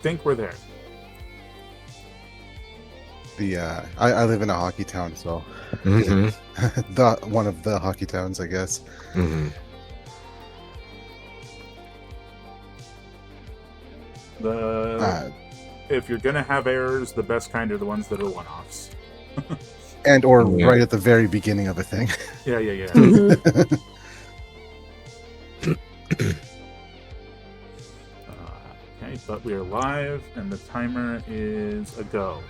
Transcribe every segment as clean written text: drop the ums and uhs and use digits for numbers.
think we're there. I live in a hockey town, so the one of the hockey towns, I guess. If you're gonna have errors, the best kind are the ones that are one-offs. And or right at the very beginning of a thing. Yeah. Okay, but we are live, and the timer is a go.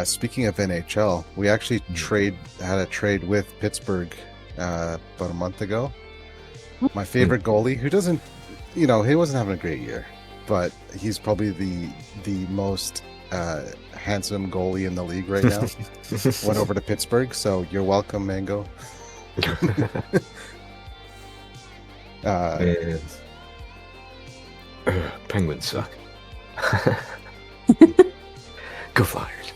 Speaking of NHL, we actually had a trade with Pittsburgh about a month ago. My favorite goalie, who doesn't, he wasn't having a great year, but he's probably the most handsome goalie in the league right now. Went over to Pittsburgh, so you're welcome, Mango. Penguins suck. Go Flyers.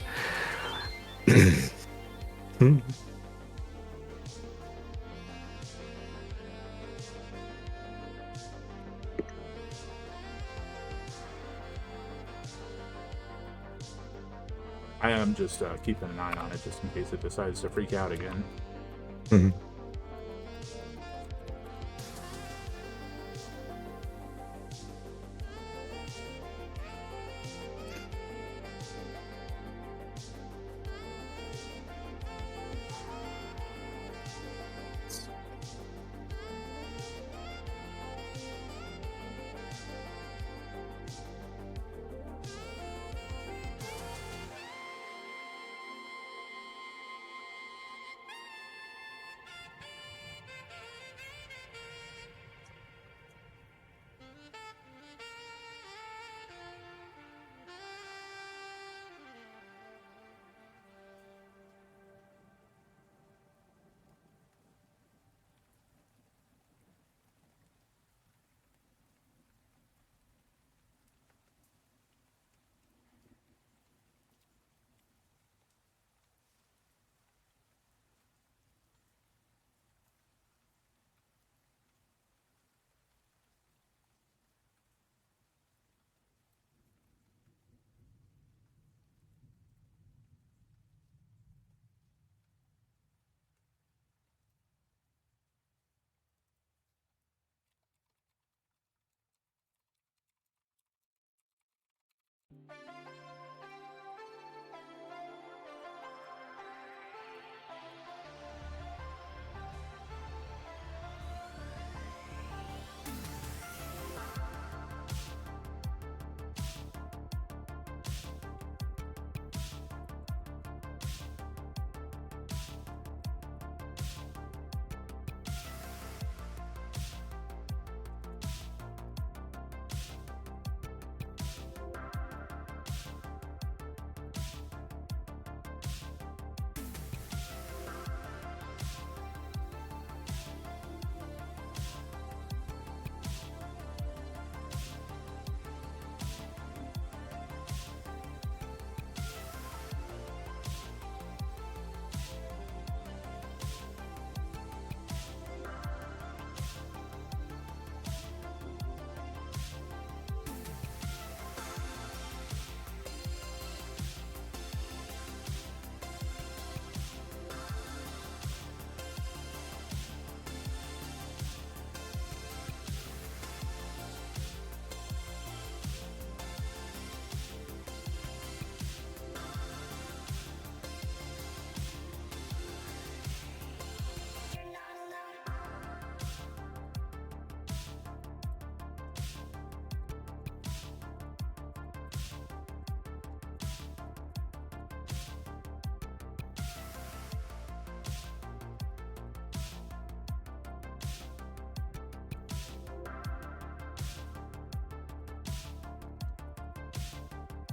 I am just keeping an eye on it just in case it decides to freak out again.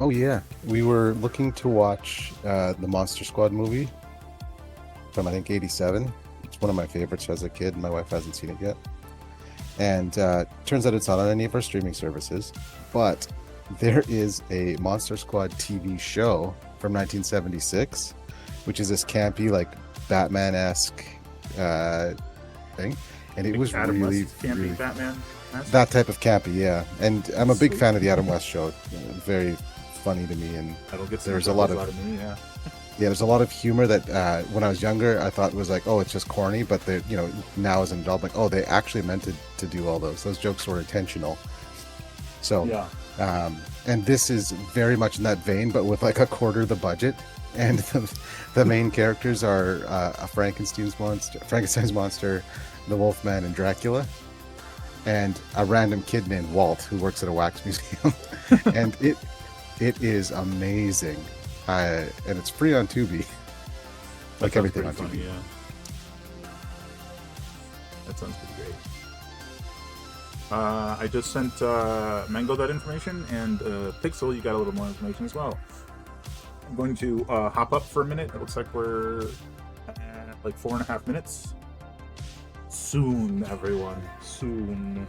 Oh yeah, we were looking to watch the Monster Squad movie from I think '87. It's one of my favorites as a kid. My wife hasn't seen it yet, and turns out it's not on any of our streaming services. But there is a Monster Squad TV show from 1976, which is this campy, like Batman-esque thing, and it was Adam really, West campy really Batman. that type of campy, yeah. And I'm a big Sweet. fan of the Adam West show. Very funny to me, and That'll get some there's a lot chuckles of out of me, yeah. yeah, there's a lot of humor that when I was younger I thought was like, oh, it's just corny, but they, you know, now as an adult, like, oh, they actually meant to do all those jokes were intentional. So Yeah. and this is very much in that vein, but with like a quarter the budget, and the main characters are a Frankenstein's monster, the Wolfman, and Dracula, and a random kid named Walt who works at a wax museum. And it is amazing, and it's free on Tubi, That like sounds everything pretty on funny, Tubi. yeah. That sounds pretty great. I just sent Mango that information, and Pixel, you got a little more information as well. I'm going to hop up for a minute. It looks like we're at like 4.5 minutes. Soon, everyone. Soon.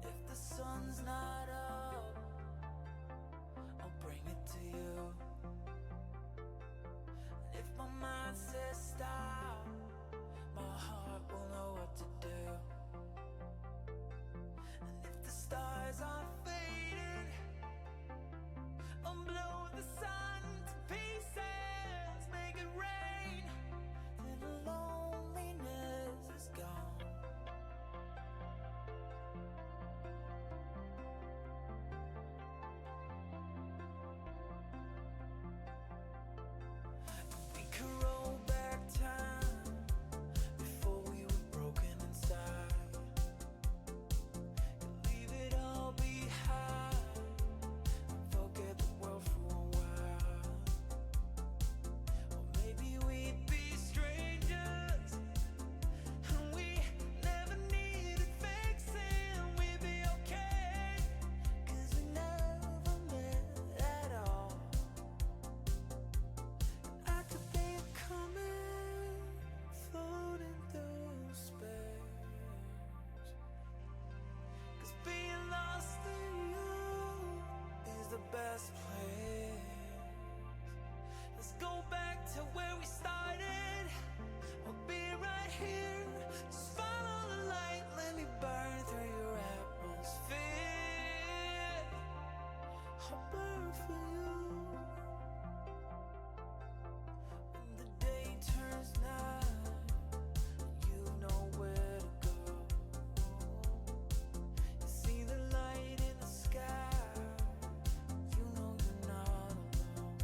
If the sun's not up, I'll bring it to you. And if my mind says stop, my heart will know what to do. And if the stars are faded, I'll blow the sun to pieces, make it rain till the loneliness is gone. We could roll back time before we were broken inside. Leave it all behind and forget the world for a while. Or maybe we'd be strangers and we never needed fixing. We'd be okay, 'cause we never met at all. I could be a comet floating through space, 'cause being lost in you is the best place. Let's go back to where we started. We'll be right here. Just follow the light, let me burn through your atmosphere. I'll burn for you. When the day turns night, you know where to go. You see the light in the sky, you know you're not alone.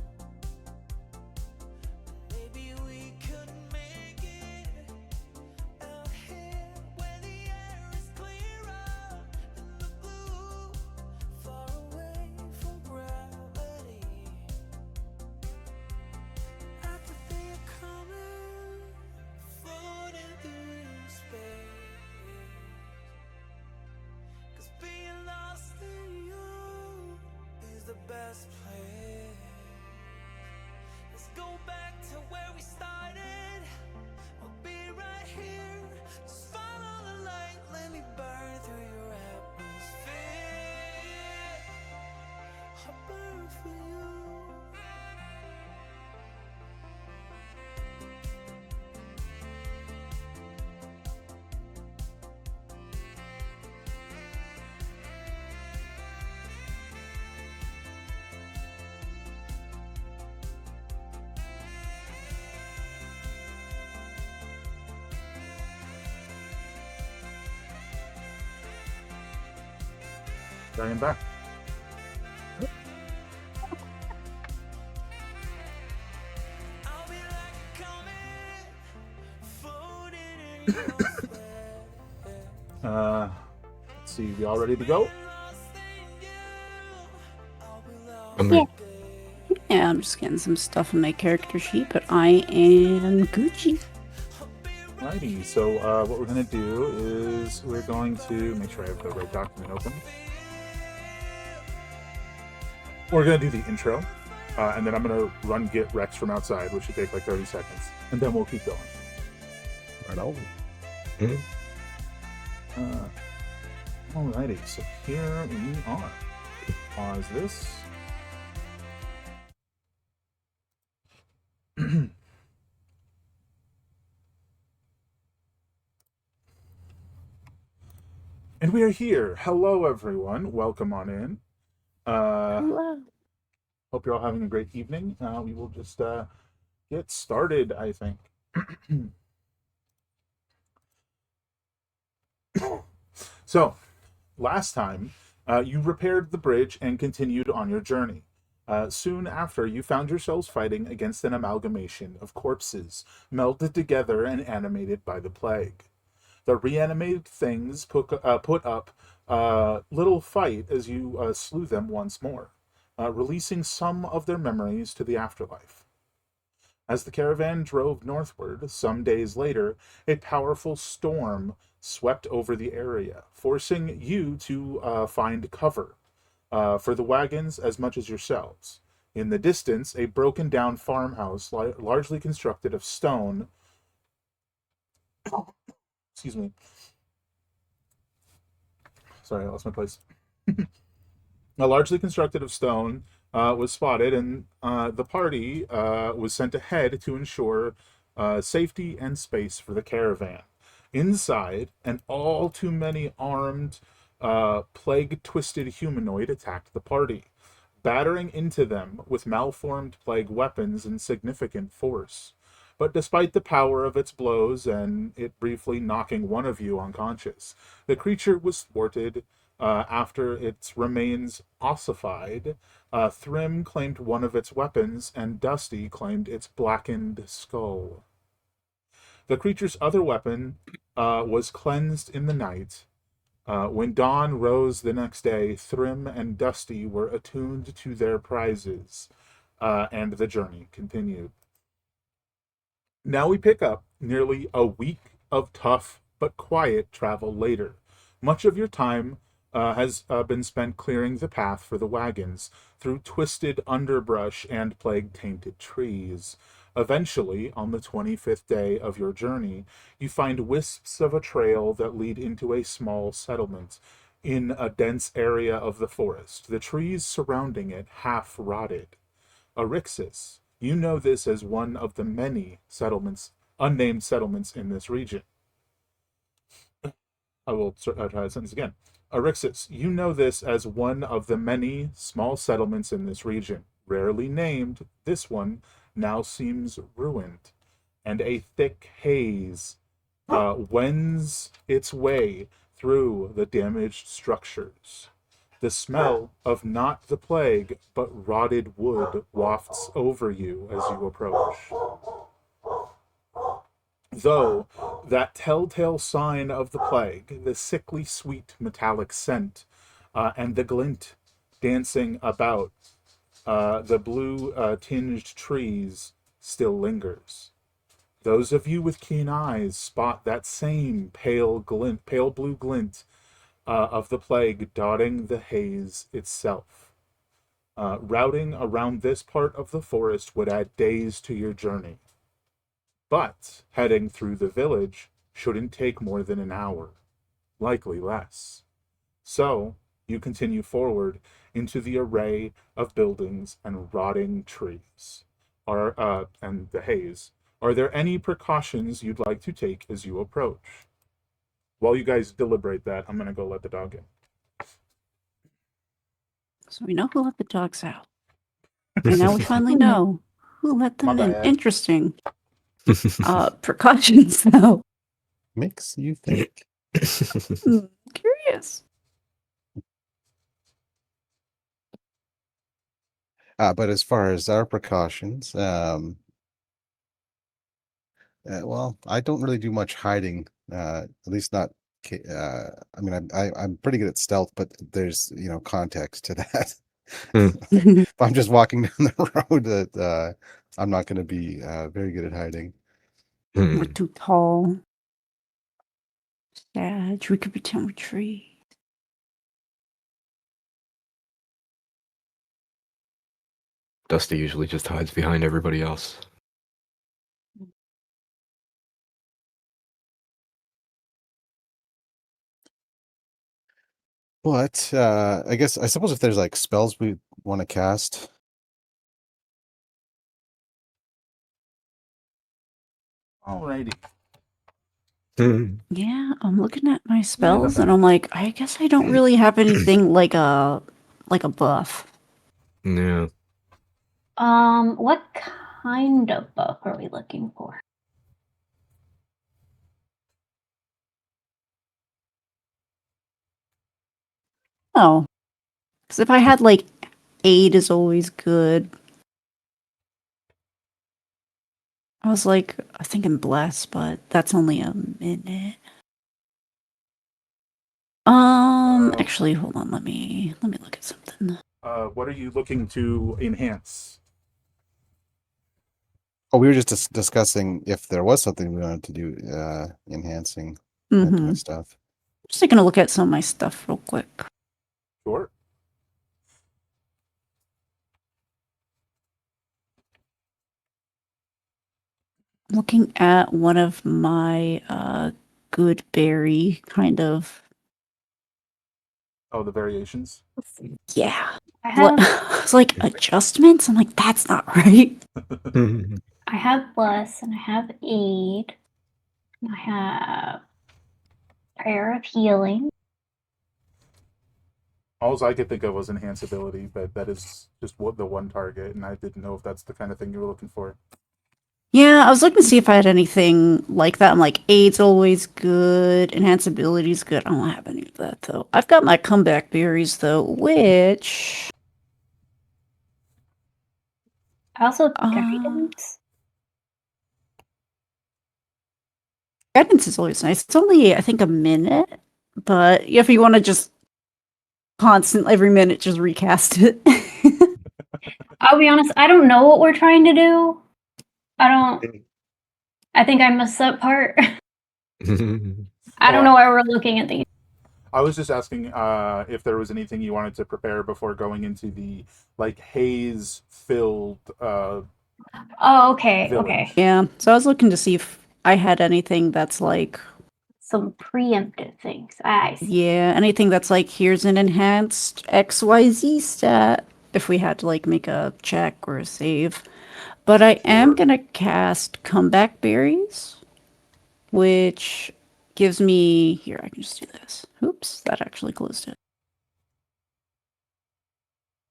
Maybe we could make it out here where the air is clearer than the blue, far away from gravity. I could be a comet floating through space, 'cause being lost in you is the best place. Let's go back to where we started. We'll be right here. Just follow the light, let me burn through your atmosphere. dragon back. I'll be like a comet, floating in your flare. Let's see, we all ready to go? Lost in you, I'll be lost I'm ready. Yeah, I'm just getting some stuff in my character sheet, but I am Gucci. Alrighty, so what we're going to do is we're going to make sure I have the right document open. We're going to do the intro, and then I'm going to run get Rex from outside, which should take like 30 seconds, and then we'll keep going. Right on. Alrighty, so here we are. Pause this. And we are here. Hello, everyone. Welcome on in. Hello. Hope you're all having a great evening. We will just get started, I think. So, last time, you repaired the bridge and continued on your journey. Soon after, you found yourselves fighting against an amalgamation of corpses, melded together and animated by the plague. The reanimated things put up little fight as you slew them once more, releasing some of their memories to the afterlife. As the caravan drove northward, some days later, a powerful storm swept over the area, forcing you to find cover for the wagons as much as yourselves. In the distance, a broken-down farmhouse, largely constructed of stone, excuse me. Sorry, I lost my place. Largely constructed of stone, was spotted, and the party was sent ahead to ensure safety and space for the caravan. Inside, an all too many armed, plague-twisted humanoid attacked the party, battering into them with malformed plague weapons in significant force. But despite the power of its blows and it briefly knocking one of you unconscious, the creature was thwarted after its remains ossified. Thrym claimed one of its weapons, and Dusty claimed its blackened skull. The creature's other weapon was cleansed in the night. When dawn rose the next day, Thrym and Dusty were attuned to their prizes, and the journey continued. Now we pick up nearly a week of tough but quiet travel later. Much of your time has been spent clearing the path for the wagons through twisted underbrush and plague-tainted trees. Eventually, on the 25th day of your journey, you find wisps of a trail that lead into a small settlement in a dense area of the forest, the trees surrounding it half rotted. Arixis, you know this as one of the many settlements, unnamed settlements in this region. I will try the sentence again. Arixis, you know this as one of the many small settlements in this region. Rarely named, this one now seems ruined, and a thick haze wends its way through the damaged structures. The smell of not the plague, but rotted wood wafts over you as you approach. Though that telltale sign of the plague, the sickly sweet metallic scent, and the glint dancing about the blue tinged trees still lingers. Those of you with keen eyes spot that same pale blue glint of the plague dotting the haze itself. Routing around this part of the forest would add days to your journey. But heading through the village shouldn't take more than an hour, likely less. So, you continue forward into the array of buildings and rotting trees, and the haze. Are there any precautions you'd like to take as you approach? While you guys deliberate that, I'm going to go let the dog in. So we know who let the dogs out. And now we finally know who let them My in. bad. Interesting. Precautions, though. Makes you think. Curious. But as far as our precautions, well, I don't really do much hiding. At least not. I mean, I'm pretty good at stealth, but there's context to that. If I'm just walking down the road, that I'm not going to be very good at hiding. We're too tall. Sad. We could pretend we're trees. Dusty usually just hides behind everybody else. But I suppose if there's like spells we want to cast. Alrighty. Yeah, I'm looking at my spells and I'm like, I guess I don't really have anything like a buff. Yeah. What kind of buff are we looking for? Oh, because if I had like aid is always good. I was like, I was thinking bless, but that's only a minute. Actually, hold on. Let me look at something. What are you looking to enhance? Oh, we were just discussing if there was something we wanted to do, enhancing that kind Mm-hmm. of stuff. Just taking a look at some of my stuff real quick. Sure. Looking at one of my good berry kind of. Oh, the variations. Yeah. I What? have It's like adjustments. I'm like, that's not right. I have bless and I have aid. And I have prayer of healing. All I could think of was enhanceability, but that is just the one target, and I didn't know if that's the kind of thing you were looking for. Yeah, I was looking to see if I had anything like that. I'm like, aid's always good, enhanceability's good. I don't have any of that though. I've got my comeback berries though, which I also have Uh, guidance. guidance is always nice. It's only I think a minute, but if you want to just constant every minute just recast it. I'll be honest, I don't know what we're trying to do. I think I missed that part. I don't know why we're looking at these. I was just asking if there was anything you wanted to prepare before going into the haze-filled. Oh, okay, Village. okay. Yeah, so I was looking to see if I had anything that's like, Some preemptive things. I see. yeah, anything that's like, here's an enhanced XYZ stat, if we had to like make a check or a save. But I am gonna cast comeback berries, which gives me, here, I can just do this. Oops, that actually closed it.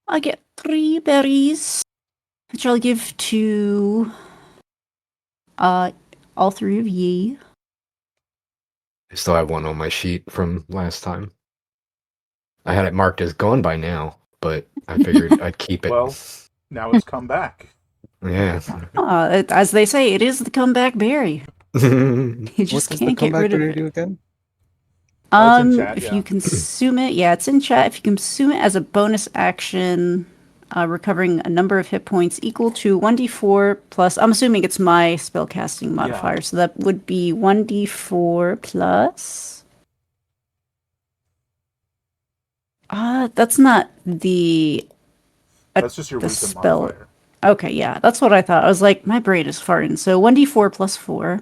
I get 3 berries, which I'll give to all 3 of ye. I still have one on my sheet from last time. I had it marked as gone by now, but I figured I'd keep it. Well, now it's come back. Yeah. As they say, it is the comeback berry. You What just does the can't get comeback rid of berry it. do again? Oh, it's in chat, If yeah. you consume it, yeah, it's in chat. If you consume it as a bonus action, recovering a number of hit points equal to 1d4 plus. I'm assuming it's my spellcasting modifier, so that would be 1d4 plus. That's not the. That's just your the wisdom spell. modifier. Okay, yeah, that's what I thought. I was like, my brain is farting. So 1d4 plus 4.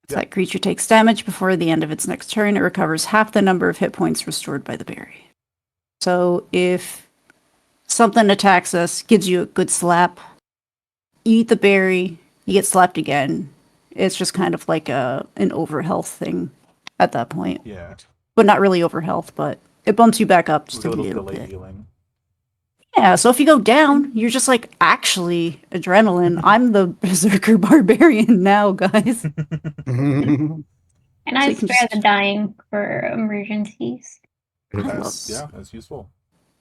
If that creature takes damage before the end of its next turn, it recovers half the number of hit points restored by the berry. So if something attacks us, gives you a good slap, you eat the berry, you get slapped again. It's just kind of like an overhealth thing at that point. Yeah. But not really overhealth, but it bumps you back up just With a a little little delay bit. healing. Yeah, so if you go down, you're just like, actually, adrenaline, I'm the berserker barbarian now, guys. And I you can spare just- the dying for emergencies. I love That's useful.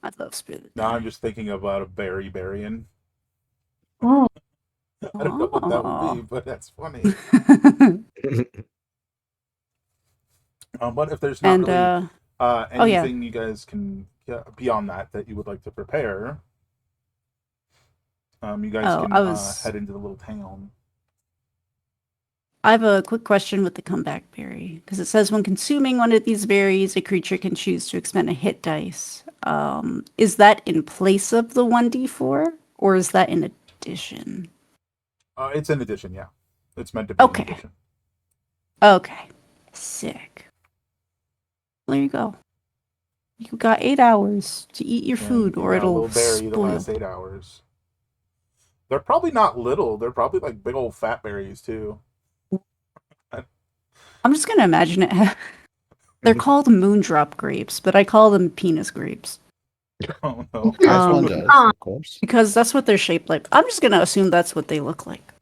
I love Spirit. No, I'm just thinking about a berryin. Ooh, I don't know what that would be, Oh. but that's funny. But if there's not And really yeah. anything you guys can beyond that you would like to prepare, you guys Oh, can I was. head into the little town. I have a quick question with the comeback berry because it says when consuming one of these berries, a creature can choose to expend a hit dice. Is that in place of the 1d4 or is that in addition? It's an addition, yeah. It's meant to be an Okay. addition. Okay. Sick. There you go. You got 8 hours to eat your Yeah, food you or got a it'll little berry the spoil. last 8 hours. They're probably not little. They're probably like big old fat berries too. I'm just gonna imagine it. They're called moondrop grapes, but I call them penis grapes Oh no. As one does, of course. because that's what they're shaped like. I'm just gonna assume that's what they look like.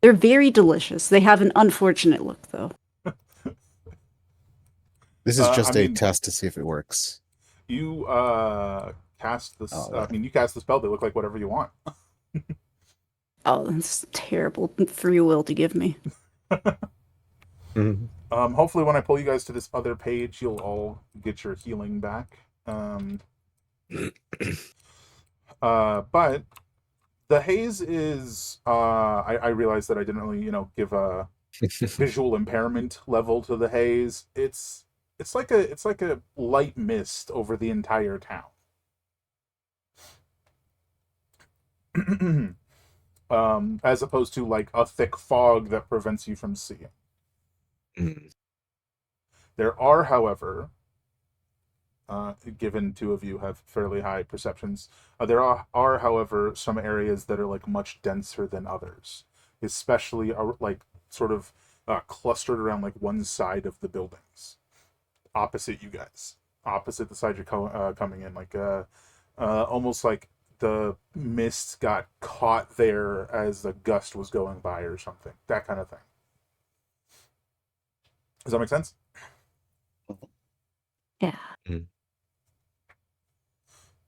They're very delicious. They have an unfortunate look, though. This is just I a mean- test to see if it works. You cast this. Oh, you cast the spell. They look like whatever you want. Oh, that's terrible free will to give me. Mhm. Hopefully, when I pull you guys to this other page, you'll all get your healing back. But the haze is. I realized that I didn't really, give a visual impairment level to the haze. It's like a light mist over the entire town. As opposed to like a thick fog that prevents you from seeing. Mm. There are, however, given two of you have fairly high perceptions, there are, however, some areas that are like much denser than others, especially like sort of clustered around like one side of the buildings, opposite you guys, opposite the side you're coming in, like almost like the mist got caught there as the gust was going by or something, that kind of thing. Does that make sense? Yeah.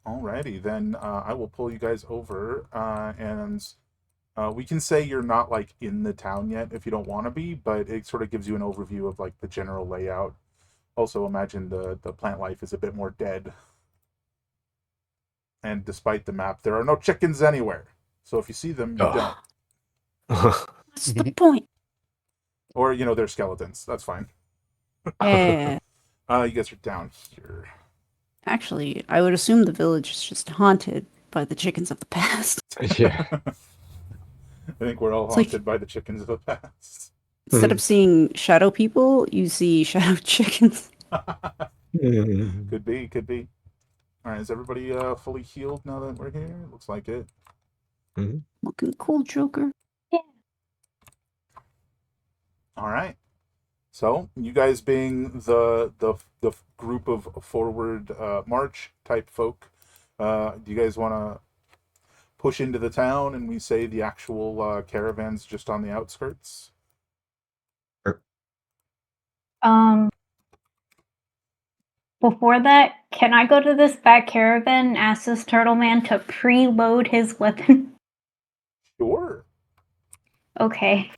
Alrighty, then I will pull you guys over, and we can say you're not like in the town yet if you don't want to be, but it sort of gives you an overview of like the general layout. Also, imagine the plant life is a bit more dead, and despite the map, there are no chickens anywhere. So if you see them, you don't, What's the point? or they're skeletons. That's fine. Yeah. You guys are down here. Actually, I would assume the village is just haunted by the chickens of the past. Yeah. I think we're all It's like- haunted by the chickens of the past. Instead of seeing shadow people, you see shadow chickens. Mm. Could be. All right, is everybody fully healed now that we're here? Looks like it. Looking cool, Joker. All right. So you guys being the group of forward march type folk, do you guys want to push into the town and we say the actual caravan's just on the outskirts? Before that, can I go to this back caravan and ask this turtle man to preload his weapon? Sure. Okay.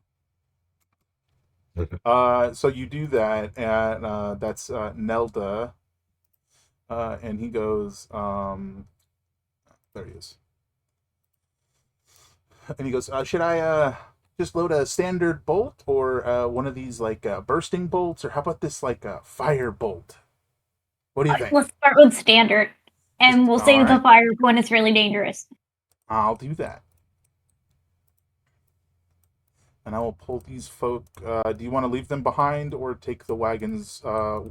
So you do that, and that's Nelda, and he goes, there he is, and he goes, should I just load a standard bolt or one of these like bursting bolts, or how about this like fire bolt? What do you think? Let's start with standard, and we'll save the Alright. fire when it's really dangerous. I'll do that. And I will pull these folk. Do you want to leave them behind or take the wagons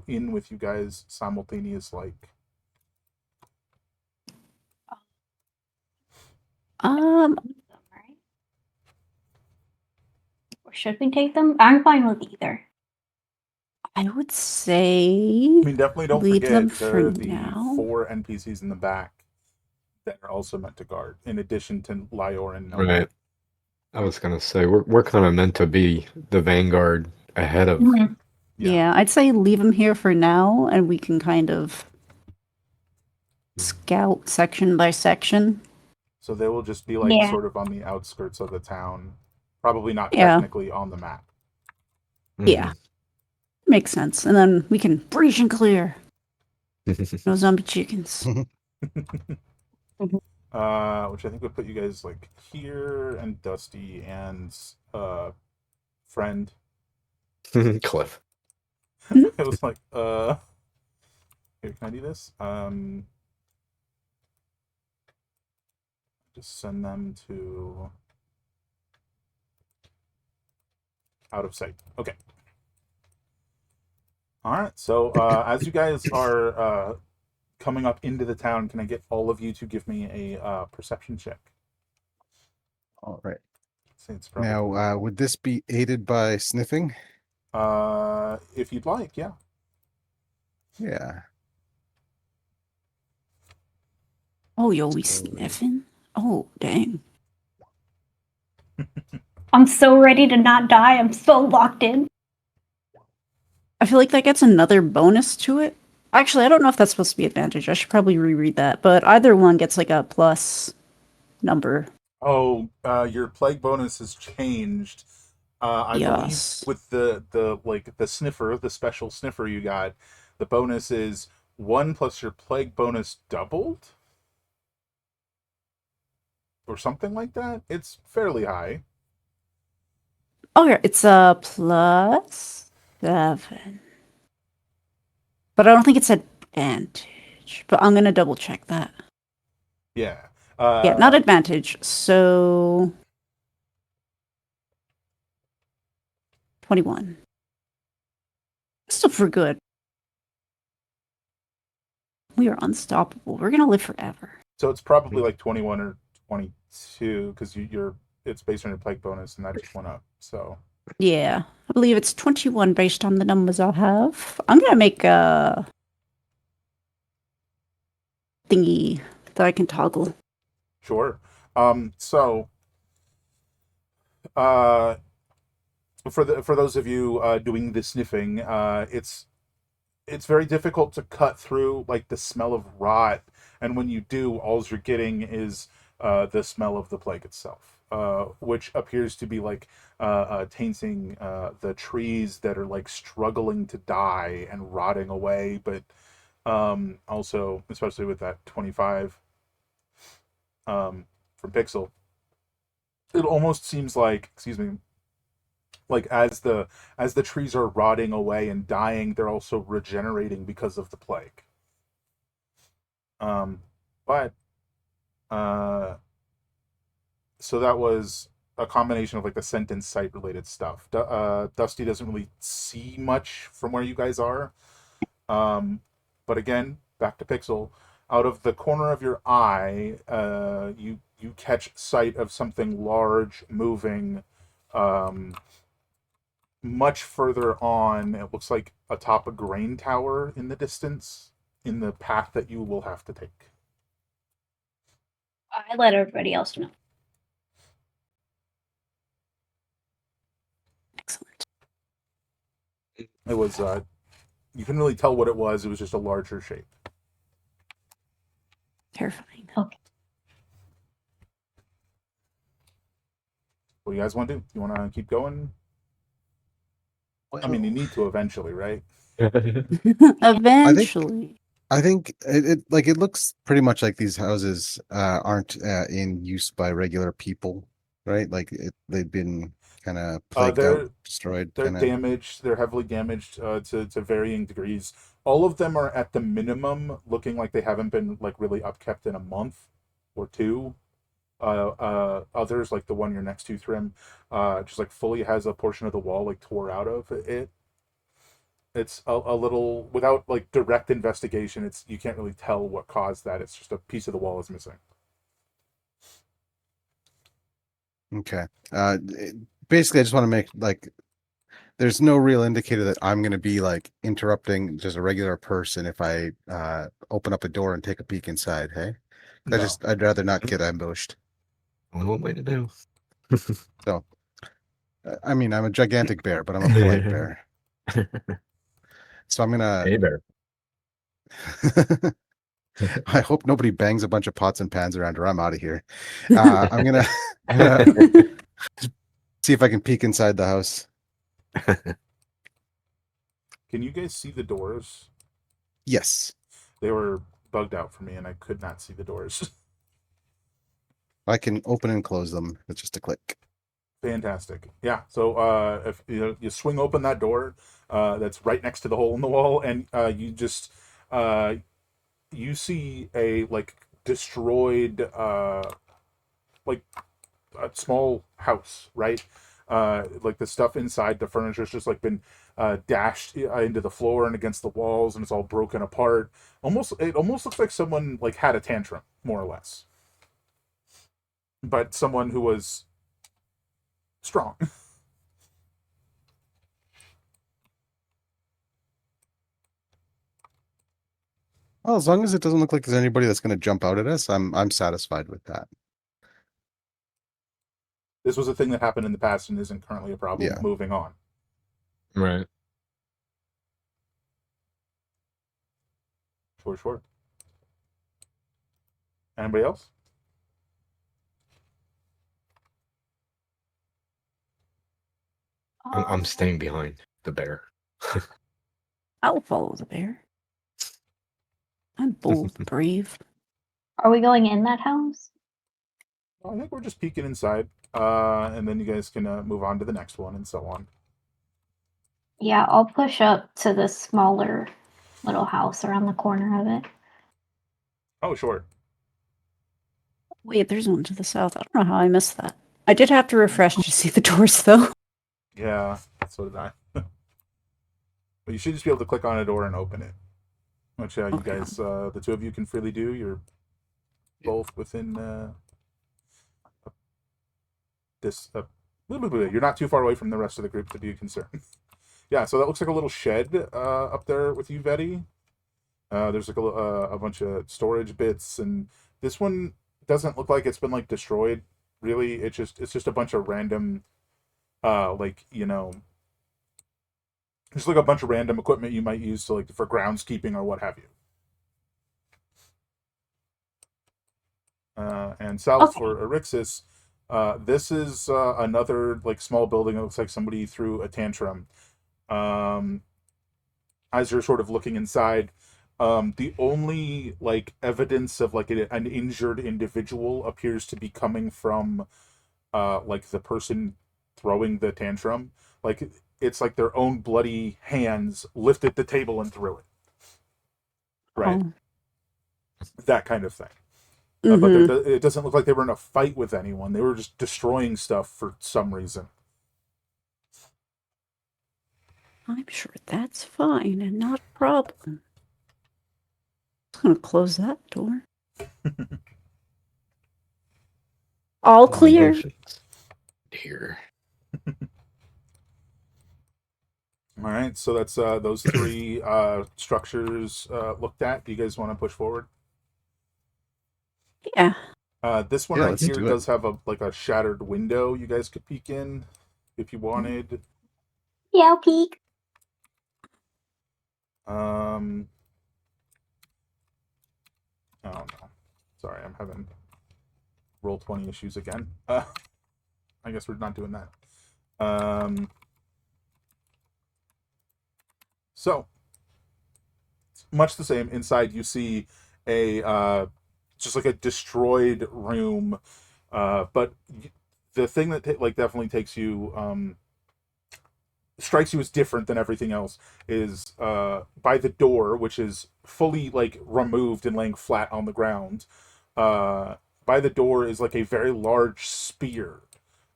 in with you guys simultaneous like? Right? Or should we take them? I'm fine with either. I would say I mean, definitely don't leave them forget there for are the now. 4 NPCs in the back that are also meant to guard, in addition to Lyor and Nelda. Right. I was gonna say we're kind of meant to be the vanguard ahead of. Mhm. Yeah. Yeah, I'd say leave them here for now, and we can kind of scout section by section. So they will just be like Yeah. sort of on the outskirts of the town, probably not Yeah. technically on the map. Yeah. Makes sense. And then we can breach and clear. Mhm. No zombie chickens. Which I think would put you guys like here, and Dusty and friend. Cliff. It was like, here, can I do this? Just send them to out of sight. Okay. All right. So as you guys are coming up into the town, can I get all of you to give me a perception check? All right. Say it's probably, Now, would this be aided by sniffing? if you'd like, yeah. Yeah. Oh, yo, we So- sniffing? Oh, dang. I'm so ready to not die. I'm so locked in. I feel like that gets another bonus to it. Actually, I don't know if that's supposed to be advantage. I should probably reread that. But either one gets like a plus number. Oh, your plague bonus has changed. I Yes. believe with the sniffer, the special sniffer you got, the bonus is 1 plus your plague bonus doubled, or something like that. It's fairly high. Oh, yeah, it's a plus 7. But I don't think it's advantage. But I'm going to double check that. Yeah. Yeah, not advantage. So 21. Still pretty good. We are unstoppable. We're gonna live forever. So it's probably like 21 or 22 because you're it's based on your plague bonus, and that just went up. So Yeah, I believe it's 21 based on the numbers I have. I'm gonna make a thingy that I can toggle. sure. So for those of you doing the sniffing, it's very difficult to cut through like the smell of rot, and when you do, all you're getting is the smell of the plague itself, which appears to be like tainting the trees that are like struggling to die and rotting away, but also, especially with that 25 from Pixel, it almost seems like, excuse me, like as the trees are rotting away and dying, they're also regenerating because of the plague. But so that was a combination of like the scent and sight related stuff. Dusty doesn't really see much from where you guys are. But again, back to Pixel. Out of the corner of your eye, you catch sight of something large moving much further on. It looks like atop a grain tower in the distance, in the path that you will have to take. I let everybody else know. Excellent. It was you couldn't really tell what it was. It was just a larger shape. Terrifying. Okay. What do you guys want to do? You want to keep going? I mean, you need to eventually, right? Eventually. I think it looks pretty much like these houses aren't in use by regular people, right? Like they've been kind of plagued out, destroyed. They're kinda. damaged. They're heavily damaged to varying degrees. All of them are at the minimum looking like they haven't been like really upkept in a month or two. Others, like the one you're next to, Thrim, just like fully has a portion of the wall like tore out of it. It's a little, without like direct investigation, it's you can't really tell what caused that. It's just a piece of the wall is missing. Okay. Basically, I just want to make like there's no real indicator that I'm going to be like interrupting just a regular person if I open up a door and take a peek inside. Hey, No. I'd rather not get ambushed. Only one way to do. So, I mean, I'm a gigantic bear, but I'm a polite bear. So I'm gonna. Hey there. I hope nobody bangs a bunch of pots and pans around or I'm out of here. I'm gonna see if I can peek inside the house. Can you guys see the doors? Yes. They were bugged out for me, and I could not see the doors. I can open and close them with just a click. Fantastic. Yeah. So if you swing open that door, that's right next to the hole in the wall, and you just you see a like destroyed like a small house, right? Like the stuff inside the furniture's just like been dashed into the floor and against the walls, and it's all broken apart. It almost looks like someone like had a tantrum, more or less, but someone who was strong. Well, as long as it doesn't look like there's anybody that's going to jump out at us, I'm satisfied with that. This was a thing that happened in the past and isn't currently a problem. Yeah. Moving on. Right. Sure. Anybody else? I'm staying behind the bear. I'll follow the bear. I'm bold and brave. Are we going in that house? I think we're just peeking inside, and then you guys can move on to the next one and so on. Yeah, I'll push up to the smaller little house around the corner of it. Oh, sure. Wait, there's one to the south. I don't know how I missed that. I did have to refresh to see the doors, though. Yeah, so did I. But you should just be able to click on a door and open it. Which you Okay. guys, the two of you can freely do. You're both within this. You're not too far away from the rest of the group to be concerned. Yeah, so that looks like a little shed up there with you, Vetty. There's like a bunch of storage bits, and this one doesn't look like it's been like destroyed. Really, it's just a bunch of random, like just like a bunch of random equipment you might use to like for groundskeeping or what have you. And south for Erixis, this is another like small building. It looks like somebody threw a tantrum. As you're sort of looking inside, the only like evidence of like an injured individual appears to be coming from like the person throwing the tantrum. Like it's like their own bloody hands lifted the table and threw it. Right, Oh. that kind of thing. Mhm. But it doesn't look like they were in a fight with anyone. They were just destroying stuff for some reason. I'm sure that's fine and not a problem. I'm gonna close that door. All clear. Here. All right, so that's those three structures looked at. Do you guys want to push forward? Yeah. This one Yeah, right let's here do it. does have a shattered window you guys could peek in if you wanted. Yeah, I'll peek. Oh no, sorry, I'm having Roll20 issues again. I guess we're not doing that. So much the same. Inside, you see a just like a destroyed room, but the thing that definitely takes you strikes you as different than everything else is by the door, which is fully like removed and laying flat on the ground. By the door is like a very large spear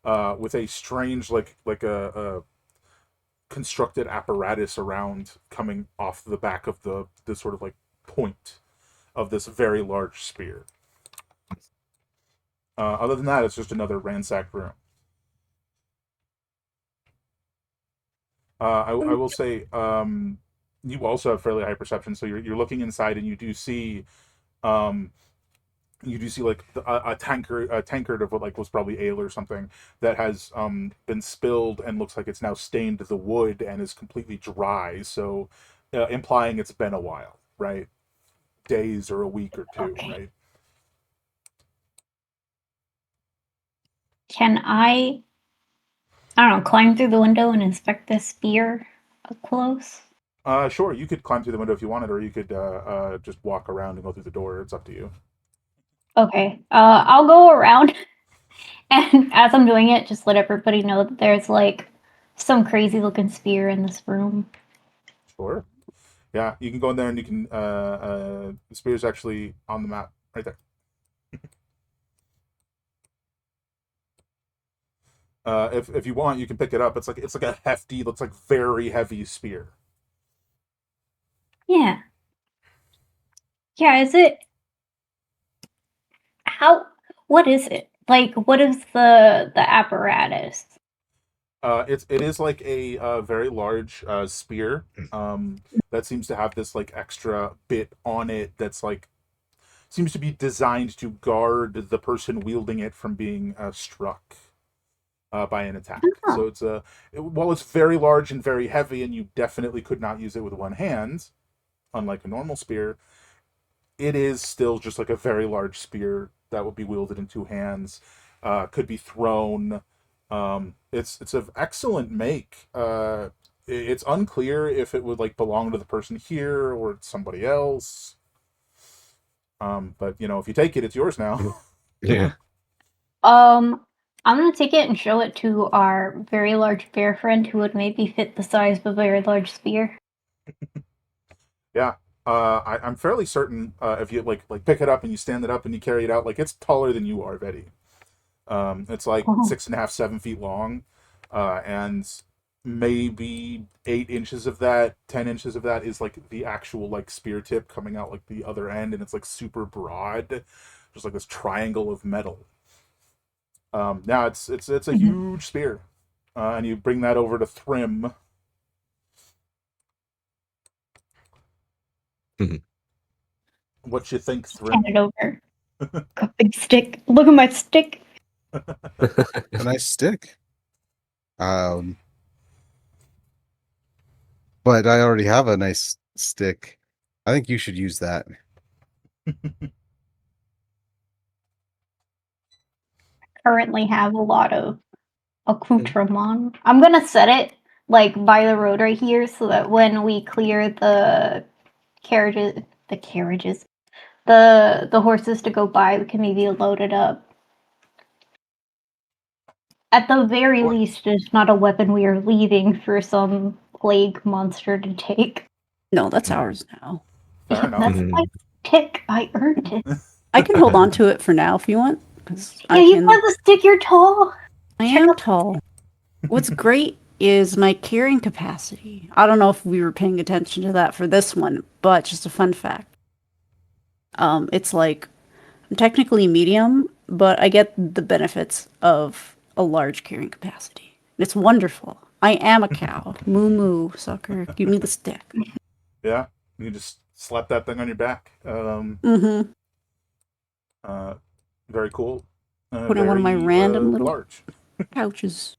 with a strange like a constructed apparatus around coming off the back of the sort of like point of this very large spear. Other than that, it's just another ransacked room. I will say you also have fairly high perception, so you're looking inside and um, you do see like a tankard of what like was probably ale or something that has been spilled and looks like it's now stained the wood and is completely dry, so implying it's been a while, right? days or a week or two, Okay. right? Can I don't know, climb through the window and inspect this spear up close? Sure, you could climb through the window if you wanted, or you could just walk around and go through the door. It's up to you. Okay. I'll go around, and as I'm doing it, just let everybody know that there's like some crazy looking spear in this room. Sure. Yeah, you can go in there and you can. The spear's actually on the map right there. If you want, you can pick it up. It's like a hefty, looks like very heavy spear. Yeah. Yeah, is it how what is it? Like what is the apparatus? It is like a very large spear. That seems to have this like extra bit on it that's like seems to be designed to guard the person wielding it from being struck by an attack. Oh. So it's while it's very large and very heavy, and you definitely could not use it with one hand, unlike a normal spear. It is still just like a very large spear that would be wielded in two hands. Could be thrown. It's of excellent make. It's unclear if it would like belong to the person here or somebody else. But you know, if you take it, it's yours now. Yeah. I'm gonna take it and show it to our very large bear friend who would maybe fit the size of a very large spear. Yeah. I'm fairly certain if you like pick it up and you stand it up and you carry it out, like it's taller than you are, Betty. It's like Oh. 6.5, 7 feet long, and maybe 8 inches of that, 10 inches of that is like the actual like spear tip coming out like the other end, and it's like super broad, just like this triangle of metal. Now it's a Mhm. huge spear, and you bring that over to Thrym. What you think, Thrym? Hand it over. A big stick. Look at my stick. A nice stick. But I already have a nice stick. I think you should use that. Currently have a lot of accoutrement. I'm gonna set it like by the road right here so that when we clear the carriages, the horses to go by, we can maybe load it up. At the very Sure. least, it's not a weapon we are leaving for some plague monster to take. No, that's ours now. Fair enough. That's my pick. I earned it. I can hold on to it for now if you want. 'Cause Yeah, I you can. have the stick. You're tall. I check am out- tall. What's great is my carrying capacity. I don't know if we were paying attention to that for this one, but just a fun fact. It's like I'm technically medium, but I get the benefits of a large carrying capacity. It's wonderful. I am a cow. Moo moo, sucker. Give me the stick. Yeah, you just slap that thing on your back. Mm-hmm. Very cool. Put in one of my Very, random little large. pouches.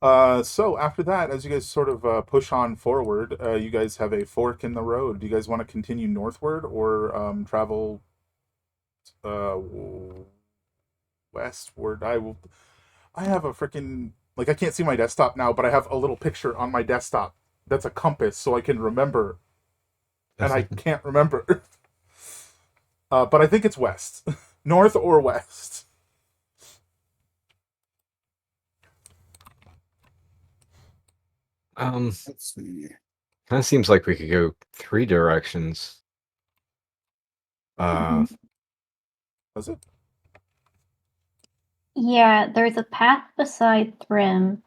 So after that, as you guys sort of push on forward, you guys have a fork in the road. Do you guys want to continue northward or travel westward? I have a freaking like I can't see my desktop now, but I have a little picture on my desktop that's a compass, so I can remember, and I can't remember. But I think it's west, north or west. Let's see. Kind of seems like we could go 3 directions. Mhm. Was it? Yeah, there's a path beside Thrym,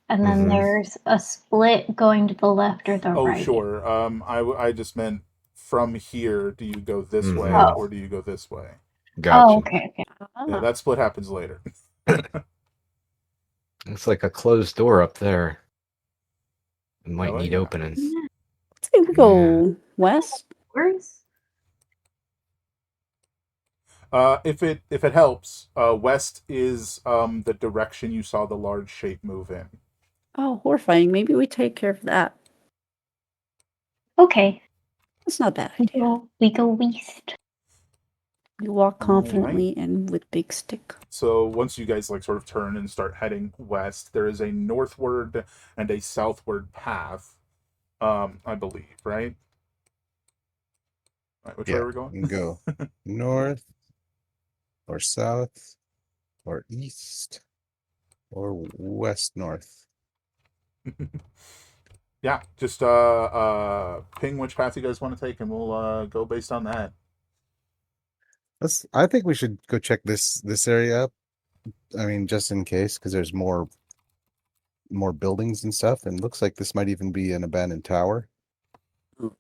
and then Mhm. there's a split going to the left or the Oh, right. sure. I just meant from here. Do you go this way Oh. or do you go this way? Gotcha. Oh, okay. Yeah, that split happens later. It's like a closed door up there. It might Oh, need yeah. opening. Let's say we go west. Where's If it helps, west is the direction you saw the large shape move in. Oh, horrifying. Maybe we take care of that. okay? It's not a bad idea. We go west. We walk All confidently and with big stick. So once you guys like sort of turn and start heading west, there is a northward and a southward path. I believe, right? All right, which way Yeah, are we we going? can go north or south or east or west north. Yeah, just ping which path you guys want to take, and we'll go based on that. I think we should go check this area up. I mean, just in case, because there's more buildings and stuff, and looks like this might even be an abandoned tower.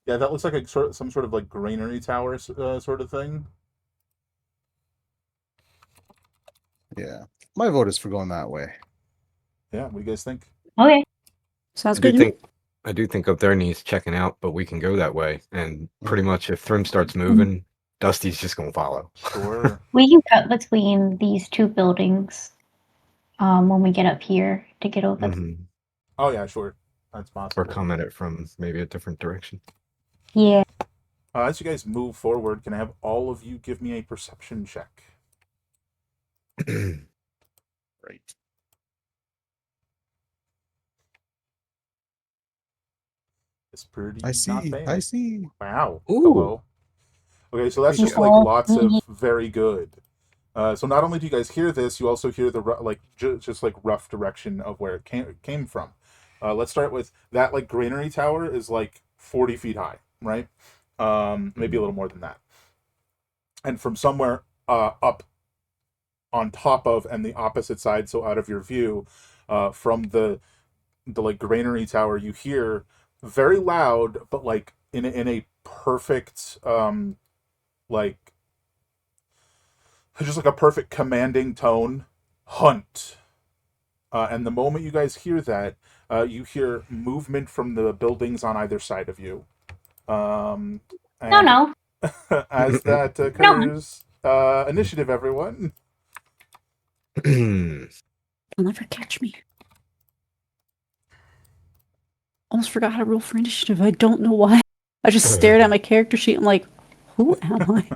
Yeah, that looks like some sort of like granary tower sort of thing. Yeah, my vote is for going that way. Yeah, what do you guys think? Okay. Sounds I good do to me. think I do think up there needs checking out, but we can go that way. And pretty Mm-hmm. much if Thrym starts moving, Dusty's just gonna follow. Sure. We can cut between these two buildings when we get up here to get over. Mhm. Oh yeah, sure. That's Or possible. come at it from maybe a different direction. Yeah. As you guys move forward, can I have all of you give me a perception check? Right. It's pretty I not see. bad. I see. Wow. Ooh. Hello. Okay, so that's Thank just you. like Oh, lots of me. very good. So not only do you guys hear this, you also hear the like just like rough direction of where it came from. Let's start with that. Like granary tower is like 40 feet high, right? Maybe a little more than that. And from somewhere up on top of and the opposite side, so out of your view, from the like granary tower, you hear very loud, but like in a perfect like just like a perfect commanding tone, hunt. And the moment you guys hear that, you hear movement from the buildings on either side of you. No, And no. as that occurs, initiative, everyone. You'll never catch me. Almost forgot how to roll for initiative. I don't know why. I just stared at my character sheet. I'm like, who am I?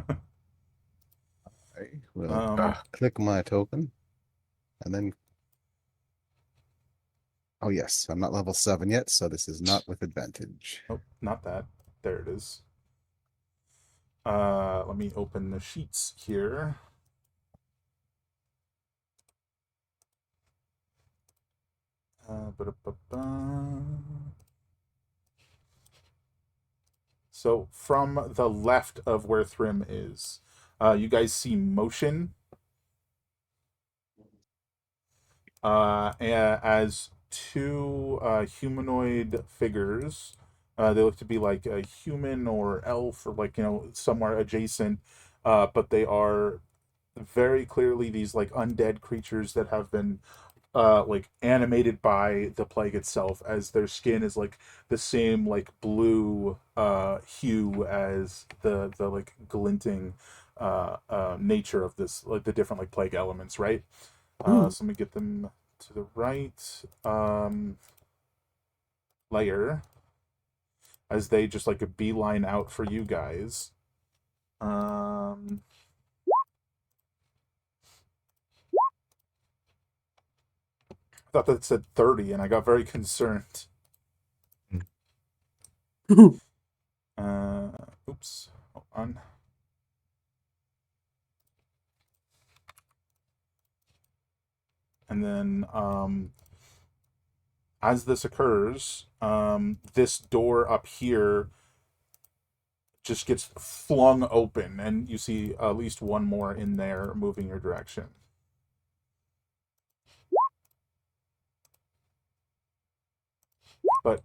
I will Um, click my token, and then. Oh yes, I'm not level 7 yet, so this is not with advantage. oh, not that. There it is. Let me open the sheets here. Ba-da-ba-ba. So from the left of where Thrym is, you guys see motion as two humanoid figures. They look to be like a human or elf or like, somewhere adjacent, but they are very clearly these like undead creatures that have been like animated by the plague itself, as their skin is like the same like blue hue as the like glinting nature of this, like the different like plague elements, right? So let me get them to the right layer as they just like a beeline out for you guys. Thought that said 30 and I got very concerned. Oops, hold on. And then as this occurs, this door up here just gets flung open, and you see at least one more in there moving your direction. But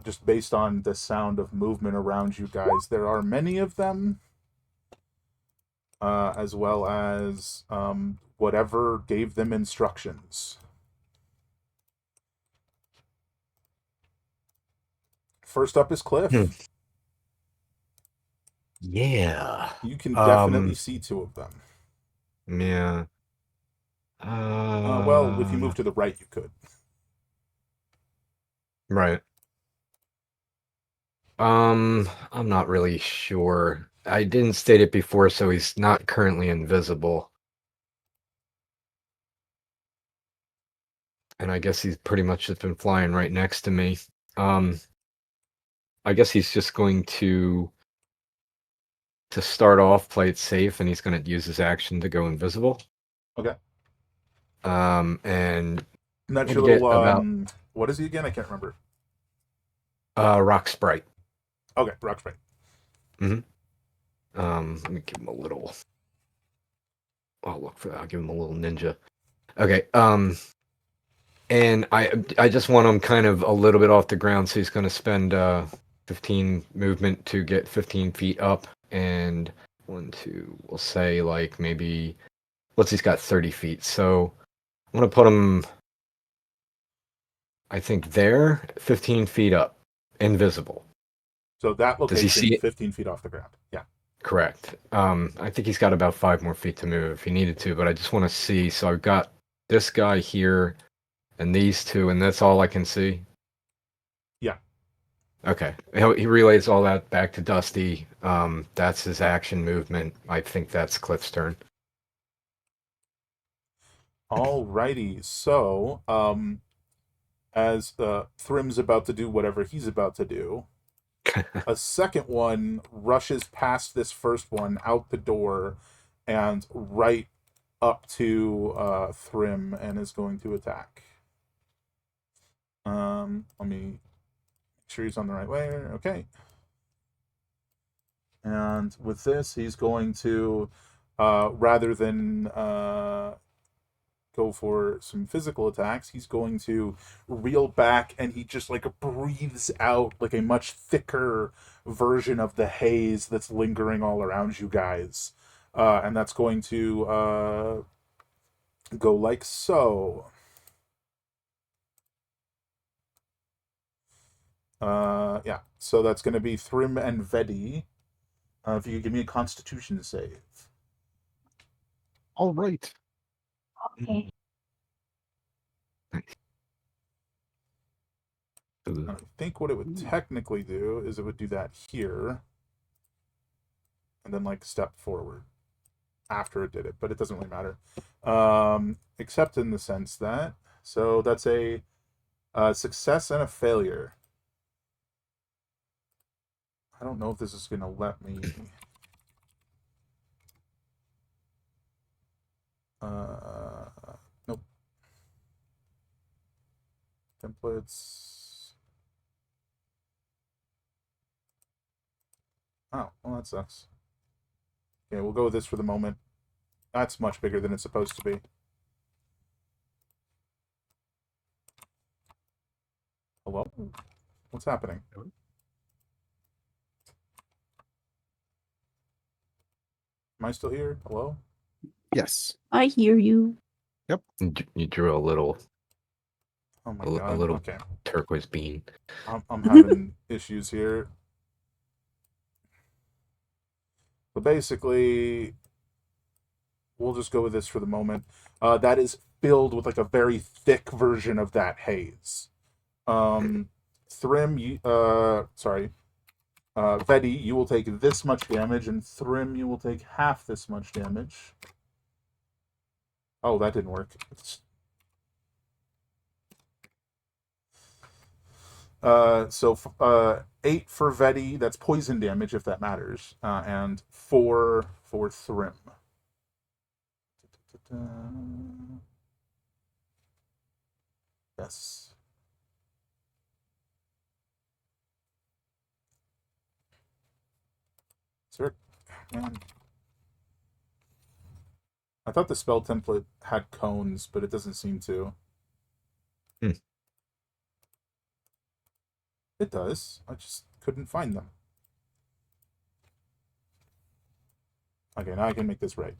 just based on the sound of movement around you guys, there are many of them, as well as whatever gave them instructions. First up is Cliff. Yeah. You can definitely see two of them. Yeah. Well, if you move to the right, you could. Right. I'm not really sure. I didn't state it before, so he's not currently invisible. And I guess he's pretty much just been flying right next to me. I guess he's just going to start off, play it safe, and he's going to use his action to go invisible. Okay. And And that's maybe your get little about what is he again? I can't remember. rock sprite. Okay, rock sprite. Let me give him a little. I'll look for that. I'll give him a little ninja. Okay. And I just want him kind of a little bit off the ground, so he's going to spend 15 movement to get 15 feet up, and 1, 2. We'll say like maybe. Let's. He's got 30 feet, so I'm going to put him. I think there, 15 feet up, invisible. So that Does he location, see it? 15 feet off the ground. Yeah. Correct. I think he's got about 5 more feet to move if he needed to, but I just want to see. So I've got this guy here and these two, and that's all I can see. Yeah. Okay. He relays all that back to Dusty. That's his action movement. I think that's Cliff's turn. Alrighty. So, as Thrim's about to do whatever he's about to do, a second one rushes past this first one out the door and right up to Thrim and is going to attack. Let me make sure he's on the right way. Okay. And with this, he's going to, rather than go for some physical attacks, he's going to reel back, and he just like breathes out like a much thicker version of the haze that's lingering all around you guys. And that's going to go like so. Yeah, so that's going to be Thrim and Vedi. If you could give me a Constitution save. All right. Okay. I think what it would technically do is it would do that here, and then like step forward after it did it, but it doesn't really matter. Except in the sense that, so that's a success and a failure. I don't know if this is going to let me. Nope. Templates. Oh, well, that sucks. Okay, we'll go with this for the moment. That's much bigger than it's supposed to be. Hello? What's happening? Am I still here? Hello? Yes. I hear you. You drew a little Oh my a god. little Okay. turquoise bean. I'm having issues here. But basically, we'll just go with this for the moment. That is filled with like a very thick version of that haze. Thrim, Vedi, you will take this much damage, and Thrim, you will take half this much damage. Oh, that didn't work. So 8 for Vedi, that's poison damage if that matters, and 4 for Thrim. Yes. Sir, man. I thought the spell template had cones, but it doesn't seem to. It does. I just couldn't find them. Okay, now I can make this right.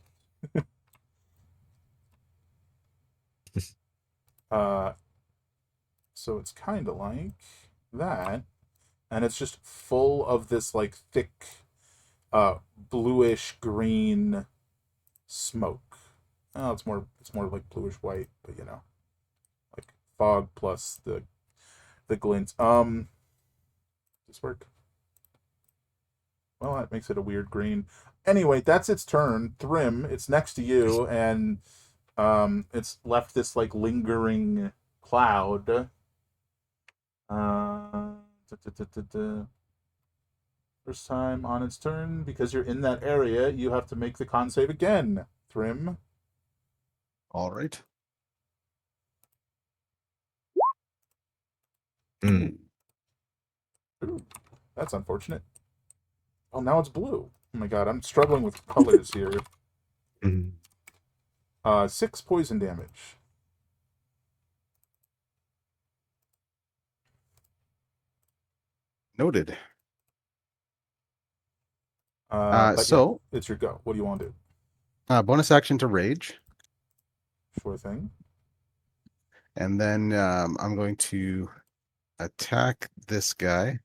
So it's kind of like that, and it's just full of this like thick, bluish green smoke. Oh, it's more like bluish white, but you know, like fog plus the glint. Does this work? Well, that makes it a weird green. Anyway, that's its turn. Thrim, it's next to you, and it's left this like lingering cloud. Da, da, da, da, da. First time on its turn, because you're in that area, you have to make the con save again. Thrim. All right. Mm. Ooh, that's unfortunate. Oh, now it's blue. Oh my god, I'm struggling with colors here. Mm. 6 poison damage. Noted. But So yeah, it's your go. What do you want to do? bonus action to rage, Sure thing. and then I'm going to attack this guy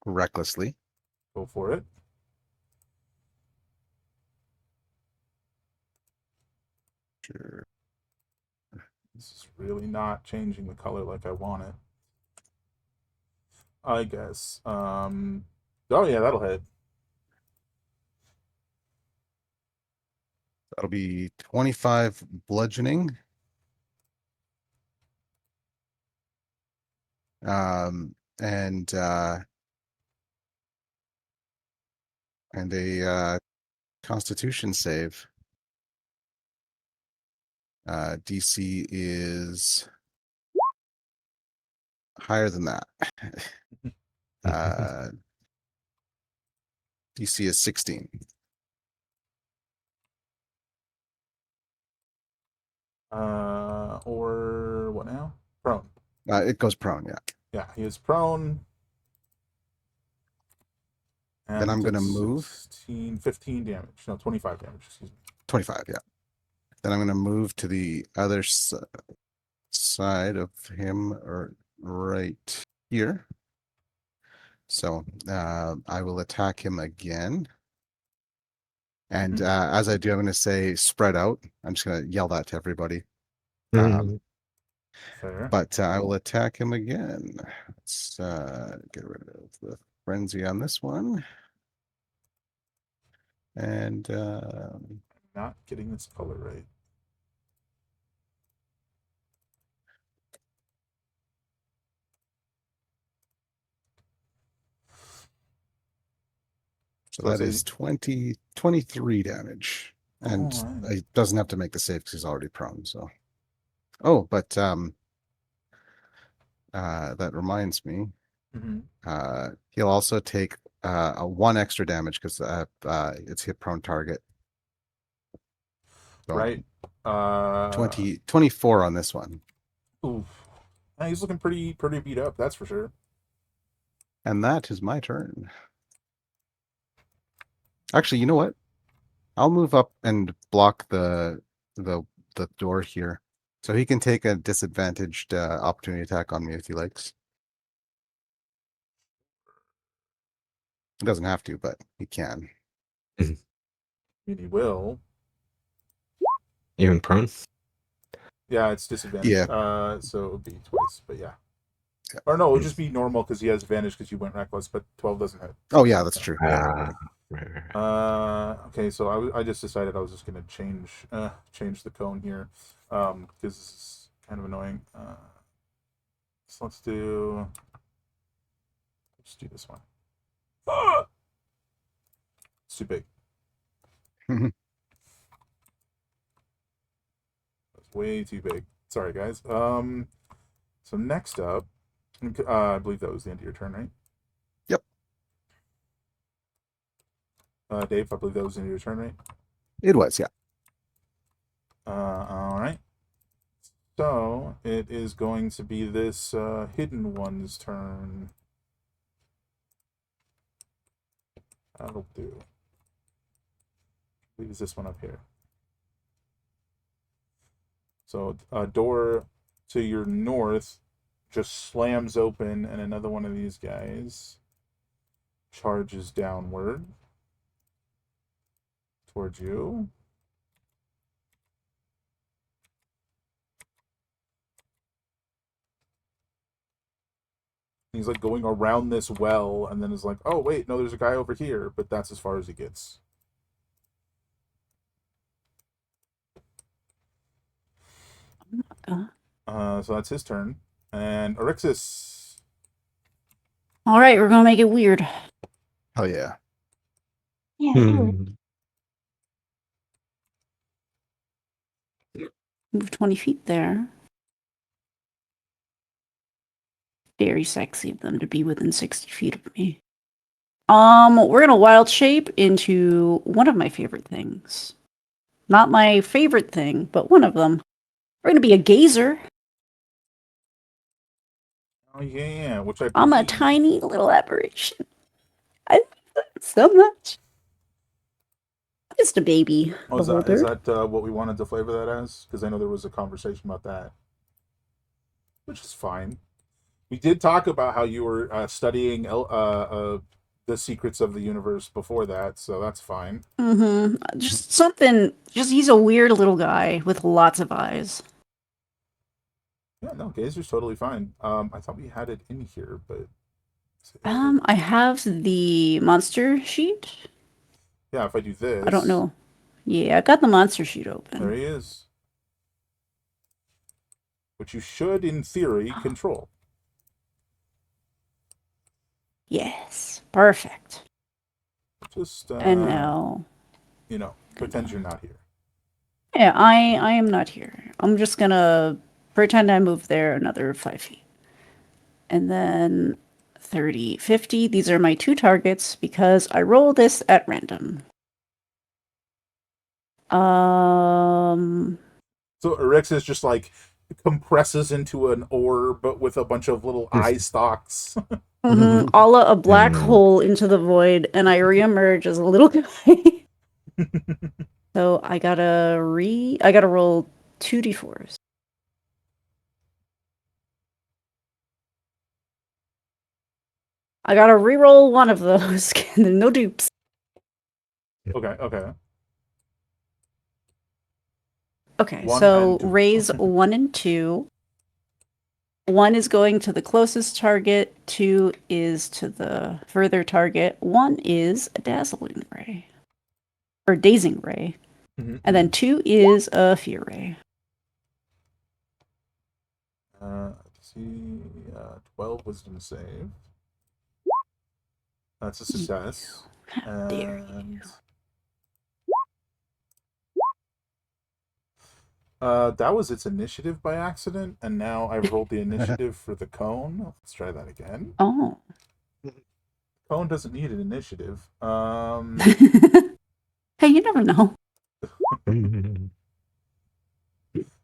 recklessly. Go for it. Sure. This is really not changing the color like I want it. I guess. Oh yeah, that'll hit. That'll be 25 bludgeoning. And a Constitution save. DC is higher than that. DC is 16. Or what now? Prone. It goes prone, yeah. Yeah, he is prone. And Then I'm going to it's move. 16, 15 damage. No, 25 damage, excuse me. 25, yeah. Then I'm going to move to the other side of him, or right here. So I will attack him again. And as I do, I'm going to say spread out. I'm just going to yell that to everybody. Fair. But I will attack him again. Let's get rid of the frenzy on this one. And Not getting this color right. so So that it's is 23 damage. And Alright. he doesn't have to make the save because he's already prone. So, oh, but that reminds me. He'll also take a 1 extra damage because it's hit prone target. So Right. 24 on this one. Oof. He's looking pretty beat up, that's for sure. And that is my turn. Actually, you know what? I'll move up and block the door here, so he can take a disadvantaged opportunity attack on me if he likes. He doesn't have to, but he can. I mean, he will. Even prone? Yeah, it's disadvantage. Yeah. So it would be twice, but yeah. Yeah. Or no, it would just be normal because he has advantage because you went reckless, but 12 doesn't hit. Oh yeah, that's true. Yeah. Right. Okay, so I just decided I was just gonna change the cone here, because this is kind of annoying. So let's do this one. Ah! It's too big. It's way too big. Sorry, guys. So next up, I believe that was the end of your turn, right? Yep. Dave, I believe that was the end of your turn, right? It was, yeah. All right. So it is going to be this hidden one's turn. That'll do. Leaves this one up here. So a door to your north just slams open, and another one of these guys charges downward towards you. He's like going around this well, and then is like, oh wait, no, there's a guy over here, but that's as far as he gets. So that's his turn, and Orixis. All right, we're gonna make it weird. Oh yeah. Yeah. do it. Move 20 feet there. Very sexy of them to be within 60 feet of me. We're gonna wild shape into one of my favorite things. Not my favorite thing, but one of them. We're gonna be a gazer. Oh yeah, which I I'm a believe- tiny little aberration. I love that so much. Just a baby Oh, is beholder. that what we wanted to flavor that as? Because I know there was a conversation about that, which is fine. We did talk about how you were studying the secrets of the universe before that, so that's fine. Just something. Just he's a weird little guy with lots of eyes. Yeah, no, Gazer's totally fine. I thought we had it in here, but I have the monster sheet. yeah, if I do this, I don't know. Yeah, I got the monster sheet There open. he is, which you should, in theory, control. Yes, perfect. Just And now, pretend you're not here. yeah, I am not here. I'm just gonna pretend I moved there another 5 feet. And then 30, 50. These are my 2 targets because I roll this at random. So Orixis just like compresses into an orb, but with a bunch of little eye stalks. A la a black hole into the void, and I reemerge as a little guy. So I gotta roll 2d4s. I gotta re-roll one of those. No dupes. Okay. Okay, One so and two. raise 1 and 2. 1 is going to the closest target, 2 is to the further target, 1 is a dazzling ray. Or dazing ray. Mm-hmm. And then 2 is a fear ray. Let's see, 12 wisdom save. That's a success. How dare you. And that was its initiative by accident, and now I've rolled the initiative for the cone. Let's try that again. Oh. Cone doesn't need an initiative. Hey, you never know.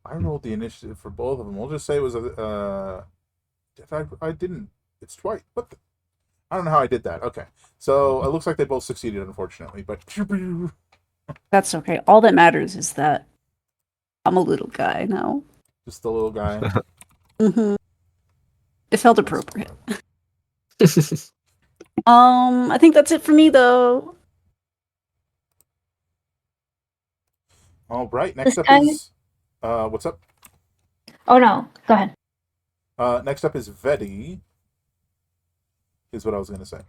I rolled the initiative for both of them. We'll just say it was a. I didn't. It's twice. What the? I don't know how I did that. Okay, so it looks like they both succeeded, unfortunately. But That's okay. All that matters is that I'm a little guy now. just the little guy. It felt appropriate. I think that's it for me, though. All right. Next up guy- is. What's up? Oh no, go ahead. Next up is Vedi. Is what I was gonna say.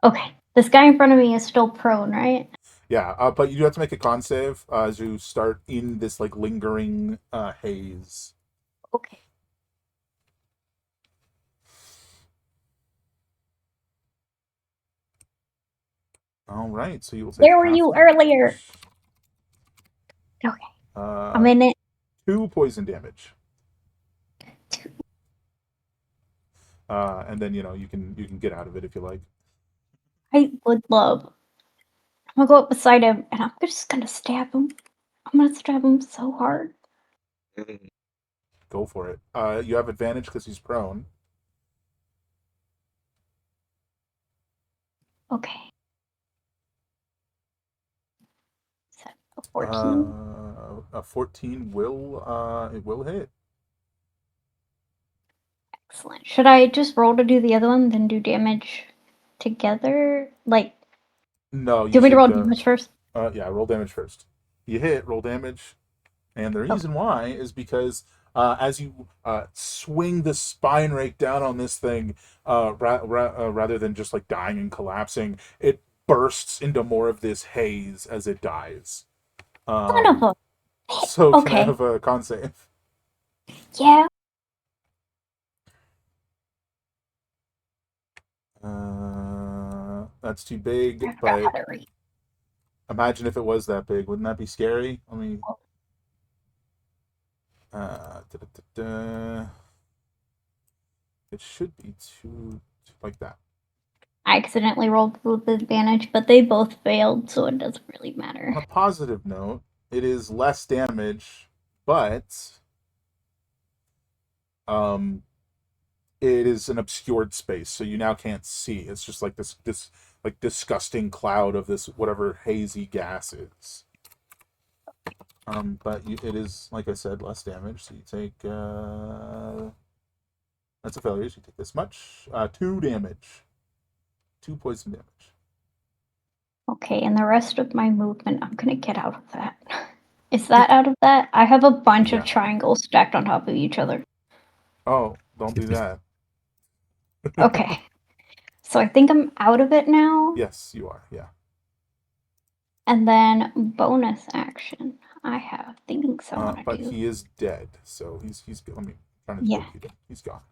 Okay, this guy in front of me is still prone, right? Yeah, but you do have to make a con save as you start in this like lingering haze. Okay. All right, so you will take. Where were half you damage. earlier? Okay, I'm in it. 2 poison damage. 2. And then you can get out of it if you like. I would love. I'm gonna go up beside him and I'm just gonna stab him. I'm gonna stab him so hard. Go for it. You have advantage because he's prone. Okay. Is that a 14? A 14 will hit. Excellent. Should I just roll to do the other one, then do damage together? Like, No, do you want me to roll should, damage first? Yeah, roll damage first. You hit, roll damage. And the reason why is because as you swing the spine rake down on this thing, rather than just like dying and collapsing, it bursts into more of this haze as it dies. Son of a. So can I Okay. have a con save? Yeah. That's too big, I forgot but how to read. imagine if it was that big. Wouldn't that be scary? Let me. It should be two like that. I accidentally rolled with advantage, but they both failed, so it doesn't really matter. On a positive note, it is less damage, but it is an obscured space, so you now can't see. It's just like this like disgusting cloud of this whatever hazy gas is. But it is, like I said, less damage. So you take that's a failure. So you take this much, 2 damage, 2 poison damage. Okay, and the rest of my movement, I'm gonna get out of that. Is that out of that? I have a bunch Yeah. of triangles stacked on top of each other. Oh, don't do that. Okay. So I think I'm out of it now. Yes, you are. Yeah. And then bonus action. I have things I want to But do. he is dead, so he's. Let me try to Yeah. He's gone.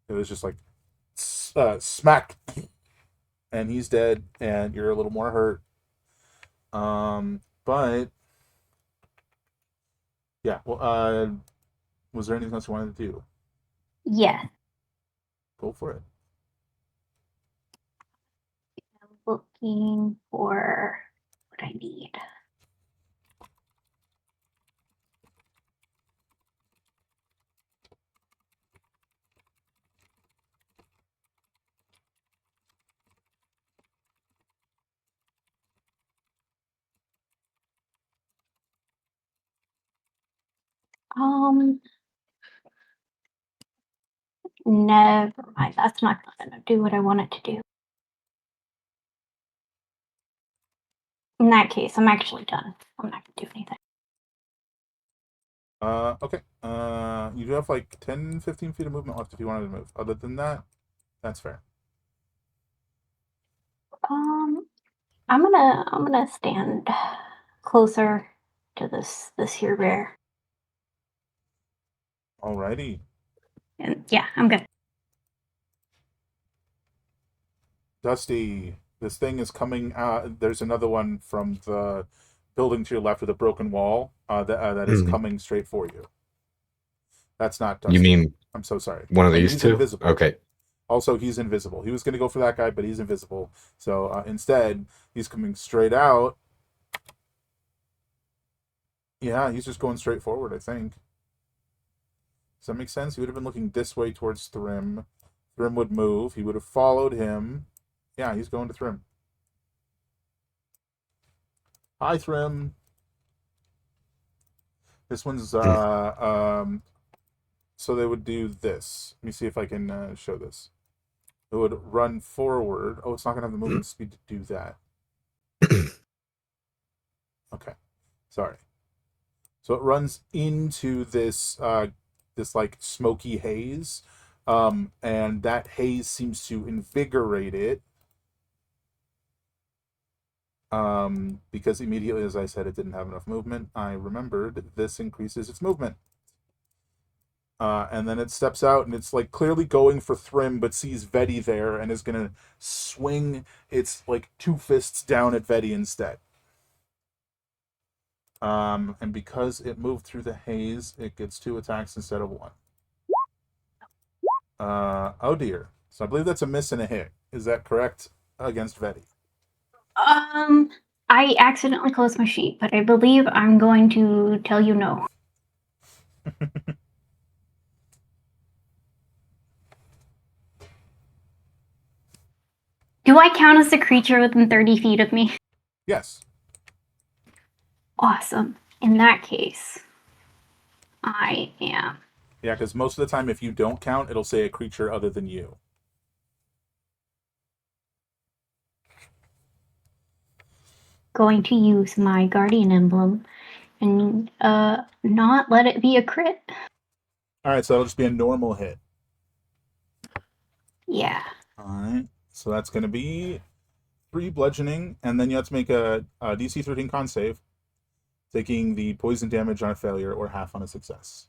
It was just like smack, and he's dead, and you're a little more hurt. But yeah. Well, was there anything else you wanted to do? Yeah. Go for it. I'm looking for what I need. Never mind. That's not gonna do what I want it to do. In that case, I'm actually done. I'm not gonna do anything. Okay. You do have like 10, 15 feet of movement left if you wanted to move. Other than that, that's fair. I'm gonna stand closer to this here bear. Alrighty. And yeah, I'm good. Dusty, this thing is coming out. There's another one from the building to your left with a broken wall that is coming straight for you. That's not Dusty. You mean I'm so sorry. one of And these he's two? invisible. Okay. Also, he's invisible. He was going to go for that guy, but he's invisible. So instead, he's coming straight out. Yeah, he's just going straight forward, I think. Does that make sense? He would have been looking this way towards Thrym. Thrym would move. He would have followed him. Yeah, he's going to Thrym. Hi, Thrym. This one's so they would do this. Let me see if I can show this. It would run forward. Oh, it's not gonna have the movement speed to do that. Okay, sorry. So it runs into this this like smoky haze, and that haze seems to invigorate it. Because immediately, as I said, it didn't have enough movement. I remembered this increases its movement. And then it steps out and it's like clearly going for Thrym, but sees Vedi there and is gonna swing its like 2 fists down at Vedi instead. And because it moved through the haze, it gets 2 attacks instead of 1. Oh dear. So I believe that's a miss and a hit. Is that correct against Vedi? I accidentally closed my sheet, but I believe I'm going to tell you no. Do I count as a creature within 30 feet of me? Yes. Awesome. In that case, I am Yeah, because most of the time, if you don't count, it'll say a creature other than you. going to use my guardian emblem And not let it be a crit. All right, so that'll just be a normal hit. Yeah. All right, so that's going to be 3 bludgeoning, and then you have to make a DC 13 con save, taking the poison damage on a failure or half on a success.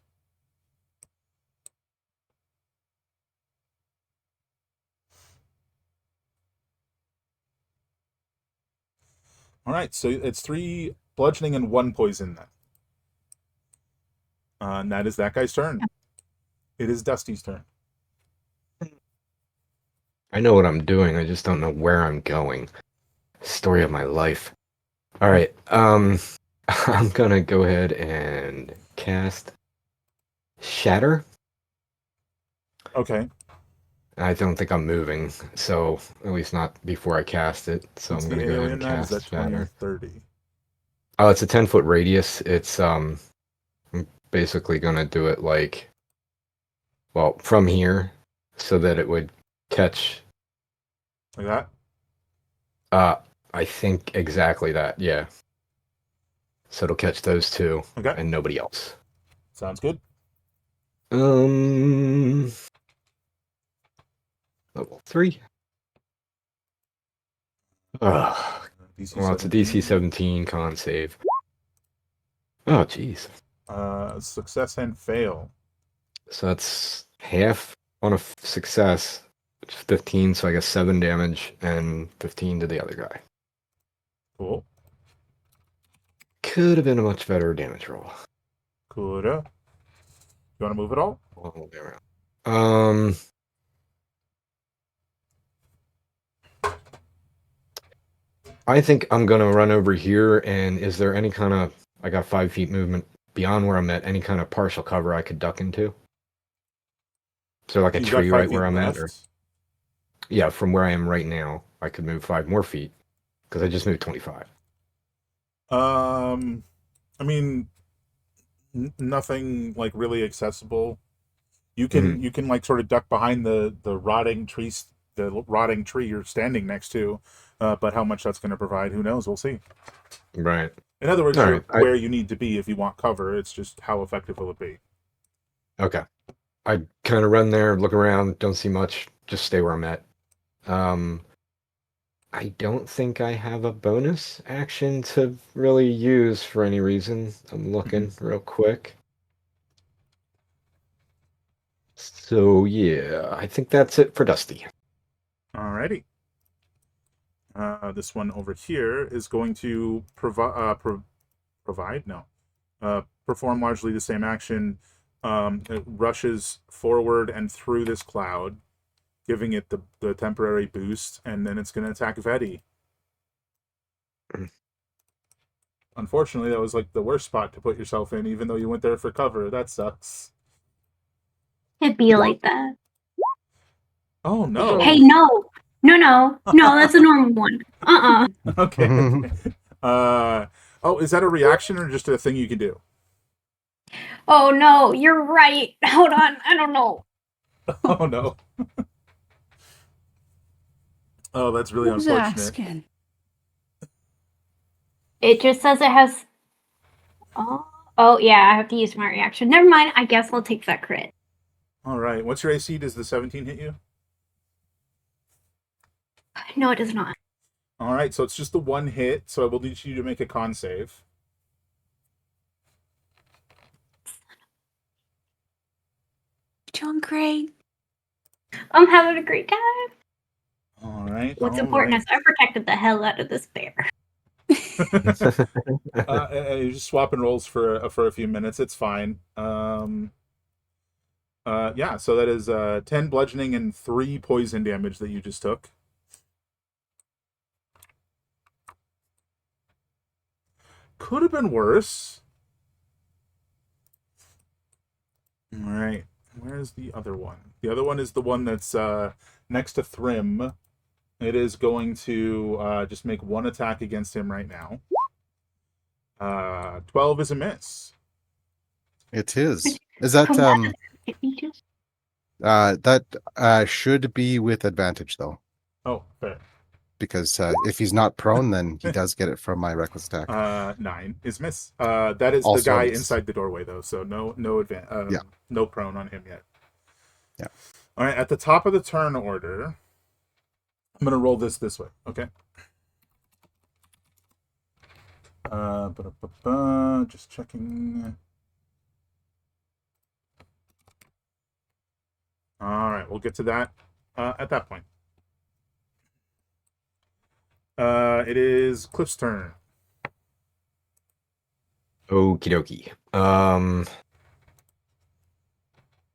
All right, so it's 3 bludgeoning and 1 poison then. And that is that guy's turn. It is Dusty's turn. I know what I'm doing. I just don't know where I'm going. Story of my life. All right. I'm gonna go ahead and cast Shatter. Okay. I don't think I'm moving, so at least not before I cast it. So What's I'm the gonna go ahead alien and then? Is cast that 20 or Shatter. 30? Oh, it's a 10-foot radius. It's I'm basically gonna do it like, well, from here, so that it would catch. Like that? I think exactly that. Yeah. So it'll catch those 2 Okay. and nobody else. Sounds good. Level 3. Ugh. DC Well, it's a DC 17 con save. Oh, jeez. Success and fail. So that's half on a success, which is 15, so I guess 7 damage, and 15 to the other guy. Cool. Could have been a much better damage roll. Coulda. You want to move it all? All the way around. I think I'm gonna run over here, and is there any kind of, I got 5 feet movement beyond where I'm at, any kind of partial cover I could duck into? So like a You've got tree 5 right feet where I'm at? Or, left. yeah, from where I am right now, I could move 5 more feet, because I just moved 25. I mean, nothing like really accessible. You can like sort of duck behind the rotting trees, the rotting tree you're standing next to, but how much that's going to provide, who knows? We'll see. Right. In other words, All you're right, where you need to be if you want cover. It's just how effective will it be? Okay. I kind of run there, look around, don't see much, just stay where I'm at. I don't think I have a bonus action to really use for any reason. I'm looking real quick. So yeah, I think that's it for Dusty. Alrighty. This one over here is going to perform largely the same action. It rushes forward and through this cloud, giving it the temporary boost, and then it's going to attack Vedi. Unfortunately, that was like the worst spot to put yourself in, even though you went there for cover. That sucks. It'd be like that. Oh no. Hey, no. No, that's a normal one. Okay. Oh, is that a reaction or just a thing you can do? Oh no, you're right. Hold on, I don't know. Oh no. Oh, that's really Who's unfortunate. asking? It just says it has. Oh yeah, I have to use my reaction. Never mind. I guess I'll take that crit. All right. What's your AC? Does the 17 hit you? No, it does not. All right. So it's just the one hit. So I will need you to make a con save. Doing great. I'm having a great time. All right. What's all important right. is I protected the hell out of this bear. You're just swapping rolls for a few minutes. It's fine. Yeah. So that is 10 bludgeoning and 3 poison damage that you just took. Could have been worse. All right. Where's the other one? The other one is the one that's next to Thrym. It is going to just make one attack against him right now. 12 is a miss. It is. Is that that should be with advantage though? Oh, fair. because if he's not prone, then he does get it from my reckless attack. 9 is miss. That is Also the guy miss. inside the doorway, though, so no Yeah. no prone on him yet. Yeah. All right, at the top of the turn order, I'm gonna roll this way. Okay. Just checking. All right, we'll get to that at that point. It is Cliff's turn. Okie dokie.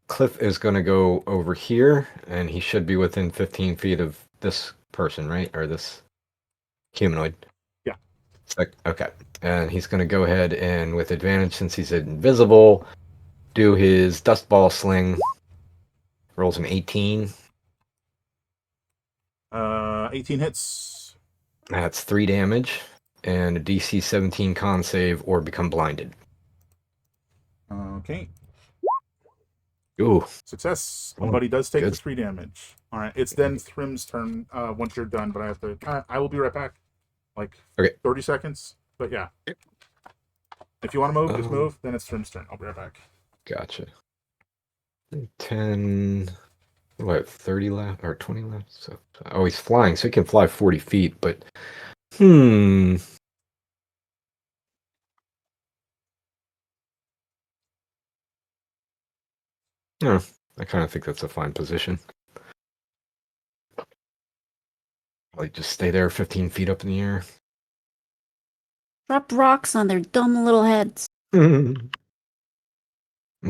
Cliff is going to go over here, and he should be within 15 feet of this person, right? Or this humanoid. Yeah. Okay. And he's going to go ahead and, with advantage, since he's invisible, do his dust ball sling. Rolls an 18. 18 hits. That's 3 damage, and a DC 17 con save or become blinded. Okay. Ooh. Success. Oh, But he does take good. the 3 damage. All right. It's then Thrim's turn once you're done, but I have to. I will be right back. Like Okay. 30 seconds. But yeah. If you want to move, just move. Then it's Thrim's turn. I'll be right back. Gotcha. 10. What, 30 left or 20 left? So, oh, he's flying, so he can fly 40 feet, but. Yeah, I kind of think that's a fine position. Like, just stay there 15 feet up in the air. Drop rocks on their dumb little heads. I'll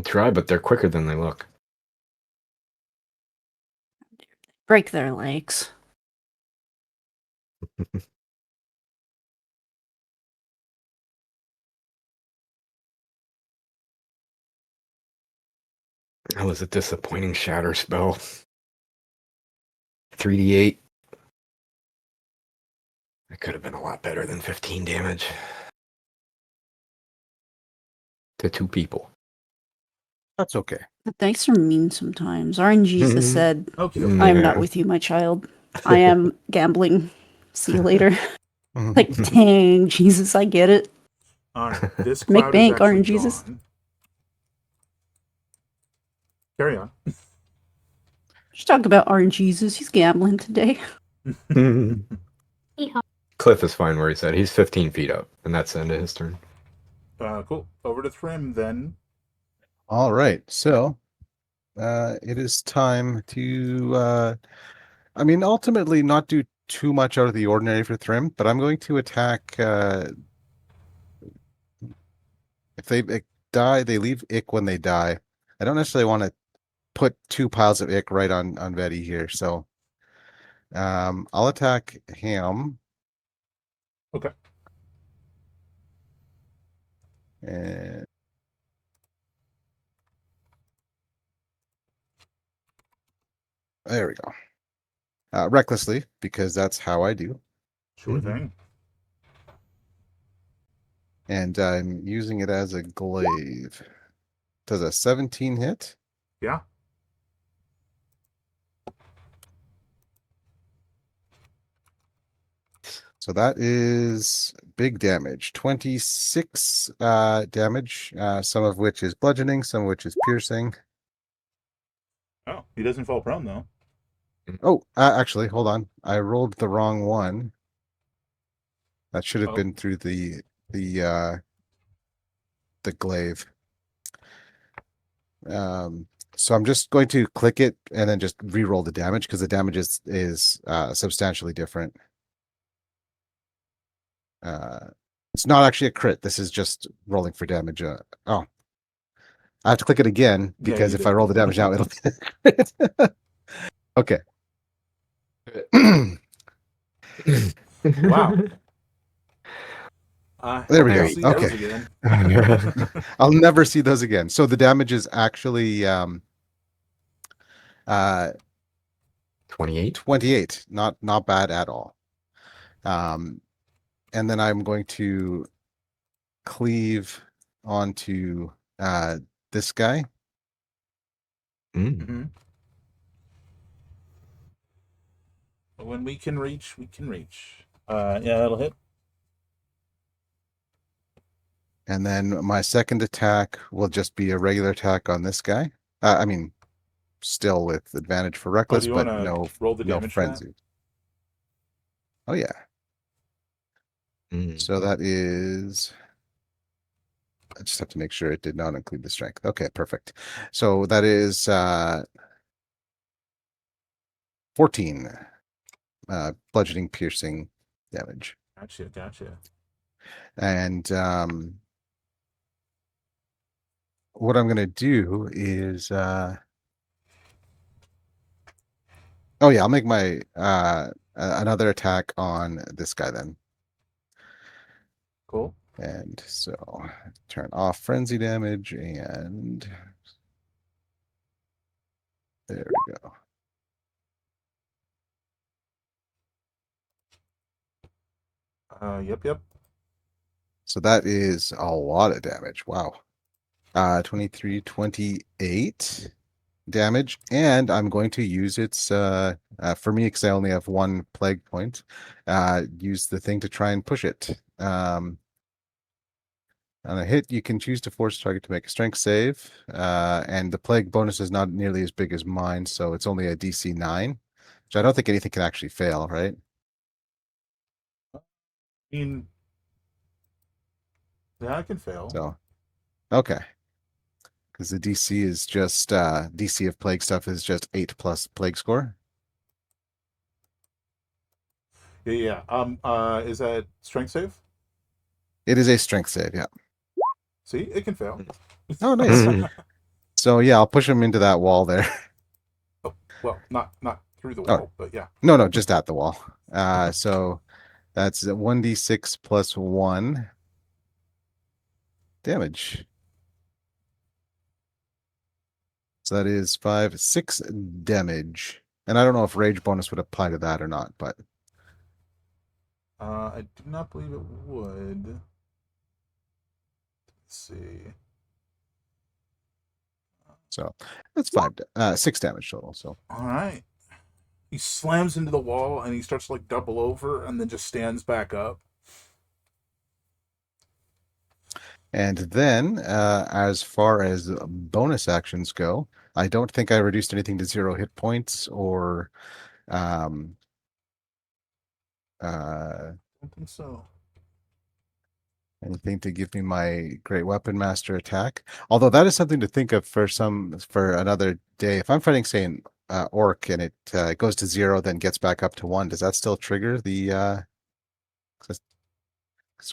try, but they're quicker than they look. Break their legs. That was a disappointing shatter spell. 3d8. It could have been a lot better than 15 damage. To 2 people. That's okay. The dice are mean sometimes. RNGesus said, Okay. I am Yeah. not with you, my child. I am gambling. See you later. Mhm. Like, dang, Jesus, I get it. All right. This Make cloud bank, is actually Orange Jesus. gone. Carry on. Just talk about RNGesus. He's gambling today. Cliff is fine where he's at. He's 15 feet up, and that's the end of his turn. Cool. Over to Thrim then. All right. So it is time to ultimately not do too much out of the ordinary for Thrim, but I'm going to attack if they die, they leave ick when they die. I don't necessarily want to put 2 piles of ick right on Vetty here, so I'll attack him. Okay. And there we go. Recklessly, because that's how I do. Sure thing. And I'm using it as a glaive. Does a 17 hit? Yeah. So that is big damage. 26 damage, some of which is bludgeoning, some of which is piercing. Oh, he doesn't fall prone though. Oh, actually, hold on. I rolled the wrong one. That should have been through the glaive. So I'm just going to click it and then just re-roll the damage because the damage is substantially different. It's not actually a crit. This is just rolling for damage. I have to click it again because you if do. I roll the damage now, it'll okay. Wow. There we There go. you See go. those Okay. again. I'll never see those again. So the damage is actually 28. 28. Not bad at all. And then I'm going to cleave onto this guy. Mm. Mm-hmm. When we can reach, we can reach. Yeah, that'll hit. And then my second attack will just be a regular attack on this guy. I mean, still with advantage for Oh, reckless, do you but want to no roll the no damage for that? frenzy. Oh yeah. Mm. So that is. I just have to make sure it did not include the strength. Okay, perfect. So that is 14 bludgeoning, piercing damage. Gotcha. And what I'm gonna do is oh yeah, I'll make my another attack on this guy then. Cool. And so turn off frenzy damage, and there we go. Yep. So that is a lot of damage. Wow. 23, 28 damage. And I'm going to use its for me, because I only have one plague point, use the thing to try and push it. On a hit, you can choose to force a target to make a strength save. And the plague bonus is not nearly as big as mine, so it's only a DC 9, which I don't think anything can actually fail, right? I mean, yeah, I can fail. So, okay. Because the DC is just, DC of plague stuff is just 8 plus plague score. Yeah. Is that strength save? It is a strength save, yeah. See, it can fail. Oh, nice. So, yeah, I'll push him into that wall there. Oh, well, not through the Oh. wall, but yeah. No, just at the wall. So that's 1d6 plus 1 damage. So that is 6 damage. And I don't know if rage bonus would apply to that or not, but I do not believe it would. Let's see. so that's 6 damage total. So All right. He slams into the wall and he starts to like double over and then just stands back up. and then as far as bonus actions go, I don't think I reduced anything to 0 hit points or I don't think so. anything to give me my great weapon master attack. Although that is something to think of for another day. If I'm fighting, say, an orc and it goes to 0, then gets back up to 1, does that still trigger the? Because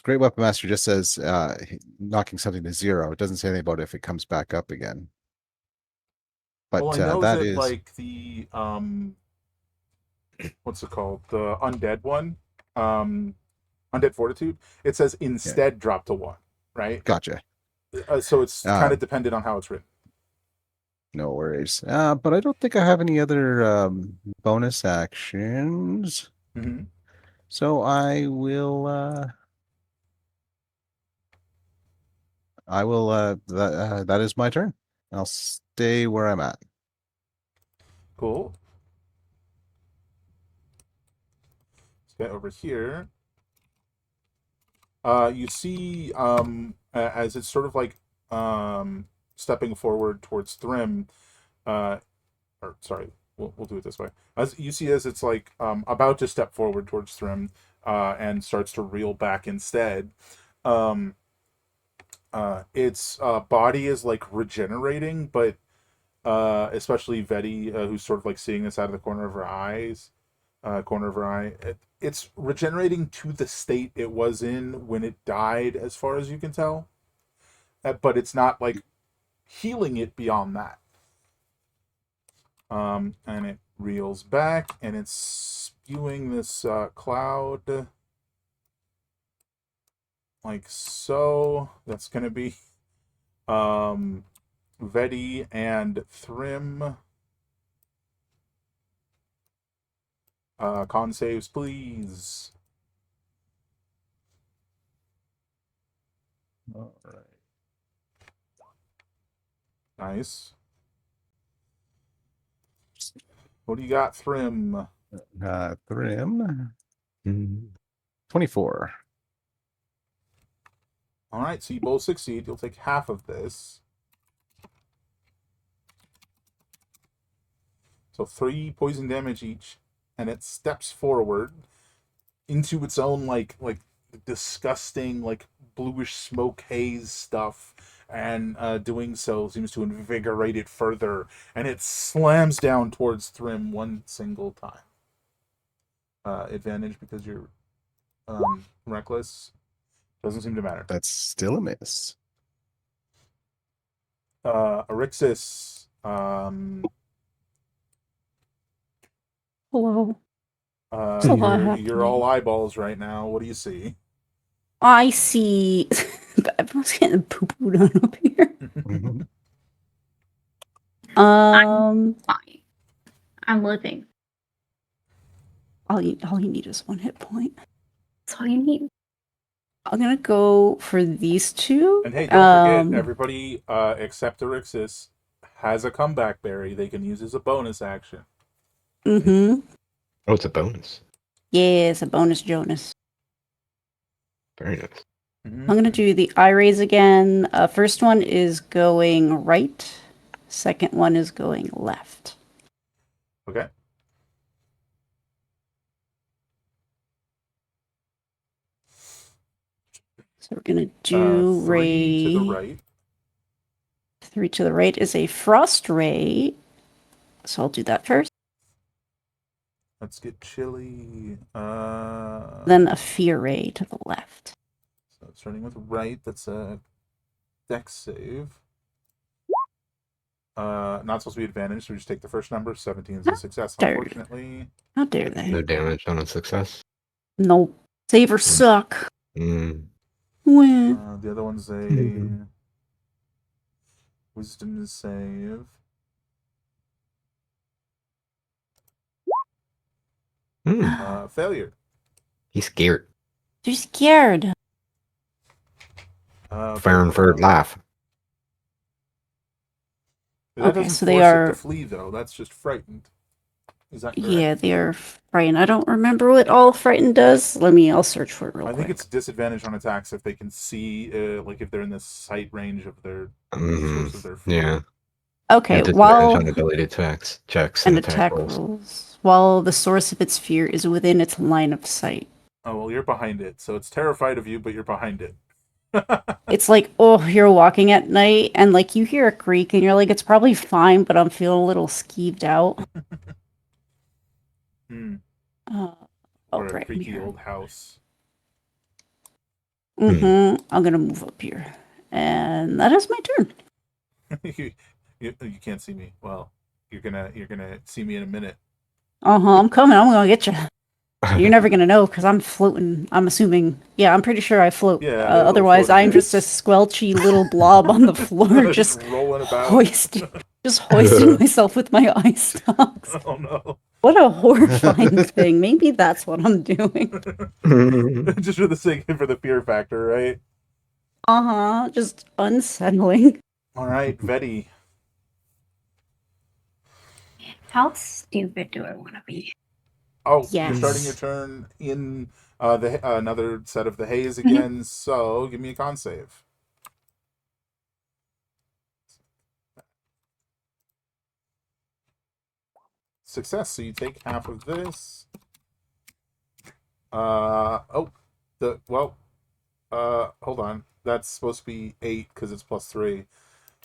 great weapon master just says knocking something to 0. It doesn't say anything about if it comes back up again. But Well, I know that that is like the what's it called? The undead one, undead fortitude. It says instead drop to 1, right? gotcha. So it's kind of dependent on how it's written. No worries. But I don't think I have any other bonus actions. Mm-hmm. So I will that is my turn. I'll stay where I'm at. Cool. Let's get over here. You see, as it's sort of like stepping forward towards Thrym, or sorry, we'll do it this way. As you see, as it's like about to step forward towards Thrym, and starts to reel back instead. Its body is like regenerating, but especially Veti, who's sort of like seeing this out of the corner of her eye. It's regenerating to the state it was in when it died, as far as you can tell. But it's not like healing it beyond that. And it reels back, and it's spewing this cloud like so. That's gonna be Veti and Thrym. Con saves, please. All right. Nice. What do you got, Thrym? Thrim. Mm. 24. All right, so you both succeed. You'll take half of this. So 3 poison damage each, and it steps forward into its own like disgusting like bluish smoke haze stuff, and doing so seems to invigorate it further, and it slams down towards Thrym one single time. Advantage because you're reckless. Doesn't seem to matter. That's still a miss. Arixis, Hello. There's a lot you're happening. all eyeballs right now. What do you see? I see. Everyone's getting poo-pooed on up here. Mhm. Fine. I'm living. All you need is 1 hit point. That's all you need. I'm gonna go for these two. And hey, don't forget, everybody except Arixis has a comeback berry they can use as a bonus action. Mm-hmm. Oh, it's a bonus. Yeah, it's a bonus Jonas. Very nice. Mm-hmm. I'm gonna do the eye raise again. First one is going right. Second one is going left. Okay. So we're gonna do 3 to the ray. right. 3 to the right is a frost ray. So I'll do that first. Let's get chilly. Then a fear ray to the left. So starting with right, that's a dex save. Not supposed to be advantage, so we just take the first number. 17 is a success, Dare. unfortunately. How dare they? No damage on a success. Nope. Save or suck. Mm. Win. The other one's a Mhm. wisdom save. Mm. Failure. He's scared. You're scared. Farrenford laugh. That Okay, doesn't so force they it are. to flee, though. That's just frightened. Is that correct? Yeah, they are frightened. I don't remember what all frightened does. I'll search for it real I quick. think it's disadvantage on attacks if they can see, like if they're in the sight range of their source of their fear. Yeah. Okay, And disadvantage while on ability attacks, checks, and and attack attack rolls. rolls, while the source of its fear is within its line of sight. Oh well, you're behind it, so it's terrified of you, but you're behind it. It's like, oh, you're walking at night and like you hear a creak and you're like, it's probably fine, but I'm feeling a little skeeved out. Hmm. Oh, Or a right creaky here. old house. Mm-hmm. I'm gonna move up here, and that is my turn. you can't see me. Well, you're gonna see me in a minute. I'm coming. I'm gonna get you. You're never gonna know because I'm floating. I'm assuming. Yeah, I'm pretty sure I float. Yeah, little Otherwise, floaty I'm just a bits. squelchy little blob on the floor, just rolling about. hoisting myself with my eye stalks. Oh no! What a horrifying thing. Maybe that's what I'm doing. Just for the fear factor, right? Just unsettling. All right, Vetty. How stupid do I want to be? Oh, Yes. you're starting your turn in another set of the haze again. So give me a con save. Success. So you take half of this. Hold on. That's supposed to be 8 because it's +3.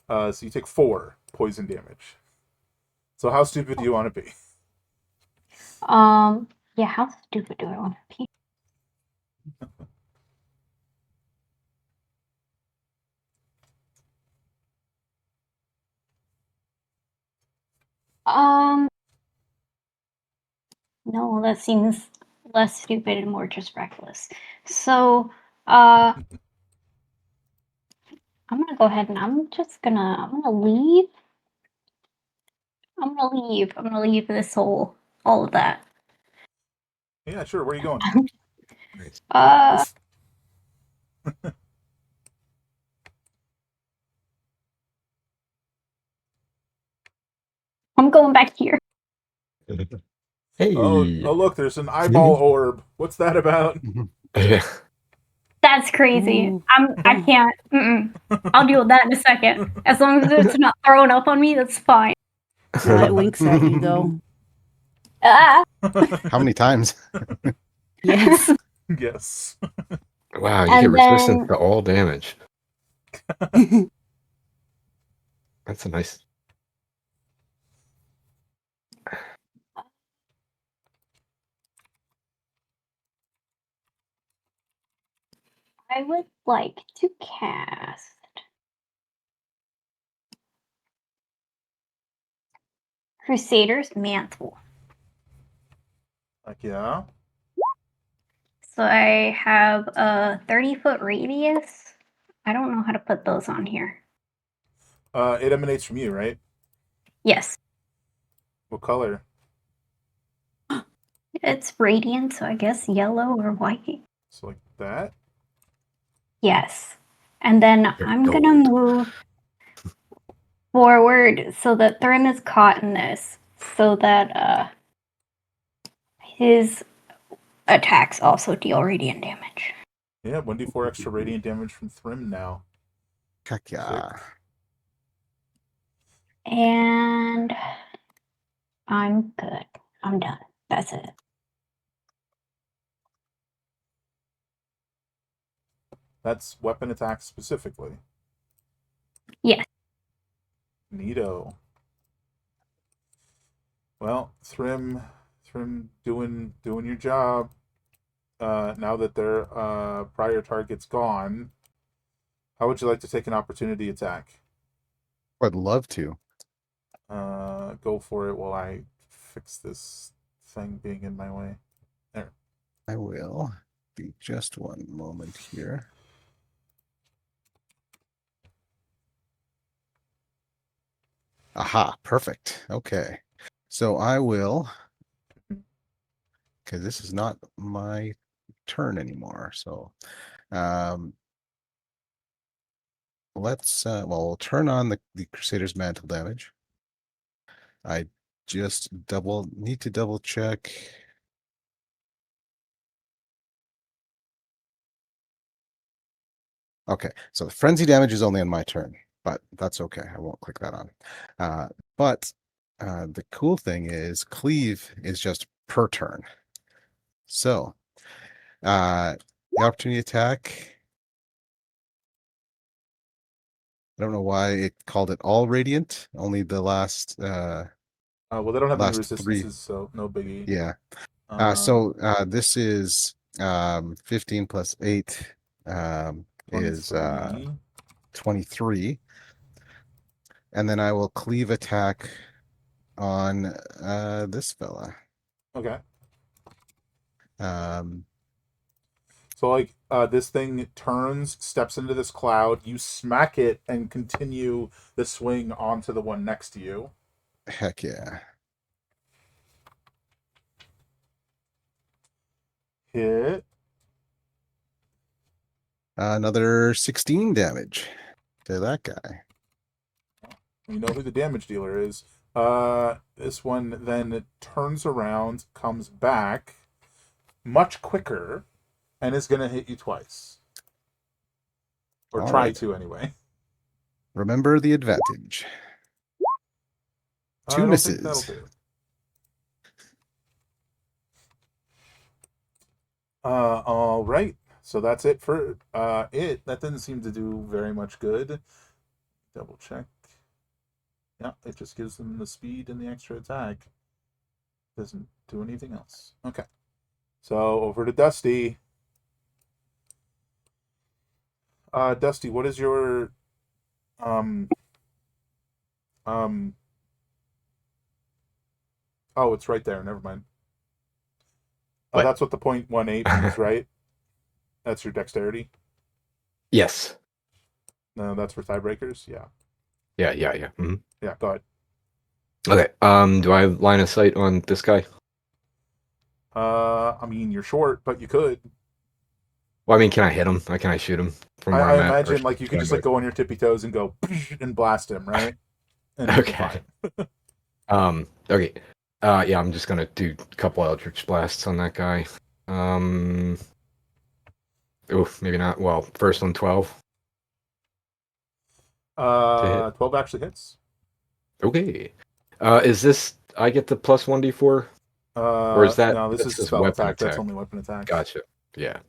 So you take 4 poison damage. So how stupid do you want to be? Yeah, how stupid do I want to be? No, that seems less stupid and more just reckless. So, I'm gonna go ahead and I'm gonna leave. I'm gonna leave this whole, all of that. Yeah, sure. Where are you going? I'm going back here. Hey. Oh, look, there's an eyeball orb. What's that about? Yeah. That's crazy. Ooh. I can't. I'll deal with that in a second. As long as it's not throwing up on me, that's fine. It winks at you, though. Ah, How many times? Yes. Yes. Wow, you And get resistance then- to all damage. That's a nice. I would like to cast Crusader's Mantle. Like, yeah. So I have a 30-foot radius. I don't know how to put those on here. It emanates from you, right? Yes, What color? it's radiant, so I guess yellow or white. So like that? Yes. And then You're I'm gonna gold. move forward so that Thrym is caught in this, so that his attacks also deal radiant damage. Yeah, 1d4 extra radiant damage from Thrym now. Heck yeah. And I'm good. I'm done. That's it. That's weapon attacks specifically. Yes. Neato. Well, Thrym doing your job. Now that their prior target's gone, how would you like to take an opportunity attack? I'd love to. Go for it while I fix this thing being in my way. There. I will. Be just one moment here. Aha, perfect. Okay. So I will, because this is not my turn anymore. So let's we'll turn on the Crusader's Mantle damage. I just need to double check. Okay, so the frenzy damage is only on my turn, but that's okay. I won't click that on. But the cool thing is cleave is just per turn. So the opportunity attack. I don't know why it called it all radiant. Only the last. Well, they don't have any Last resistances, three. so no biggie. Yeah. Um, This is 15 plus 8 is 23. 23. And then I will cleave attack on this fella. Okay. Um, So like this thing turns, steps into this cloud, you smack it and continue the swing onto the one next to you. heck yeah. Hit. Another 16 damage to that guy. You know who the damage dealer is. This one then turns around, comes back much quicker, and is gonna hit you twice. Or All try right. to anyway. Remember the advantage. I Two don't think that'll misses. do. All right. So that's it for it. That didn't seem to do very much good. Double check. Yeah, it just gives them the speed and the extra attack. Doesn't do anything else. Okay. So over to Dusty. Dusty, what is your oh, it's right there. Never mind. Oh, What? that's what the 0.18 means, right? That's your dexterity? Yes. No, that's for tiebreakers? Yeah. Yeah. Mhm. Yeah, go ahead. Okay. Do I have line of sight on this guy? I mean, you're short, but you could. Well, I mean, can I hit him? Can I shoot him from where I I'm at? imagine Or like you should could I just go- like go on your tippy toes and go and blast him, right? And you'd be Okay. fine. Okay. Yeah, I'm just gonna do a couple Eldritch Blasts on that guy. Oof, maybe not. Well, first one 12 to hit. 12 actually hits. Okay. Is this I get the plus 1d4? Or is that No, this is that's a just spell weapon attack. That's attack? only weapon attacks. Gotcha. Yeah.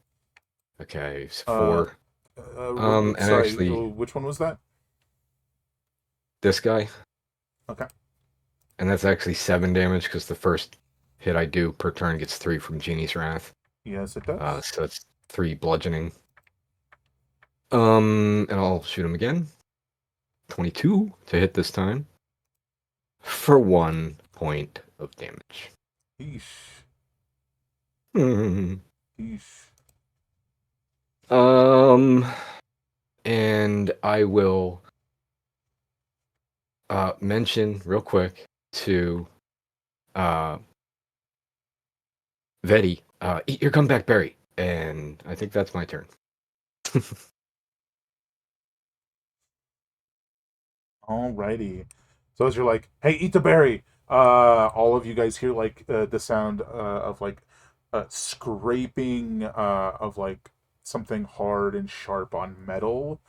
Okay, it's Uh, 4. And sorry, actually, which one was that? this guy. Okay. And that's actually 7 damage because the first hit I do per turn gets 3 from Genie's Wrath. Yes, it does. So it's 3 bludgeoning. And I'll shoot him again. 22 to hit this time. For 1 point of damage. Eesh. Hmm. Eesh. And I will mention real quick to Vetti, eat your comeback berry. And I think that's my turn. Alrighty. So as you're like, hey, eat the berry, all of you guys hear like the sound of like scraping of like something hard and sharp on metal.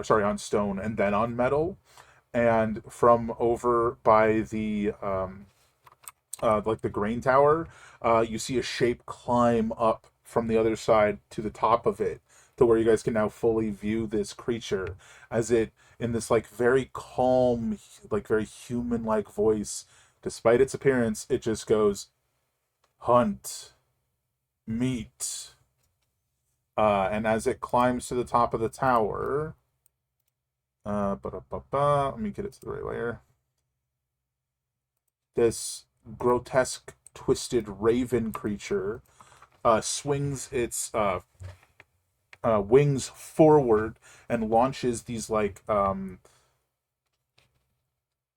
Sorry, on stone and then on metal. And from over by the like the grain tower, you see a shape climb up from the other side to the top of it, to where you guys can now fully view this creature as it, in this like very calm, like very human-like voice, despite its appearance, it just goes, "Hunt, meat." And as it climbs to the top of the tower, let me get it to the right layer. This grotesque, twisted raven creature swings its wings forward and launches these like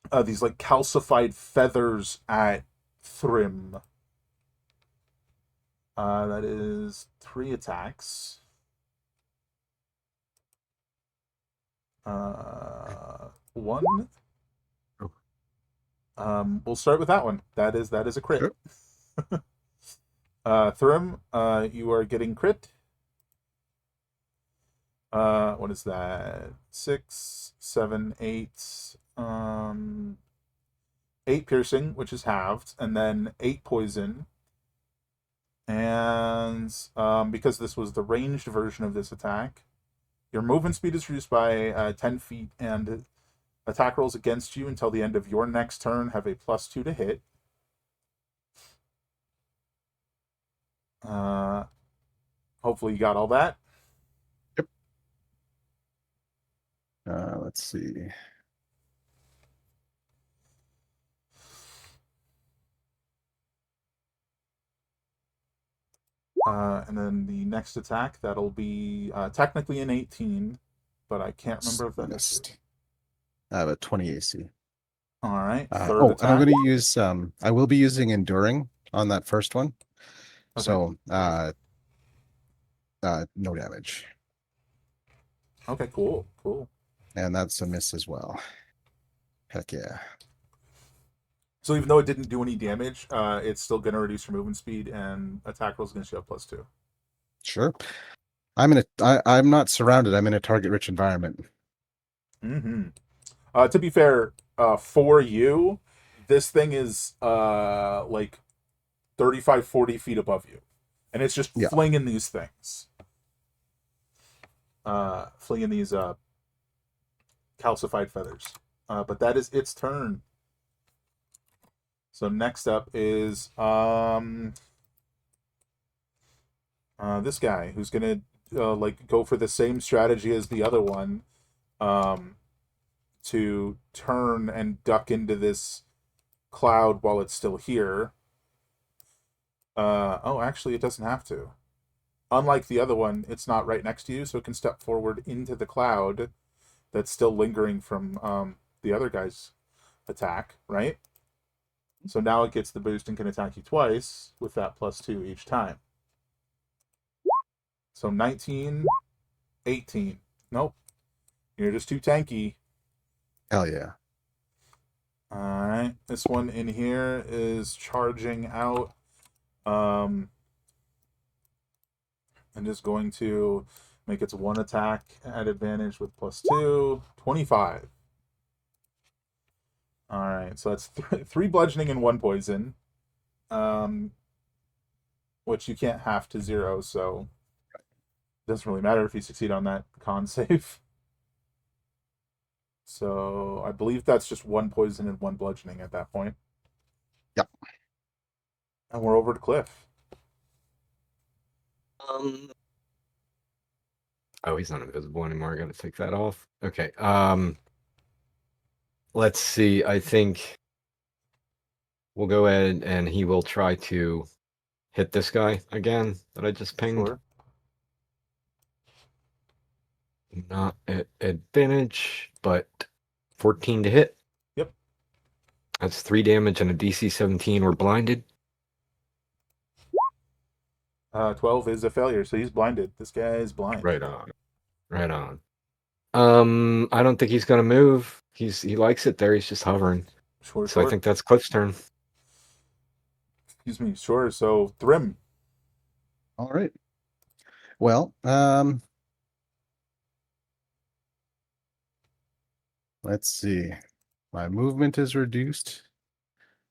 calcified feathers at Thrym. That is 3 attacks. One. We'll start with that one. That is a crit. Sure. Thrym, you are getting crit. What is that? 6, 7, 8. 8 piercing, which is halved, and then 8 poison. And because this was the ranged version of this attack, your movement speed is reduced by 10 feet, and attack rolls against you until the end of your next turn have a +2 to hit. Hopefully you got all that. Yep. Let's see. And then the next attack, that'll be technically an 18, but I can't remember if that missed. I have a 20 AC. All right. Third and attack. I'm going to use I will be using enduring on that first one. Okay. So no damage. Okay, cool. And that's a miss as well. Heck yeah. So even though it didn't do any damage, it's still going to reduce your movement speed, and attack rolls going to show up +2. Sure. I'm not surrounded. I'm in a target-rich environment. Mm-hmm. To be fair, for you, this thing is like 35, 40 feet above you, and it's just flinging these things. Flinging these calcified feathers. But that is its turn. So next up is this guy, who's gonna like go for the same strategy as the other one, to turn and duck into this cloud while it's still here. Oh, actually, it doesn't have to. Unlike the other one, it's not right next to you, so it can step forward into the cloud that's still lingering from the other guy's attack, right? So now it gets the boost and can attack you twice with that +2 each time. So 19, 18. Nope. You're just too tanky. Hell yeah. Alright. This one in here is charging out. And just going to make its one attack at advantage with +2. 25. Alright, so that's three bludgeoning and one poison. Which you can't half to 0, so it doesn't really matter if you succeed on that con save. So I believe that's just one poison and one bludgeoning at that point. Yep. And we're over to Cliff. Oh, he's not invisible anymore. I gotta take that off. Okay. Let's see. I think we'll go ahead and he will try to hit this guy again that I just pinged. Sure. Not at advantage, but 14 to hit. Yep. That's 3 damage and a DC 17. We're blinded. 12 is a failure, so he's blinded. This guy is blind. Right on. Right on. I don't think he's gonna move. He likes it there. He's just hovering. Sure, So sure. I think that's Cliff's turn. Excuse me. Sure. So Thrim. All right. Well, let's see. My movement is reduced.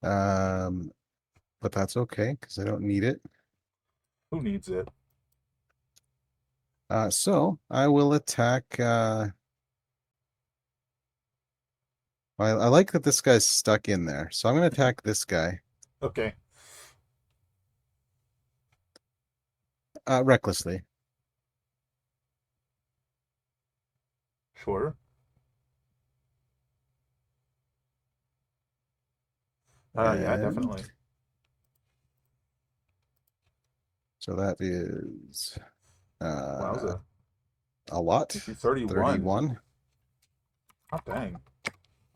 But that's okay because I don't need it. Who needs it? So I will attack. I like that this guy's stuck in there, so I'm going to attack this guy Okay. recklessly. Sure. Yeah, And definitely. So that is Wowza. a lot. DC 31. 31. Oh, dang.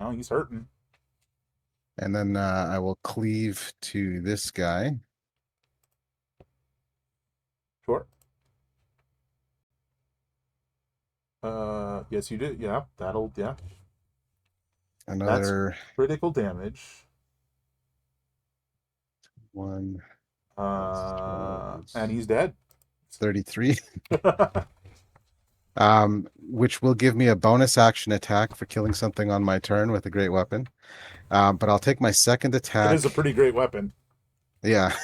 Oh, he's hurting. And then I will cleave to this guy. Sure. Yes, you did. Yeah, yeah. Another Critical damage. one. And he's dead. 33. Which will give me a bonus action attack for killing something on my turn with a great weapon. But I'll take my second attack. It is a pretty great weapon. Yeah.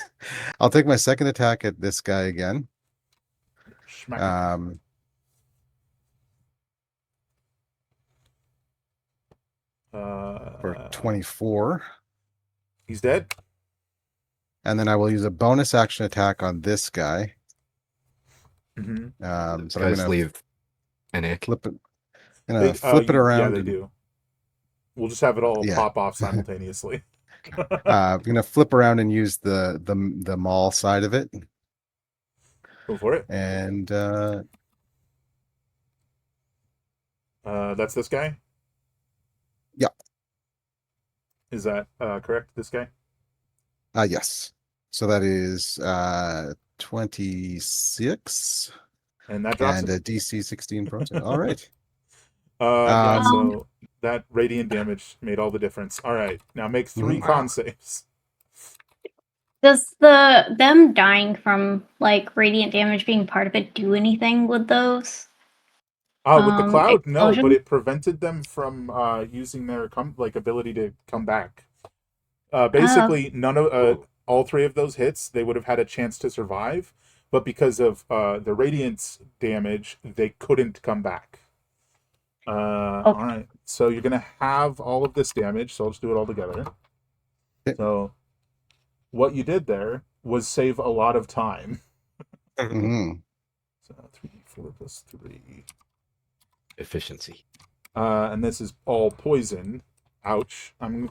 I'll take my second attack at this guy again. Schmack. For 24. He's dead. And then I will use a bonus action attack on this guy. Mm-hmm. These But I'm guys gonna leave an ick. flip it. Flip it around. Yeah, they and- do. We'll just have it all Yeah. pop off simultaneously. I'm gonna flip around and use the mall side of it. Go for it. And That's this guy? Yeah. Is that correct? This guy? yes. So that is 26 And that drops and it. a DC 16 protein. All right. Yeah, Um, so that radiant damage made all the difference. All right, now make 3 con saves. Does them dying from like radiant damage being part of it do anything with those? With the cloud, no, but explosion? it prevented them from using their ability to come back. Basically, none of all 3 of those hits, they would have had a chance to survive, but because of the radiance damage, they couldn't come back. All right, so you're gonna have all of this damage. So I'll just do it all together. Okay. So what you did there was save a lot of time. Mhm. So 3d4 plus 3. Efficiency. And this is all poison. Ouch. I'm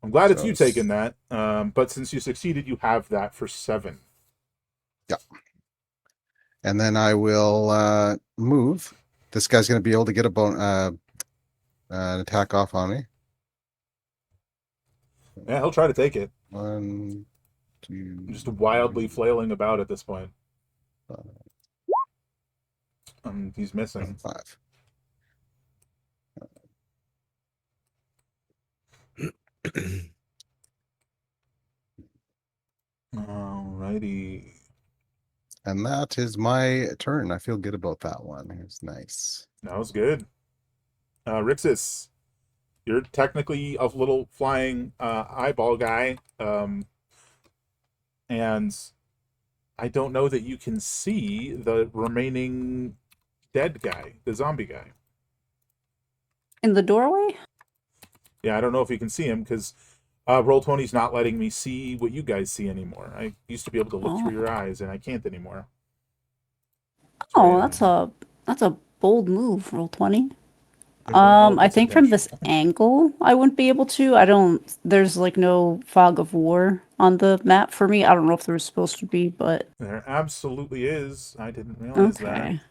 glad it's So you taking that. But since you succeeded, you have that for 7. Yeah. And then I will move. This guy's going to be able to get an attack off on me. Yeah, he'll try to take it. 1, 2. Just wildly flailing about at this point. He's missing. 5. Alrighty. And that is my turn. I feel good about that one. It was nice. That was good. Rixus, you're technically a little flying eyeball guy. And I don't know that you can see the remaining dead guy, the zombie guy. In the doorway? Yeah, I don't know if you can see him because Roll20's not letting me see what you guys see anymore. I used to be able to look through your eyes, and I can't anymore. Oh, Sorry. that's a bold move, Roll20. Oh, I think from this intentional. angle, I wouldn't be able to. There's like no fog of war on the map for me. I don't know if there was supposed to be, but There absolutely is. I didn't realize that. okay.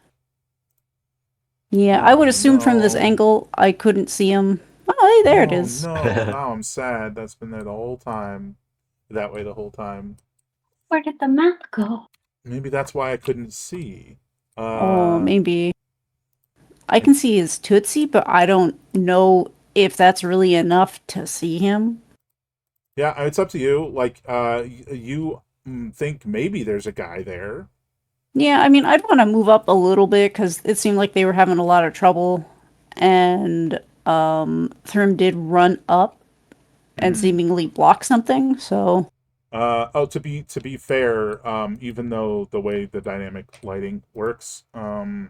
Yeah, I would assume from this No. angle, I couldn't see him. Oh, hey, there it Oh, is. no, now I'm sad. That's been there the whole time. That way the whole time. Where did the map go? Maybe that's why I couldn't see. Oh, maybe. I can see his Tootsie, but I don't know if that's really enough to see him. Yeah, it's up to you. Like, you think maybe there's a guy there. Yeah, I mean, I'd want to move up a little bit because it seemed like they were having a lot of trouble. And Thrym did run up and seemingly block something, so... To be fair, even though the way the dynamic lighting works, you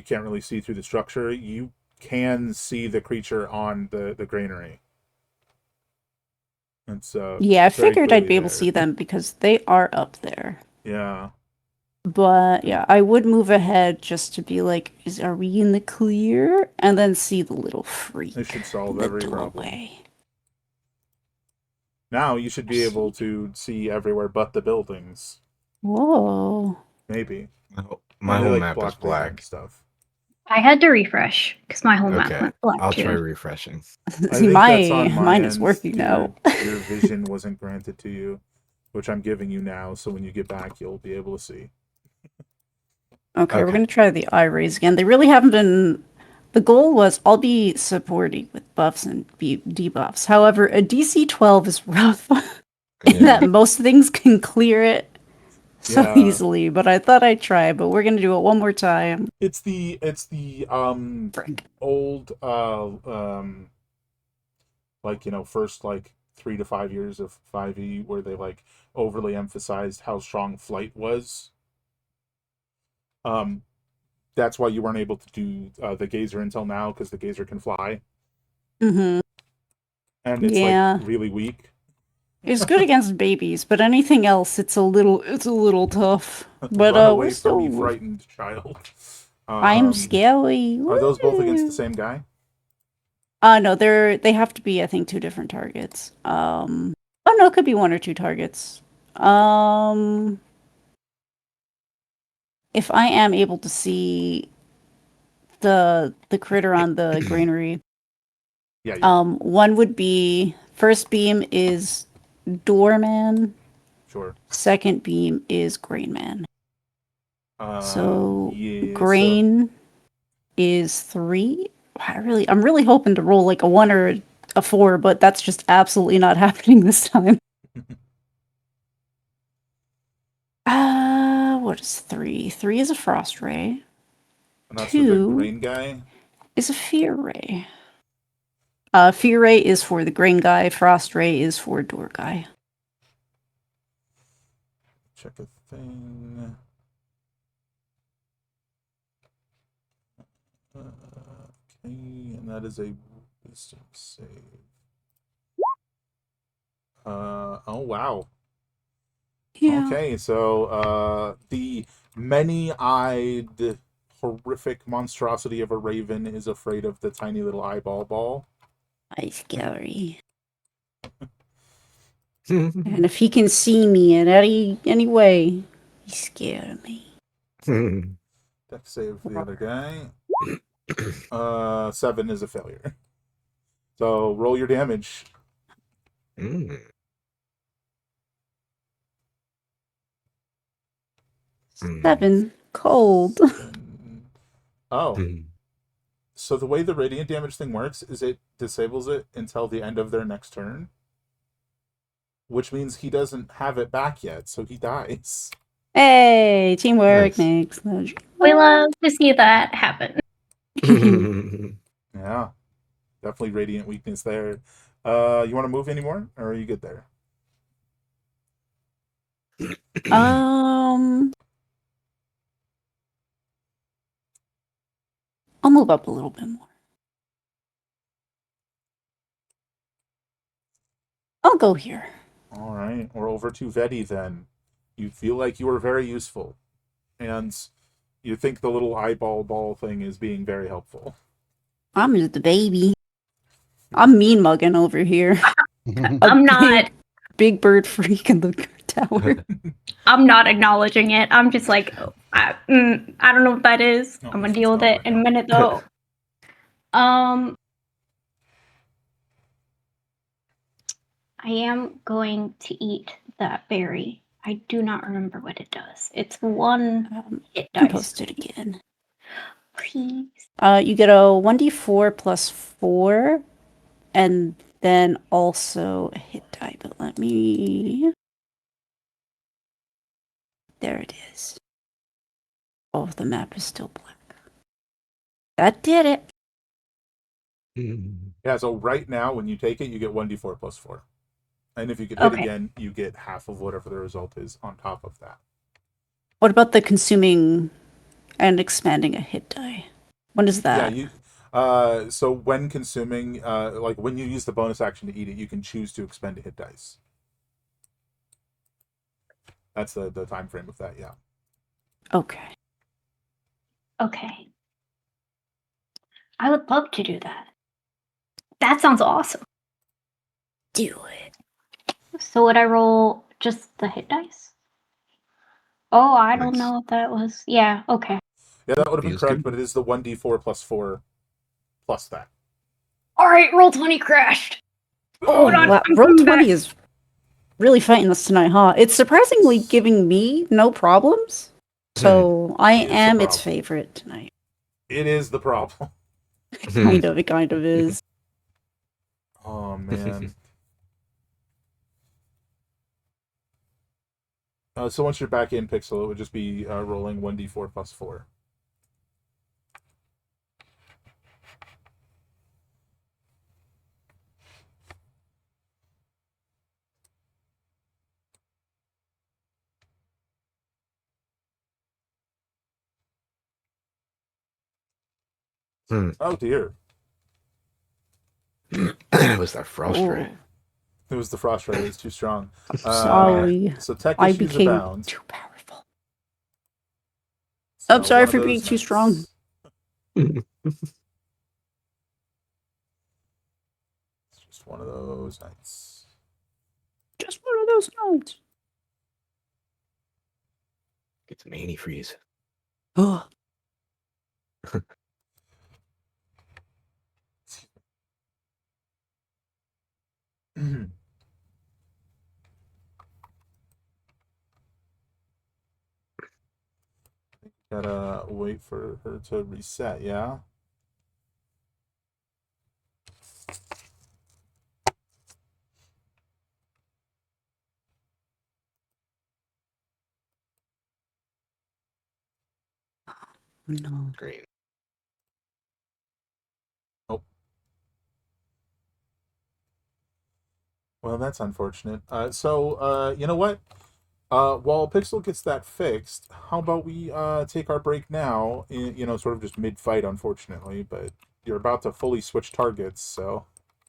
can't really see through the structure. You can see the creature on the granary. It's Yeah, I very figured I'd be able clearly to there. see them because they are up there. Yeah. But yeah, I would move ahead just to be like, are we in the clear? And then see the little freak This should solve in the every problem. doorway. Now you should be able to see everywhere but the buildings. Whoa. Maybe. My Only, whole like, map is block vision and black. stuff. I had to refresh because my whole map Okay, went black I'll too. try refreshing. I See, think that's on my mine end. is working now. Your vision wasn't granted to you, which I'm giving you now. So when you get back, you'll be able to see. Okay, we're Okay. gonna try the eye raise again. They really haven't been. The goal was I'll be supporting with buffs and debuffs. However, a DC 12 is rough in Yeah. that most things can clear it so Yeah. easily. But I thought I'd try. But we're gonna do it one more time. It's the Frick. old like, first like 3 to 5 years of 5e where they like overly emphasized how strong flight was. That's why you weren't able to do the gazer until now, because the gazer can fly Mm-hmm. and it's Yeah. like really weak. It's good against babies, but anything else, it's a little tough. But Run away we're from still. me, frightened child. I'm scary. Are those both against the Woo. same guy? No, they have to be, I think, 2 different targets. Oh no, it could be 1 or 2 targets. If I am able to see the critter on the granary, Yeah. one would be first beam is doorman, Sure. second beam is grainman. So Yeah, grain is 3. I'm really hoping to roll like a 1 or a 4, but that's just absolutely not happening this time. What is 3? 3 is a frost ray. and that's for the 2 green guy. is a fear ray. Fear ray is for the grain guy. Frost ray is for door guy. Check a thing. Okay, and that is a wisdom save. Oh wow. Yeah. Okay, so the many-eyed, horrific monstrosity of a raven is afraid of the tiny little eyeball ball. I scary. And if he can see me in any way, he's scared of me. Dex save for the other guy. 7 is a failure. So roll your damage. Mm. 7 cold. 7. Oh. Mm. So the way the radiant damage thing works is it disables it until the end of their next turn, which means he doesn't have it back yet, so he dies. Hey, teamwork Nice. makes the dream We work. love to see that happen. Yeah, definitely radiant weakness there. You want to move anymore, or are you good there? I'll move up a little bit more. I'll go here. All right, we're over to Vedi then. You feel like you are very useful, and you think the little eyeball ball thing is being very helpful. I'm just the baby. I'm mean mugging over here. I'm not. Big bird freak in the tower. I'm not acknowledging it. I'm just like, I don't know what that is. No, I'm gonna it's deal with not it right in a now. minute, though. I am going to eat that berry. I do not remember what it does. It's one hit I can dice. post it again. Please. You get a 1d4 plus 4, and then also a hit die. But let me. There it is. Oh, the map is still black. That did it. Yeah, so right now, when you take it, you get 1d4 plus 4. And if you get hit Okay. again, you get half of whatever the result is on top of that. What about the consuming and expanding a hit die? When is that? Yeah, so when consuming, like when you use the bonus action to eat it, you can choose to expend a hit dice. That's the time frame of that, yeah. Okay. Okay. I would love to do that. That sounds awesome. Do it. So would I roll just the hit dice? Oh, I don't Nice. know if that was. Yeah, okay. Yeah, that would have been Feels correct, good. but it is the 1d4 plus 4 plus that. Alright, roll 20 crashed. Hold on, wow. I'm Roll coming 20 back. is really fighting us tonight, huh? It's surprisingly giving me no problems. So I It's a am its problem. favorite tonight. It is the problem. It kind of is. Oh, man. So once you're back in Pixel, it would just be rolling 1d4 plus 4. Oh, dear. It was that frost ray. Oh, It was the frost ray. It's too strong. sorry. So tech I issues became abound. too powerful. So I'm sorry one of for those being too nights. strong. It's just one of those nights. Just one of those nights. Get some antifreeze. Oh, Gotta wait for her to reset, yeah? no. Great. Oh. Well, that's unfortunate. You know what? While Pixel gets that fixed, how about we take our break now? Sort of just mid-fight, unfortunately, but you're about to fully switch targets, so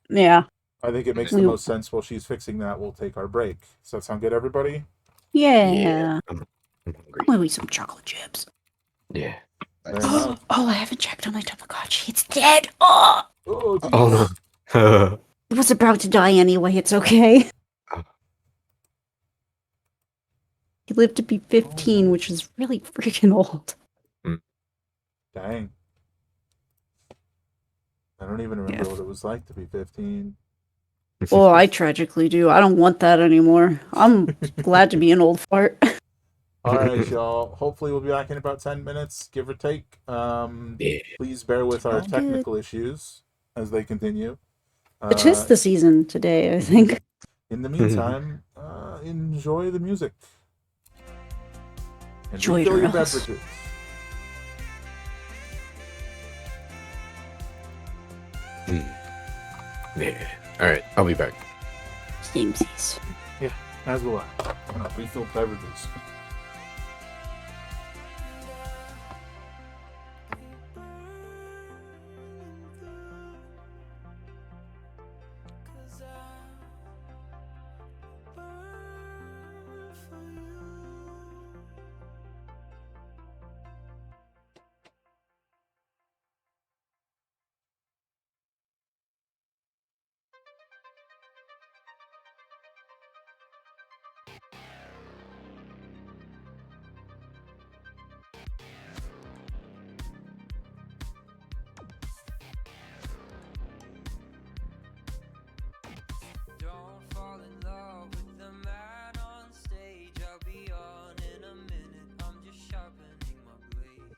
Yeah. I think it makes the most sense while she's fixing that. We'll take our break. Does that sound good, everybody? Yeah. I'm I'm hungry. gonna eat some chocolate chips. Yeah. Fair enough. Oh, I haven't checked on my Tamagotchi. It's dead. Oh, Oh, Oh geez. no. it was about to die anyway. It's okay. Oh. He lived to be 15, which is really freaking old. Dang. I don't even remember what it was like to be 15. Well, I tragically do. I don't want that anymore. I'm glad to be an old fart. All right, y'all. Hopefully, we'll be back in about 10 minutes, give or take. Yeah. Please bear with our All good. technical issues as they continue. It is the season today, I think. In the meantime, enjoy the music. And Enjoy refill your your else. beverages. Yeah. All right, I'll be back. Samesies. As will I. Refill beverages. Cause I burn for you. Don't fall in love with the man on stage. I'll be on in a minute. I'm just sharpening my blade.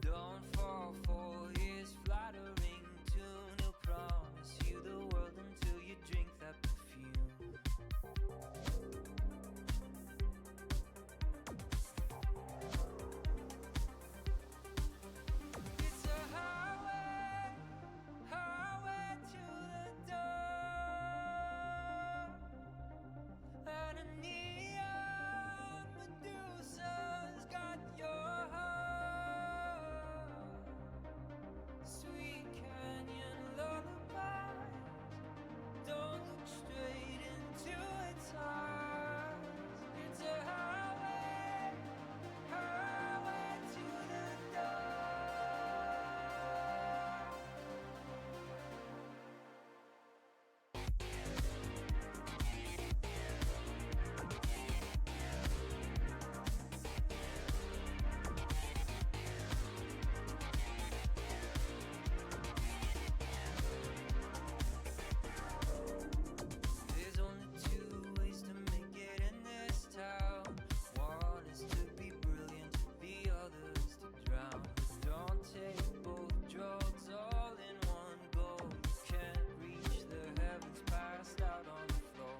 Don't fall for his flattering tune. He'll promise you the world until you drink that perfume. It's a highway, highway to the door. And a neon Medusa's got your heart. Sweet canyon lullabies. Don't look straight into its eyes. It's a highway, highway to the door. There's only two ways to make it in this town. One is to be brilliant, the other is to drown. Don't take both drugs all in one go. You can't reach the heavens passed out on the floor.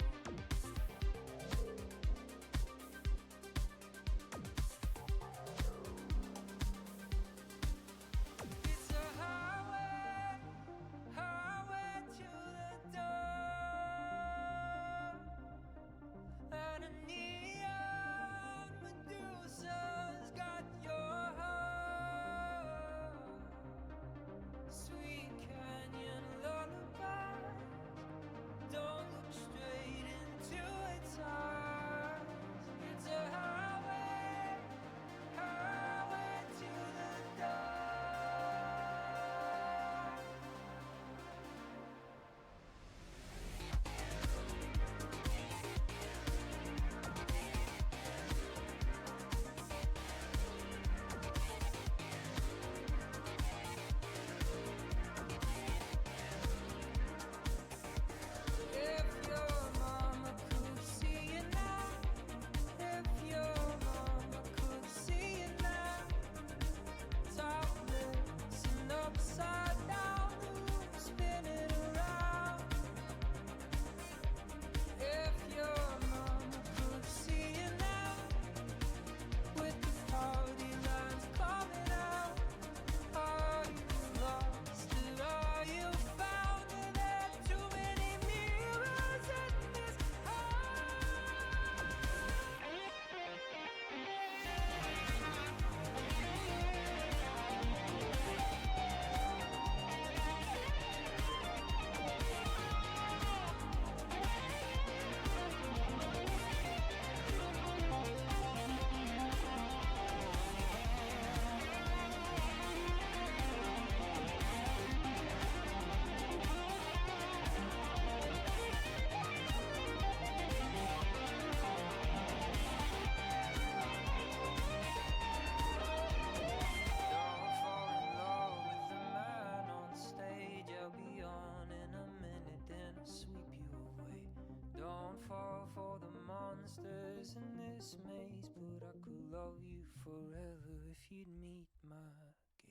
It's a highway, highway to the door. And a neon Medusa's got your heart. Sweet canyon lullabies. Don't look straight into its eyes. It's a highway, highway to the door. If your mama could see you now, if your mama could see you now, topless and upside down, spinning around. If your mama could see you now, with the party lines coming out, are you lost or are you found? And there are too many mirrors in this heart. Don't fall in love with the man on stage. I'll be on in a minute, then sweep you away. Don't fall for the monsters in this maze, but I could love you forever if you'd meet my gaze.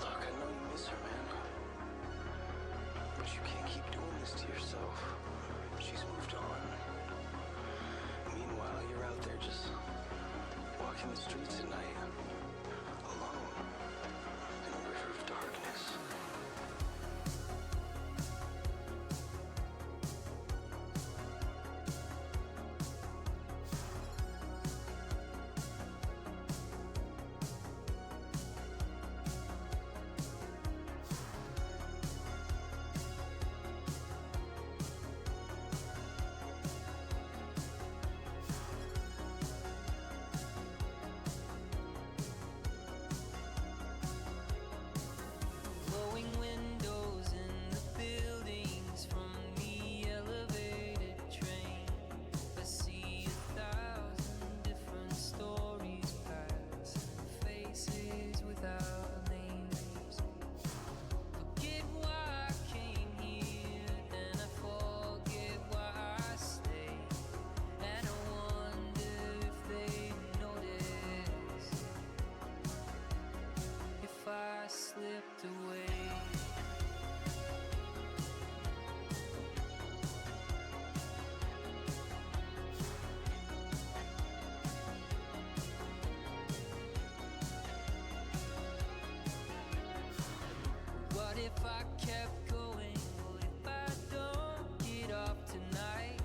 Look, I know you miss her, man. But you can't keep doing this to yourself. She's moved on. Meanwhile, you're out there just walking the streets at night, alone, in a river of darkness. Glowing windows in the buildings from the elevated train. I see 1,000 different stories pass, faces without names. Forget why I came here, then I forget why I stayed. And I wonder if they notice if I slipped away. What if I kept going? What if I don't get off tonight?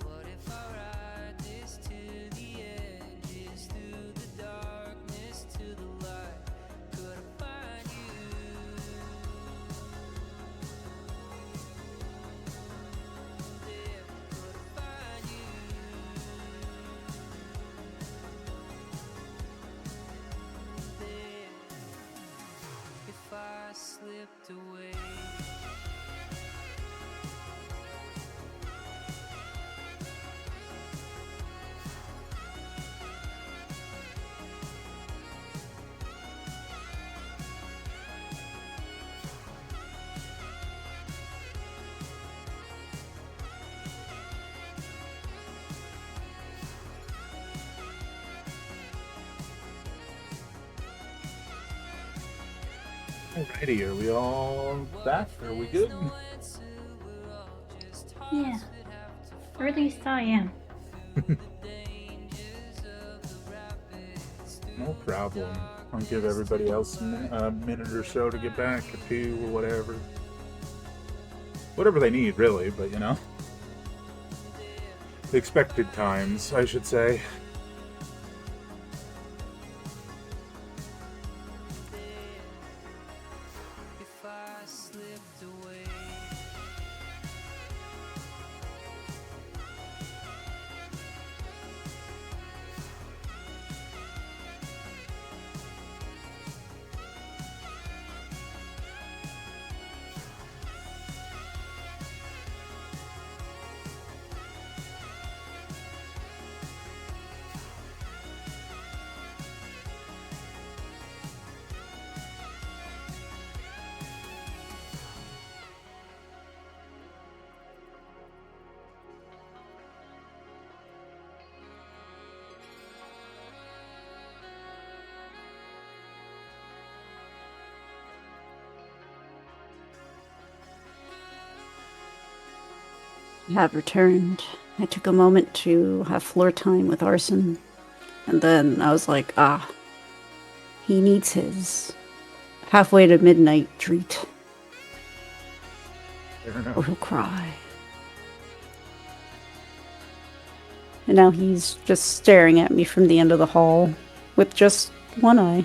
What if I ride this to the edges, through the darkness to the light? Could I find you there? Could I find you there? If I slipped away. Alrighty, are we all back? Are we good? Yeah. Or at least I am. No problem. I'll give everybody else a minute or so to get back, or two, or whatever. Whatever they need, really, but you know. The expected times, I should say. If I slipped away. Have returned. I took a moment to have floor time with Arson, and then I was like, he needs his halfway to midnight treat, Fair enough. or he'll cry. And now he's just staring at me from the end of the hall with just one eye.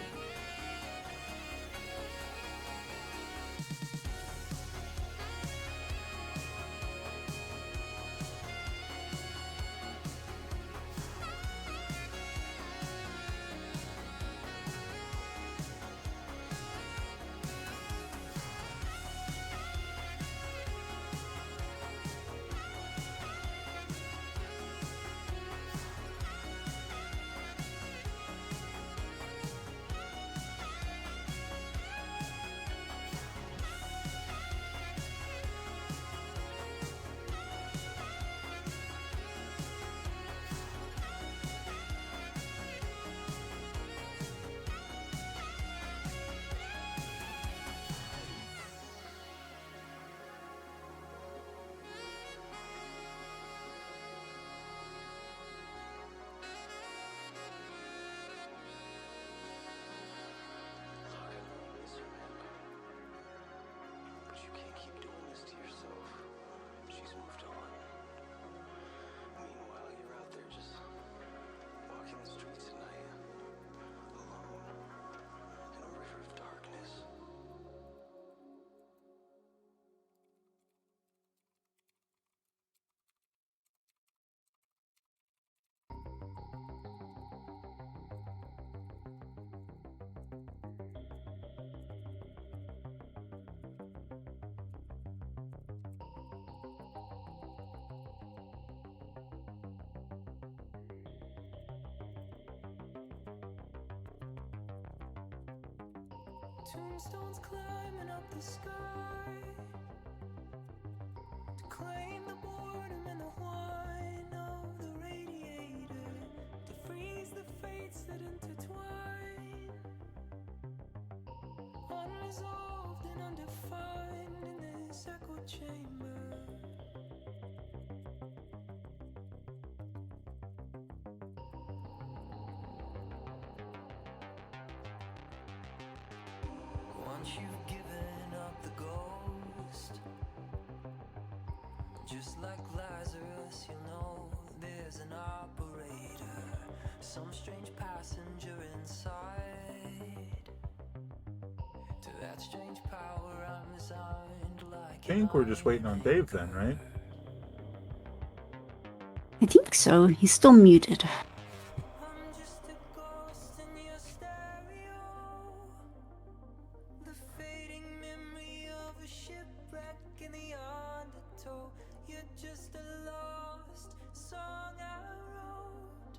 Tombstones climbing up the sky to claim the boredom and the whine of the radiator, to freeze the fates that intertwine, unresolved and undefined in this echo chamber. Once you've given up the ghost, just like Lazarus, you know there's an operator, some strange passenger inside. To that strange power I'm resigned like. I think we're just waiting on Dave then, right? I think so. He's still muted. I'm just a ghost in your stereo, the fading memory of a shipwreck in the undertow. You're just a lost song I wrote,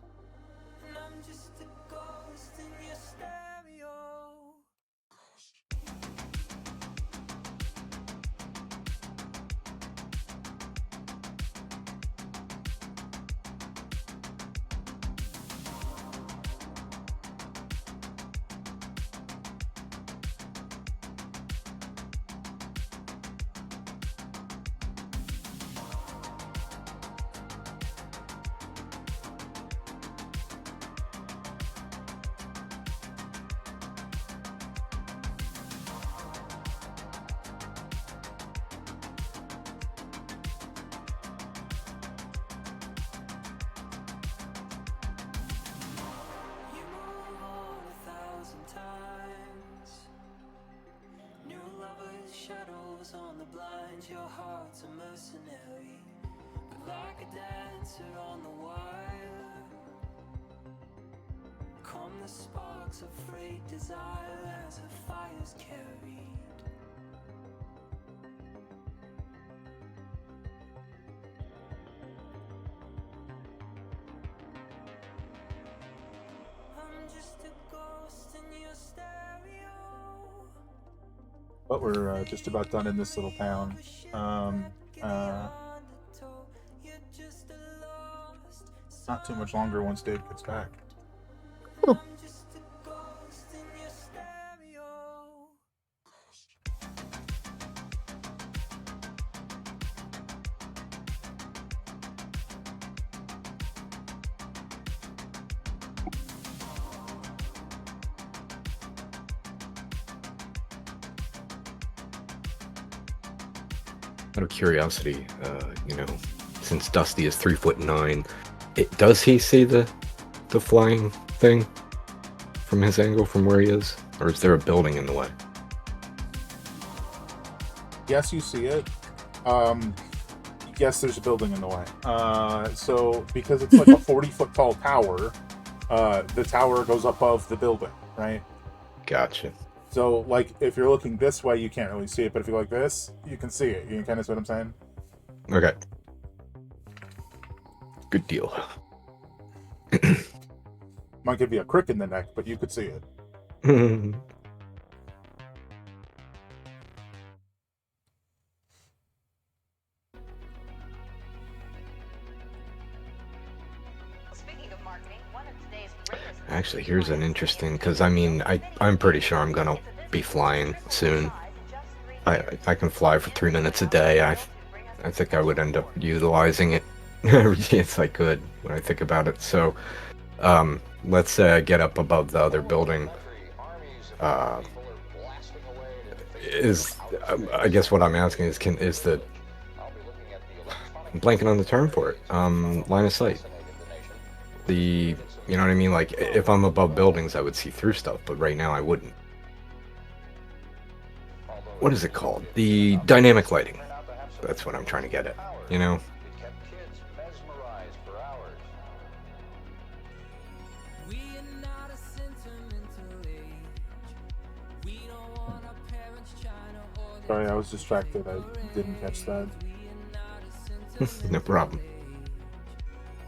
and I'm just a ghost in your stereo. You move on 1,000 times. New lovers, shadows on the blinds. Your heart's a mercenary, but like a dancer on the wire. Come the sparks of frayed desire as her fire's carried. I'm just a ghost in your stereo. But we're just about done in this little town. Not too much longer once Dave gets back. Cool. I'm just a ghost in your stereo. Out of curiosity, since Dusty is 3'9", does he see the flying thing from his angle, from where he is, or is there a building in the way? Yes, you see it. Yes, there's a building in the way. So because it's like a 40-foot tall tower, the tower goes above the building, right? Gotcha. So, like, if you're looking this way, you can't really see it, but if you go like this, you can see it. You kind of see what I'm saying? Okay. Good deal. Might give you a crick in the neck, but you could see it. Speaking of marketing, one of today's greatest. Actually, here's an interesting, because I'm pretty sure I'm gonna be flying soon. I can fly for 3 minutes a day. I think I would end up utilizing it every chance I could when I think about it. So, let's say I get up above the other building. I guess what I'm asking is, I'm blanking on the term for it. Line of sight. You know what I mean? Like, if I'm above buildings, I would see through stuff, but right now I wouldn't. What is it called? The dynamic lighting. That's what I'm trying to get at, you know? We are not a sentimental age. We don't want our parents trying to organize. Sorry, I was distracted. I didn't catch that. No problem.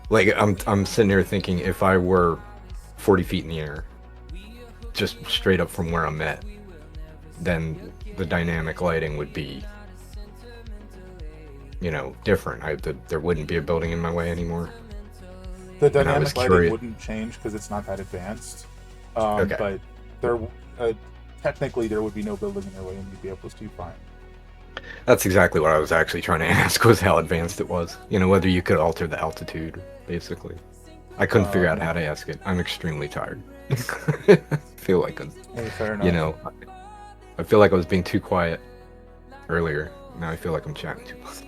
Like, I'm sitting here thinking, if I were 40 feet in the air, just straight up from where I'm at, then the dynamic lighting would be, different. There wouldn't be a building in my way anymore. The And I was dynamic lighting curious. wouldn't change because it's not that advanced. Okay. But there, technically, there would be no building in your way, and you'd be able to fine. That's exactly what I was actually trying to ask, was how advanced it was. Whether you could alter the altitude, basically. I couldn't figure out how to ask it. I'm extremely tired. I feel like Hey, fair enough. I feel like I was being too quiet earlier. Now I feel like I'm chatting too much.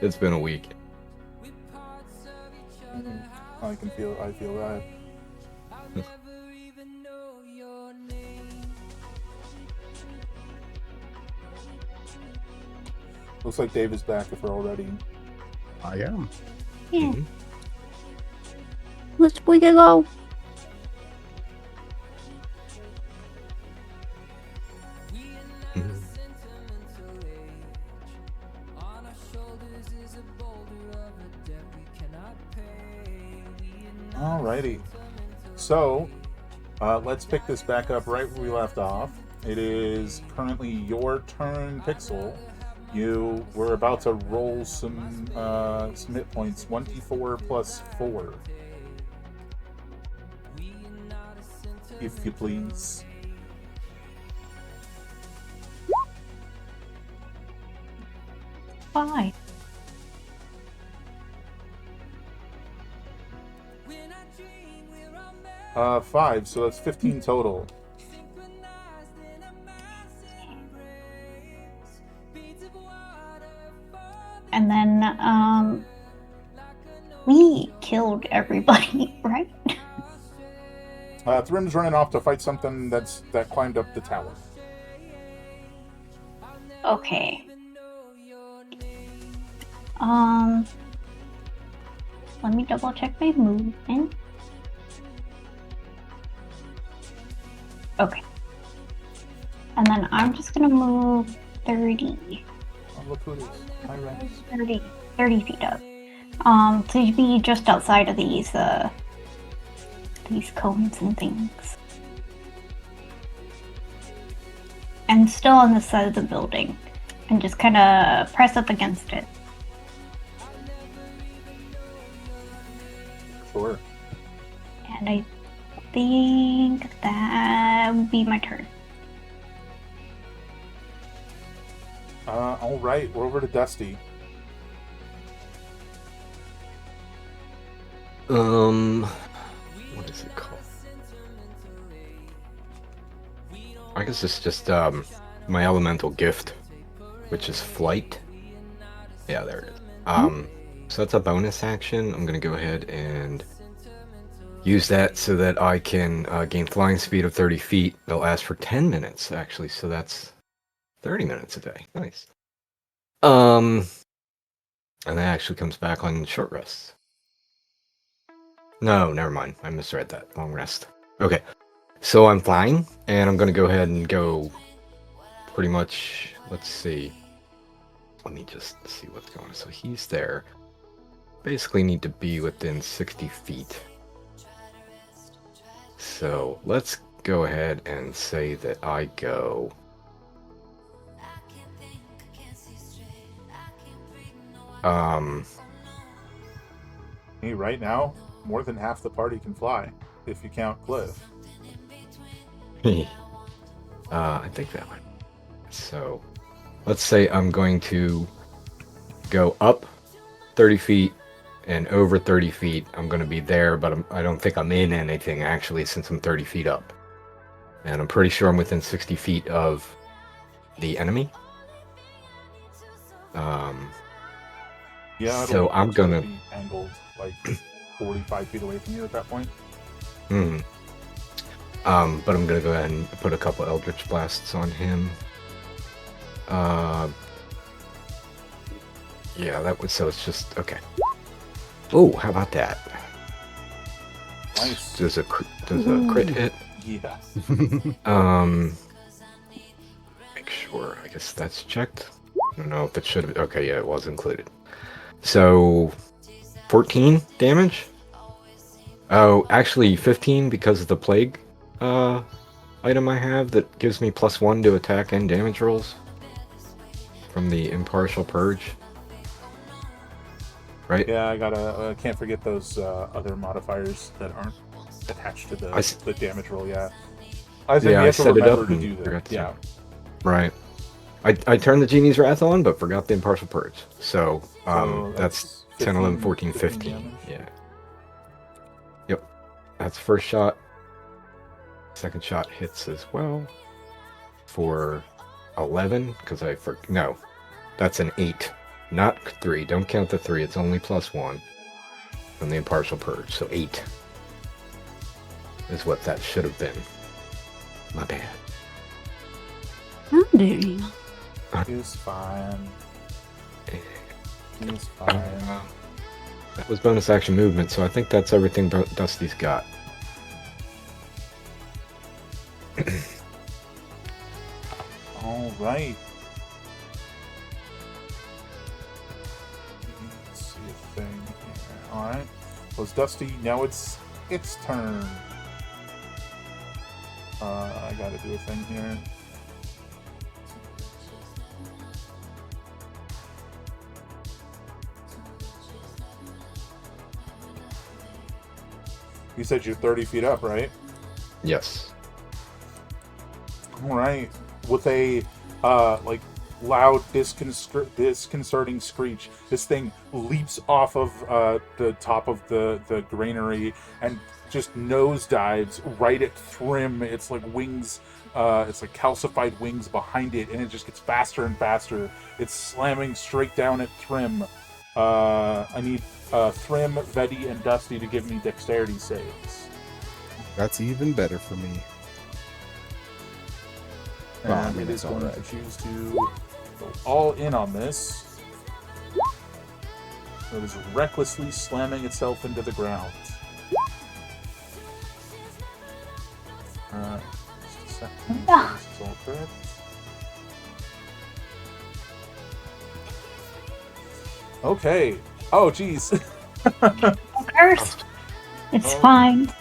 It's been a week. I feel that. Looks like Dave is back if we're all ready. I am. Yeah. Let's we can go. Alrighty. So, let's pick this back up right where we left off. It is currently your turn, Pixel. You were about to roll some hit points. 1d4 plus 4. If you please. Bye. Five, so that's 15 total. And then, we killed everybody, right? Thrim's running off to fight something that climbed up the tower. Okay. Let me double check my movement. Okay. And then I'm just gonna move 30. Oh, look who it is. Hi, Rex. 30 feet up. To be just outside of these cones and things. And still on the side of the building. And just kind of press up against it. Sure. And I think that would be my turn. Alright, we're over to Dusty. What is it called? I guess it's just my elemental gift, which is flight. Yeah, there it is. So that's a bonus action. I'm gonna go ahead and use that so that I can gain flying speed of 30 feet. It'll last for 10 minutes, actually, so that's 30 minutes a day. Nice. And that actually comes back on short rests. No, never mind. I misread that. Long rest. Okay. So I'm flying, and I'm gonna go ahead and go pretty much, let's see. Let me just see what's going on. So he's there. Basically need to be within 60 feet. So let's go ahead and say that I go. Hey, right now, more than half the party can fly, if you count Cliff. I think that one. So let's say I'm going to go up 30 feet and over 30 feet. I'm going to be there, but I don't think I'm in anything actually since I'm 30 feet up. And I'm pretty sure I'm within 60 feet of the enemy. Yeah, So I'm gonna be angled like 45 feet away from you at that point. But I'm gonna go ahead and put a couple Eldritch Blasts on him. Yeah, that was so. It's just okay. Oh, how about that? Nice. Does a crit hit? Yeah. Make sure. I guess that's checked. I don't know if it should have. Okay, yeah, it was included. So 14 damage. Oh, actually 15 because of the plague item I have that gives me +1 to attack and damage rolls from the impartial purge. Right? Yeah, I can't forget those other modifiers that aren't attached to the damage roll. Yeah, I think we I have to set it remember up to and do that. forgot to Yeah. Right. I turned the Genie's Wrath on, but forgot the impartial purge. So, So that's 10, 11, 14, 15. damage. Yeah. Yep. That's first shot. Second shot hits as well for 11, because no, that's an 8, not 3. Don't count the 3. It's only +1 from the impartial purge. So 8 is what that should have been. My bad. How dare you? He's fine. He's fine. That was bonus action movement, so I think that's everything Dusty's got. All right. Let's see a thing here. All right. Well, it's Dusty. Now it's its turn. I gotta do a thing here. You said you're 30 feet up, right? Yes. All right. With a like loud, disconcerting screech, this thing leaps off of the top of the granary and just nosedives right at Thrym. It's like wings, it's like calcified wings behind it, and it just gets faster and faster. It's slamming straight down at Thrym. I need Thrym, Vedi, and Dusty to give me dexterity saves. That's even better for me. Well, I And mean, it is it's all going right. to choose to go all in on this. It is recklessly slamming itself into the ground. Just a second. Ah. This is all correct. Okay. Oh, jeez. I'm cursed. It's Oh. fine.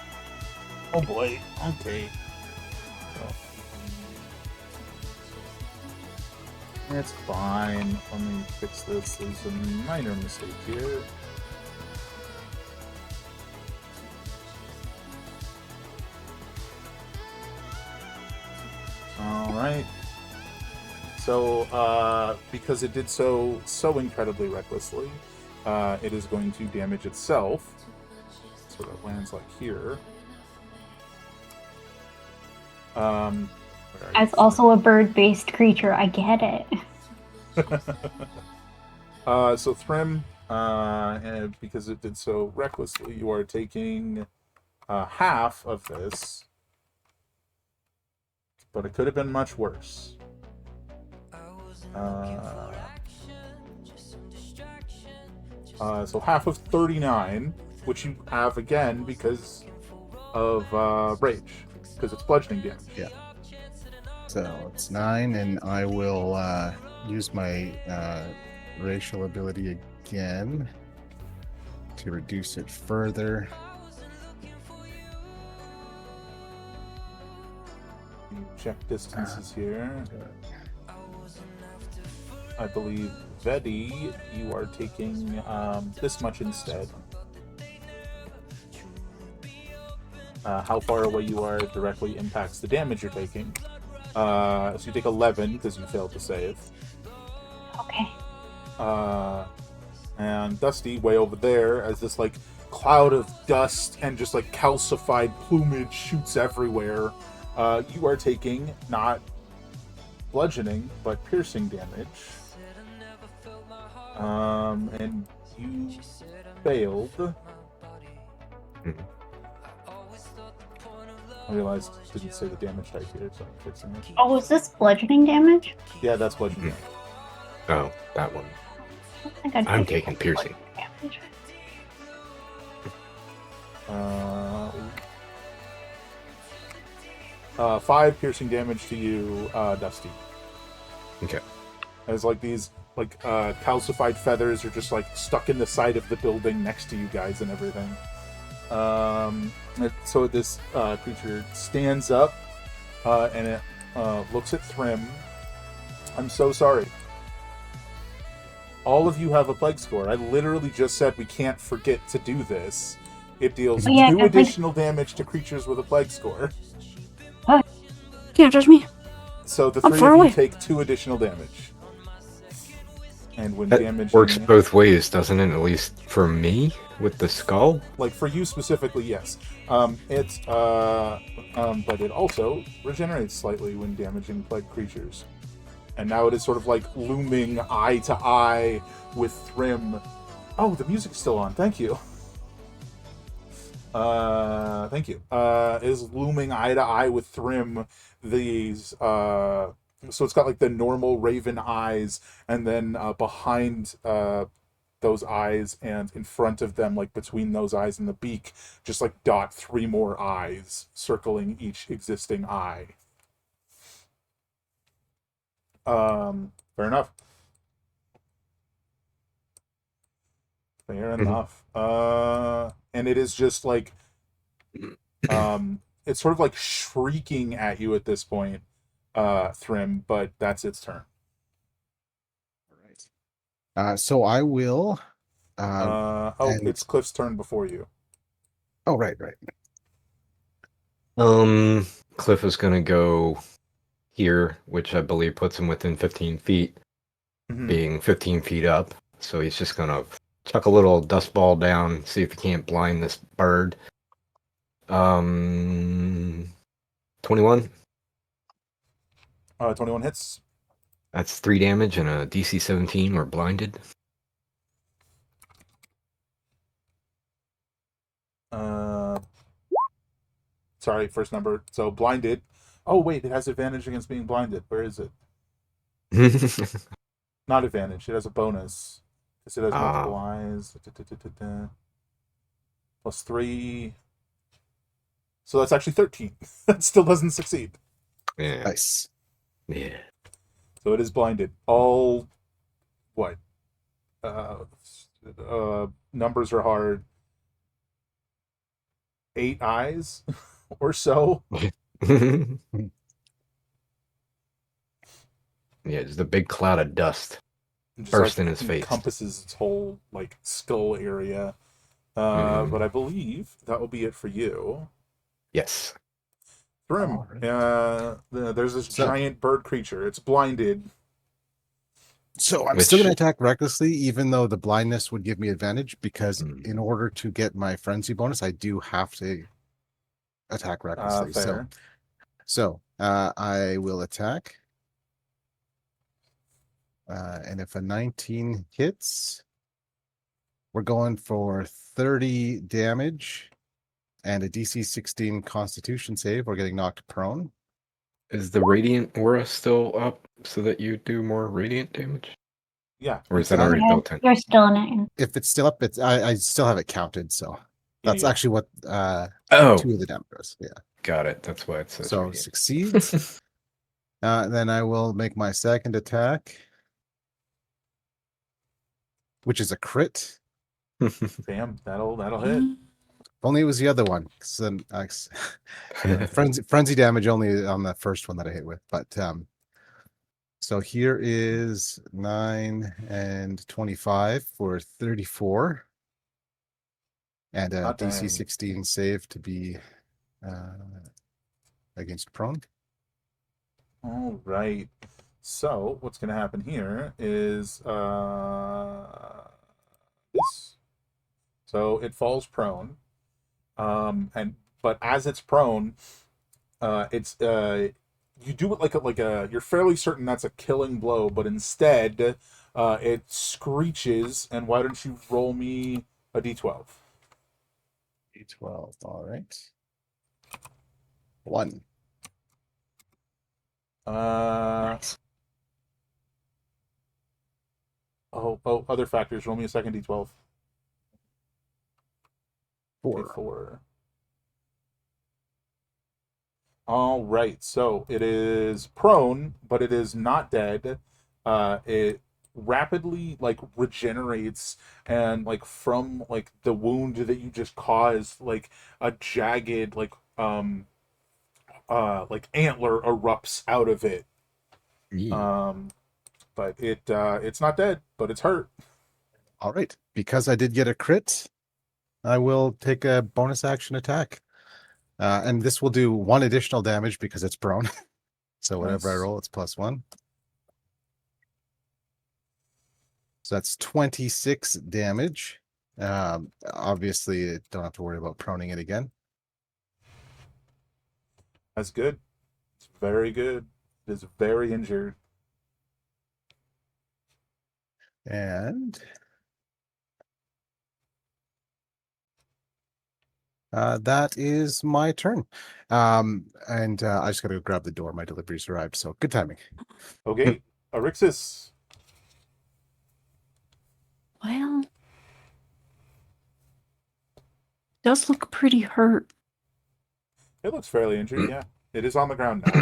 Oh boy. Okay. So. It's fine. Let me fix this. There's a minor mistake here. Alright. So, because it did so incredibly recklessly, it is going to damage itself. So that lands like here. Where are you? As also a bird-based creature, I get it. So Thrym, and because it did so recklessly, you are taking half of this, but it could have been much worse. So half of 39, which you have again because of rage, because it's bludgeoning damage. Yeah. So it's 9, and I will use my racial ability again to reduce it further. You check distances here. I believe Vedi, you are taking this much instead. How far away you are directly impacts the damage you're taking. So you take 11 because you failed to save. Okay. And Dusty, way over there, as this like cloud of dust and just like calcified plumage shoots everywhere. You are taking not bludgeoning but piercing damage. And you failed. I realized I didn't say the damage type here, so I'm fixing it. Oh, is this bludgeoning damage? Yeah, that's bludgeoning. Oh, that one. I don't think I'd I'm take taking piercing. damage. 5 piercing damage to you, Dusty. Okay. As like these like calcified feathers are just like stuck in the side of the building next to you guys and everything. So this creature stands up and it looks at Thrym. I'm so sorry. All of you have a plague score. I literally just said we can't forget to do this. It deals Oh, yeah, 2 'cause, like- additional damage to creatures with a plague score. Can't judge me. So the I'm 3 far of you away. take 2 additional damage. And when That damaging, works both ways, doesn't it? At least for me with the skull. like for you specifically, yes. But it also regenerates slightly when damaging plague creatures. And now it is sort of like looming eye to eye with Thrym. Oh, the music's still on. Thank you. Thank you. Is looming eye to eye with Thrym. These so it's got like the normal raven eyes, and then behind those eyes and in front of them, like between those eyes and the beak, just like dot 3 more eyes circling each existing eye. Fair enough. Fair enough. And it is just like it's sort of like shrieking at you at this point, Thrym, but that's its turn. All right. So I will. and- It's Cliff's turn before you. Oh, right. Cliff is gonna go here, which I believe puts him within 15 feet, Mhm. being 15 feet up. So he's just gonna chuck a little dust ball down, see if he can't blind this bird. 21. 21 hits. That's 3 damage and a DC 17 or blinded. Sorry, first number. So blinded. Oh wait, it has advantage against being blinded. Where is it? Not advantage. It has a bonus. Because it has multiple eyes. Plus 3. So that's actually 13. That still doesn't succeed. Yeah. Nice. Yeah. So it is blinded. All what? Numbers are hard. 8 eyes or so. Yeah, just a big cloud of dust. Just Burst like in his face. encompasses its whole like skull area. Mhm. But I believe that will be it for you. Yes. Thrym, Alright. there's this So- giant bird creature. It's blinded. So I'm Which- still going to attack recklessly, even though the blindness would give me advantage, because Mhm. in order to get my frenzy bonus, I do have to attack recklessly. Fair. So I will attack. And if a 19 hits, we're going for 30 damage and a DC 16 Constitution save. We're getting knocked prone. Is the radiant aura still up so that you do more radiant damage? Yeah. Or is that it's- already Yeah, built in? you're still in it. If it's still up, I still have it counted. So that's yeah. actually what Oh, 2 of the damage does. Yeah. got it. That's why it says So radiant. succeeds. Then I will make my second attack, which is a crit. Damn, that'll hit. If only it was the other one. 'Cause then, frenzy damage only on the first one that I hit with. But so here is 9 and 25 for 34. And a Hot DC dang. 16 save to be against prone. All right. So what's going to happen here is this. So it falls prone, but as it's prone, it's you do it like a you're fairly certain that's a killing blow, but instead it screeches. And why don't you roll me a d12? D12. All right. 1. Nice. Other factors. Roll me a second d12. 4. 4. All right, so it is prone, but it is not dead. It rapidly like regenerates, and like from like the wound that you just caused, like a jagged like like antler erupts out of it. Yee. But it's not dead, but it's hurt. All right. Because I did get a crit, I will take a bonus action attack. And this will do 1 additional damage because it's prone. So whatever I Nice. roll, it's +1. So that's 26 damage. Obviously, don't have to worry about proning it again. That's good. It's very good. It is very injured. And that is my turn. And I just got to grab the door. My delivery's arrived, so good timing. Okay, Arixis. Well, does look pretty hurt. It looks fairly injured. Yeah, it is on the ground now.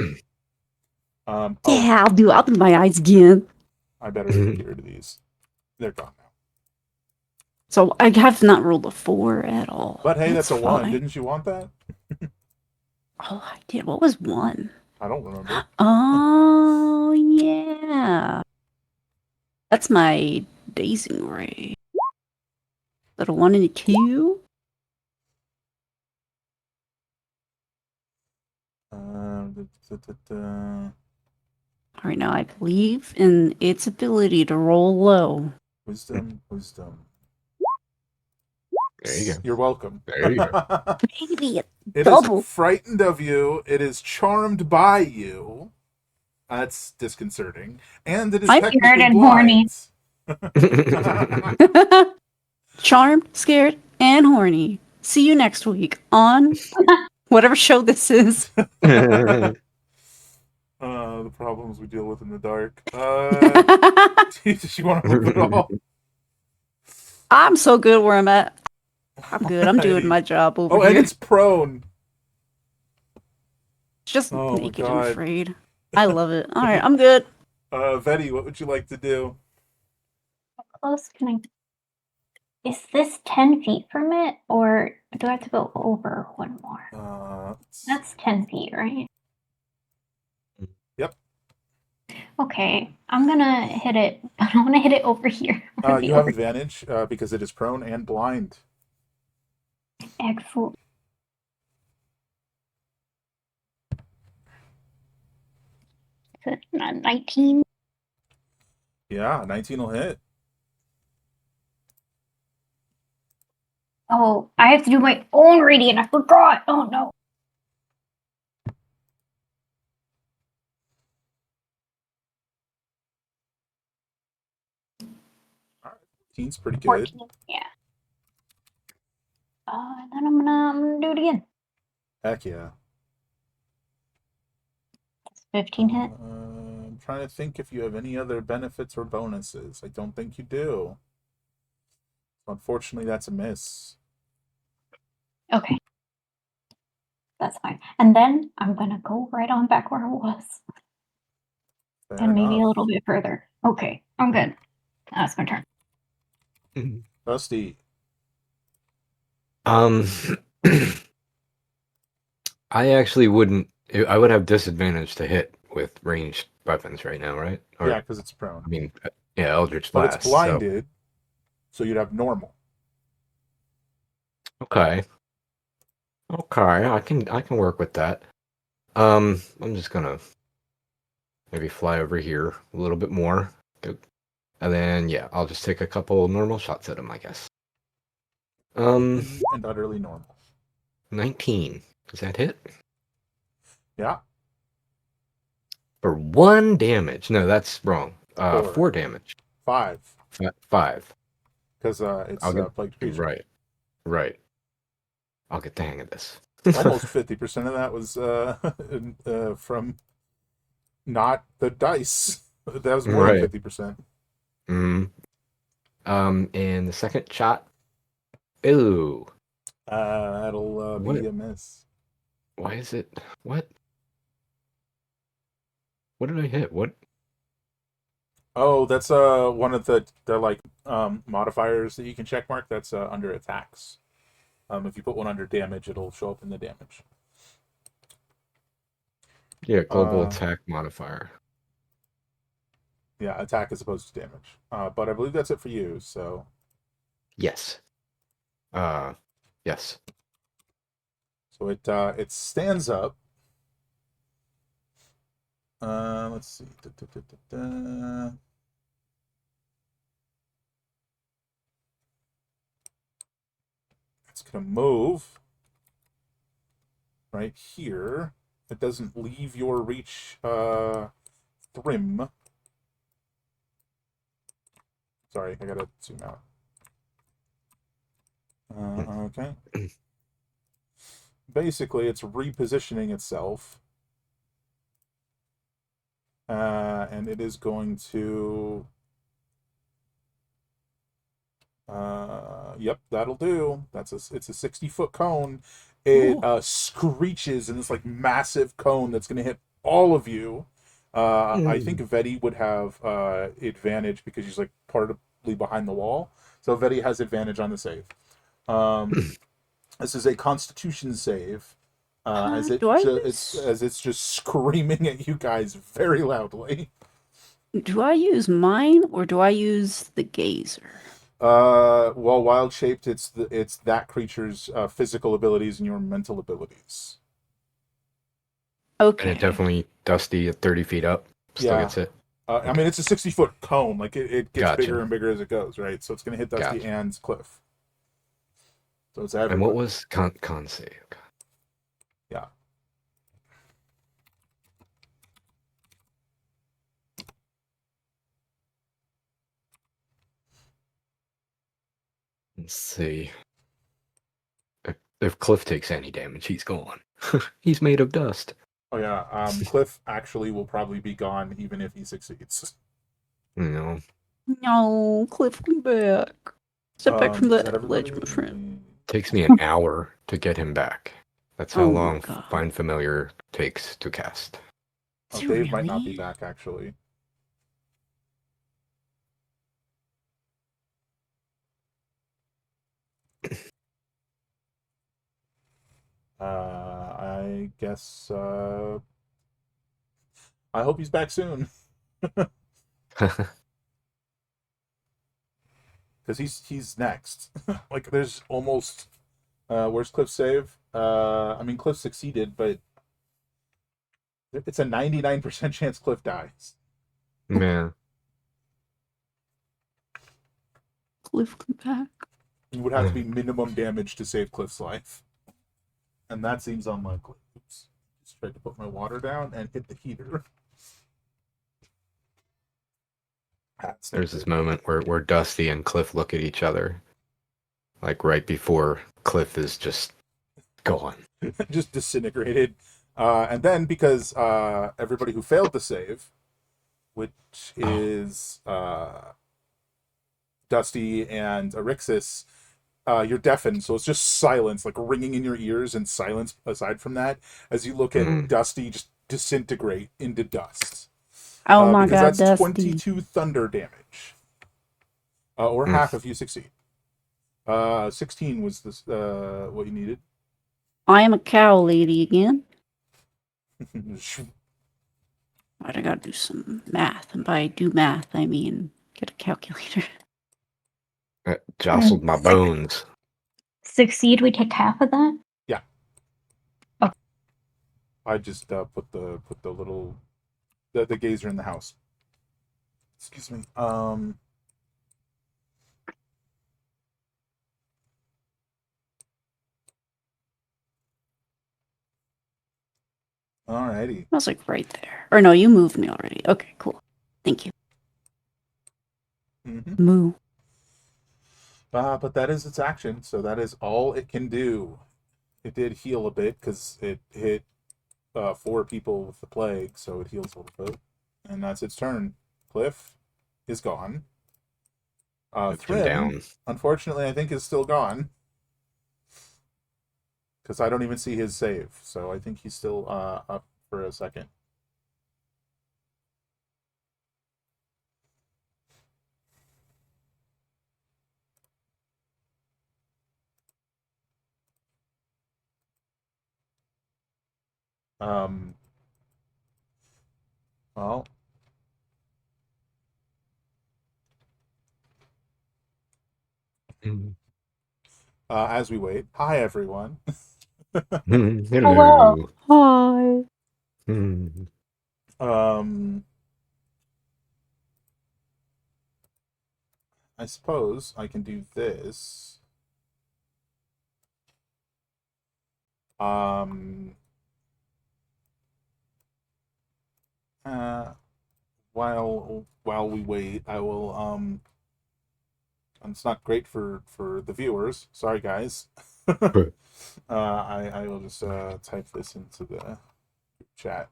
Oh, Yeah, I'll do my eyes again. I better get rid of these. They're gone now. So I have not rolled a 4 at all. But hey, that's a 1. fine. Didn't you want that? Oh, I did. What was 1? I don't remember. Oh, yeah. That's my dazing ray. Is that a 1 and a 2? All right, now I believe in its ability to roll low. Wisdom. There you go. You're welcome. There you go. Baby, It double. is frightened of you. It is charmed by you. That's disconcerting. And it is I'm technically scared and blind. horny. Charmed, scared, and horny. See you next week on whatever show this is. The problems we deal with in the dark. Does you want to move it all? I'm so good where I'm at. I'm good. I'm doing my job over Oh, here. and it's prone. It's just Oh my naked and God. afraid. I love it. All right, I'm good. Vetty, what would you like to do? Close can I? Is this 10 feet from it, or do I have to go over 1 more? That's 10 feet, right? Yep. Okay, I'm gonna hit it. I don't want to hit it over here. I wanna be You have over- advantage because it is prone and blind. Excellent. Is it 19? Yeah, 19 will hit. Oh, I have to do my own radiant. I forgot. Oh no. All right, 14's pretty good. 14. Yeah. And then I'm gonna do it again. Heck yeah. It's 15 hit. I'm trying to think if you have any other benefits or bonuses. I don't think you do. Unfortunately, that's a miss. Okay. That's fine. And then I'm gonna go right on back where I was. Fair And maybe a enough. little bit further. Okay, I'm good. That's my turn. Dusty. I actually wouldn't. I would have disadvantage to hit with ranged weapons right now, right? Or, Yeah, because it's prone. I mean, yeah, Eldritch But Blast. it's blinded, so you'd have normal. Okay. I can work with that. I'm just gonna maybe fly over here a little bit more. Good. And then yeah, I'll just take a couple normal shots at him, I guess. And utterly normal. 19. Does that hit? Yeah. For 1 damage. No, that's wrong. 4. 4 damage. 5. 5. Because it's I'll get plagued creature. Right. I'll get the hang of this. Almost 50% of that was from not the dice. That was more Right. than 50%. And the second shot. Ooh. That'll What? be a miss. Why is it? What? What did I hit? What? Oh, that's one of the like modifiers that you can check mark. That's under attacks. If you put one under damage, it'll show up in the damage. Yeah, global Uh, attack modifier. Yeah, attack as opposed to damage. But I believe that's it for you. So Yes. Yes. it stands up. Let's see. It's gonna move right here. It doesn't leave your reach, Thrim. Sorry, I gotta zoom out. Okay. Basically, it's repositioning itself. And it is going to. Yep, that'll do. It's a 60-foot cone. It screeches in this like massive cone that's gonna hit all of you. I think Vedi would have advantage because she's like partly behind the wall. So Vedi has advantage on the save. This is a Constitution save, as Do I it's just screaming at you guys very loudly. do I use mine or do I use the gazer? Well, wild shaped, it's that creature's physical abilities and your mental abilities. And Okay. it definitely Dusty at 30 feet up. Still Yeah. gets it. I mean, it's a 60-foot cone. Like it gets Gotcha. bigger and bigger as it goes, right? So it's gonna hit Dusty Gotcha. and Cliff. So it's And everyone. what was con save? Yeah. Let's see. If Cliff takes any damage, he's gone. He's made of dust. Oh yeah. Cliff actually will probably be gone even if he succeeds. You know. No, Cliff, come back. Step back from Is that that everybody? ledge, my friend. Takes me an hour to get him back. That's how Oh my long God. Find Familiar takes to cast. Oh, Is it Dave might not be really? back actually. I guess. I hope he's back soon because he's next. Like there's almost. Where's Cliff save? I mean Cliff succeeded, but it's a 99% chance Cliff dies. Man. Cliff, come back. It would have to be minimum damage to save Cliff's life, and that seems unlikely. Oops. Just tried to put my water down and hit the heater. That's There's this moment where Dusty and Cliff look at each other. Like right before Cliff is just gone. just disintegrated. And then because everybody who failed the save, which is Dusty and Arixis, you're deafened, so it's just silence, like ringing in your ears, and silence aside from that, as you look at Dusty just disintegrate into dust. Oh my because God, that's Dusty. 22 thunder damage. Or half if you succeed. 16 was this what you needed. I am a cow lady again. Right, I gotta do some math. And by do math, I mean get a calculator. That jostled my bones. Succeed, we take half of that? Yeah. Okay. I just put the little the gazer in the house. Excuse me. Alrighty. I was like right there. Or no, you moved me already. Okay, cool. Thank you. Mm-hmm. Moo. But that is its action, so that is all it can do. It did heal a bit because it hit 4 people with the plague, so it heals a little bit. And that's its turn. Cliff is gone. Thrym, down. unfortunately, I think is still gone. Because I don't even see his save, so I think he's still up for a second. Well, as we wait, hi everyone. Hello. Hi. Hmm. Um, I suppose I can do this. Um, uh, while we wait, I will and it's not great for the viewers. Sorry, guys. I will just type this into the chat.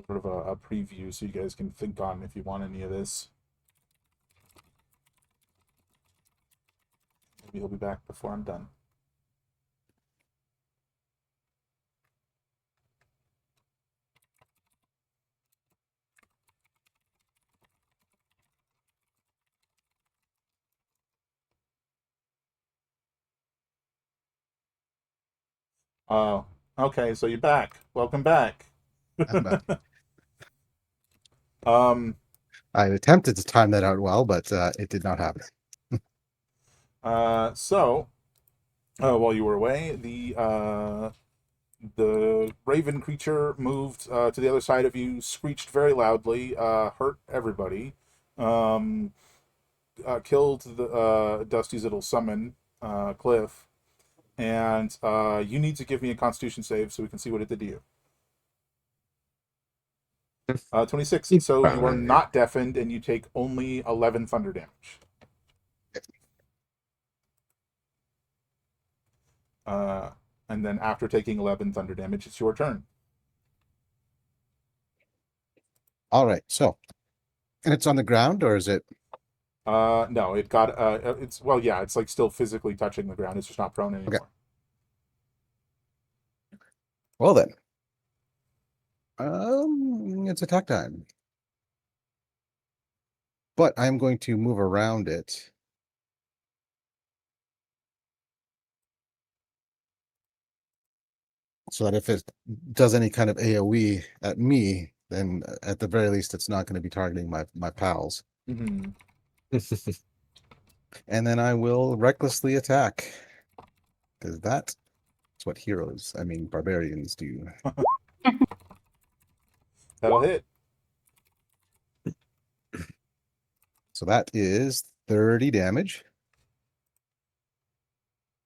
Sort of a preview so you guys can think on if you want any of this. Maybe he'll be back before I'm done. Oh, okay, so you're back. Welcome back. I'm back. um, I attempted to time that out well, but it did not happen. so while you were away, the raven creature moved to the other side of you, screeched very loudly, hurt everybody, um, killed the Dusty's little summon, Cliff, and you need to give me a Constitution save so we can see what it did to you. 26. So you are not deafened, and you take only 11 thunder damage. And then after taking 11 thunder damage, it's your turn. All right. So, and it's on the ground, or is it? No, it got it's well, yeah, it's like still physically touching the ground. It's just not prone anymore. Okay. Well then, it's attack time. But I'm going to move around it. So that if it does any kind of AoE at me, then at the very least, it's not going to be targeting my pals. Mm-hmm. And then I will recklessly attack. Because that's what barbarians do. That'll hit. So that is 30 damage.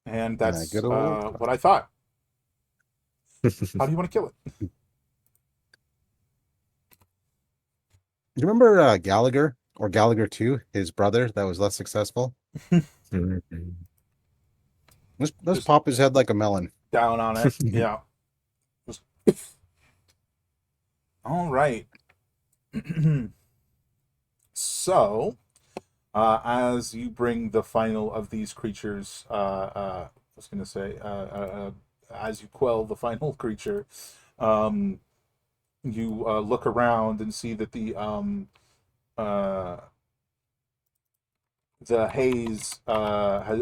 And that's good old- what I thought. How do you want to kill it? You remember Gallagher or Gallagher 2, his brother that was less successful? Let's Just- pop his head like a melon. Down on it. Yeah. Just... All right. So, as you bring the final of these creatures, I was going to say, as you quell the final creature, you look around and see that the haze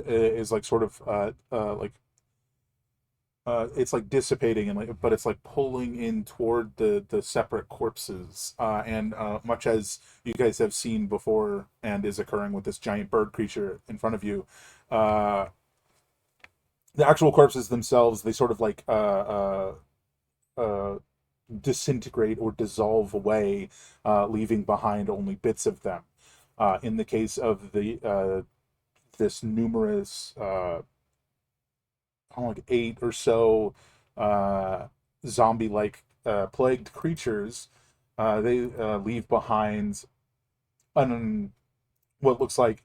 is like sort of it's like dissipating and like, but it's like pulling in toward the separate corpses, and much as you guys have seen before and is occurring with this giant bird creature in front of you, the actual corpses themselves, they sort of like disintegrate or dissolve away, leaving behind only bits of them. In the case of this numerous like 8 or so zombie-like plagued creatures, they leave behind what looks like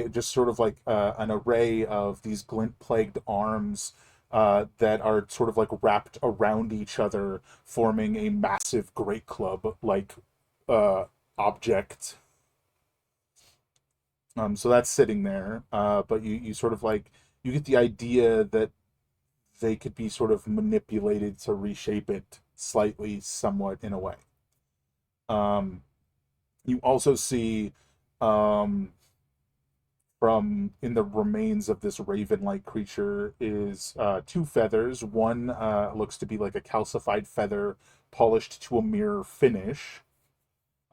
just sort of like an array of these glint-plagued arms that are sort of like wrapped around each other, forming a massive great club-like object. So that's sitting there, but you sort of like, you get the idea that they could be sort of manipulated to reshape it slightly, somewhat, in a way. You also see from in the remains of this raven-like creature is 2 feathers. One looks to be like a calcified feather polished to a mere finish.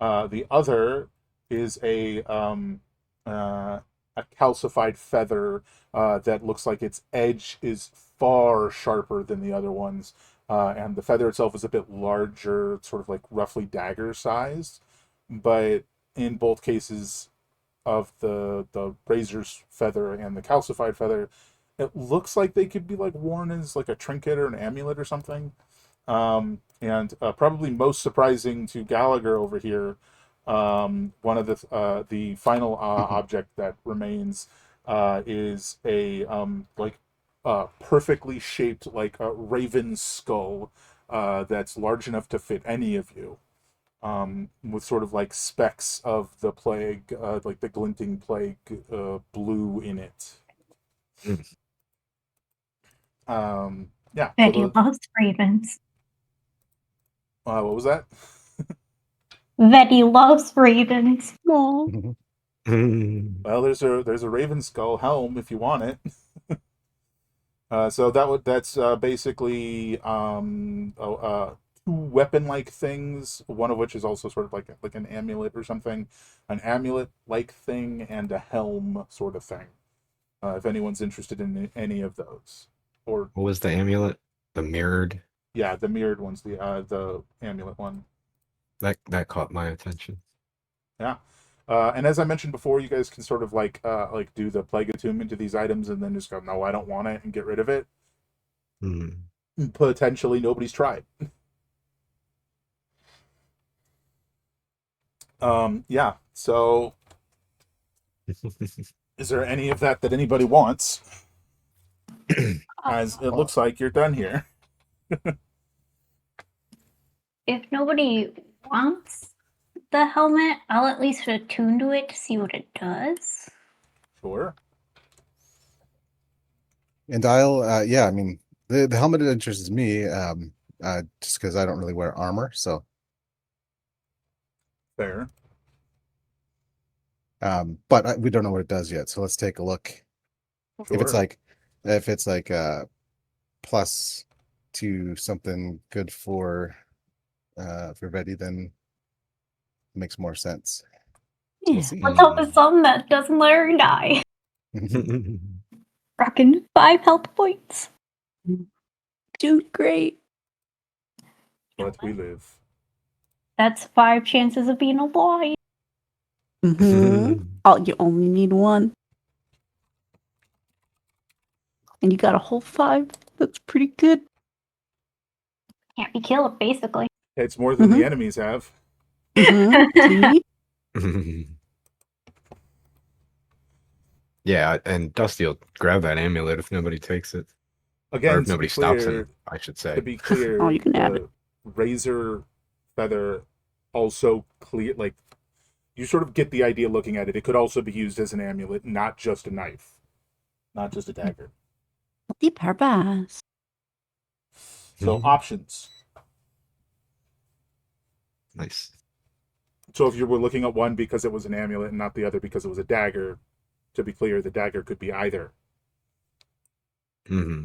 The other is a calcified feather that looks like its edge is far sharper than the other ones, and the feather itself is a bit larger, sort of like roughly dagger sized. But in both cases of the razor's feather and the calcified feather, it looks like they could be like worn as like a trinket or an amulet or something. And probably most surprising to Gallagher over here, one of the final object that remains is a perfectly shaped like a raven skull that's large enough to fit any of you, with sort of like specks of the plague, like the glinting plague, blue in it. Yeah. Betty loves ravens. What was that? Betty loves ravens. Aw. Well, there's a raven skull helm if you want it. So that's basically 2 weapon-like things. One of which is also sort of like an amulet or something, an amulet-like thing, and a helm sort of thing. If anyone's interested in any of those, or What was the amulet? The mirrored? yeah, the mirrored one's the amulet one. That caught my attention. Yeah. And as I mentioned before, you guys can sort of like do the plague attunement to these items and then just go, no, I don't want it, and get rid of it. Potentially nobody's tried. Yeah. So is there any of that anybody wants? As it looks like you're done here. If nobody wants the helmet, I'll at least attune to it to see what it does. Sure. And I'll, yeah, I mean, the helmet interests me, just because I don't really wear armor, so. Fair. But we don't know what it does yet, so let's take a look. Sure. If it's like plus to something good for Betty, then it makes more sense. So Yeah. we'll see. Let's hope it's something that doesn't let her die. Rocking 5 health points. Doing great. But we live. That's 5 chances of being alive. Oh, you only need 1. And you got a whole 5. That's pretty good. Can't be killed, basically. It's more than the enemies have. See? Yeah, and Dusty will grab that amulet if nobody takes it. Again, Or if nobody stops him, I should say. To be clear, Oh, you can have the razor feather also clear, like, you sort of get the idea looking at it. It could also be used as an amulet, not just a knife, not just a dagger. Multi-purpose. So options. Nice. So if you were looking at one because it was an amulet and not the other because it was a dagger, to be clear, the dagger could be either. Mm-hmm.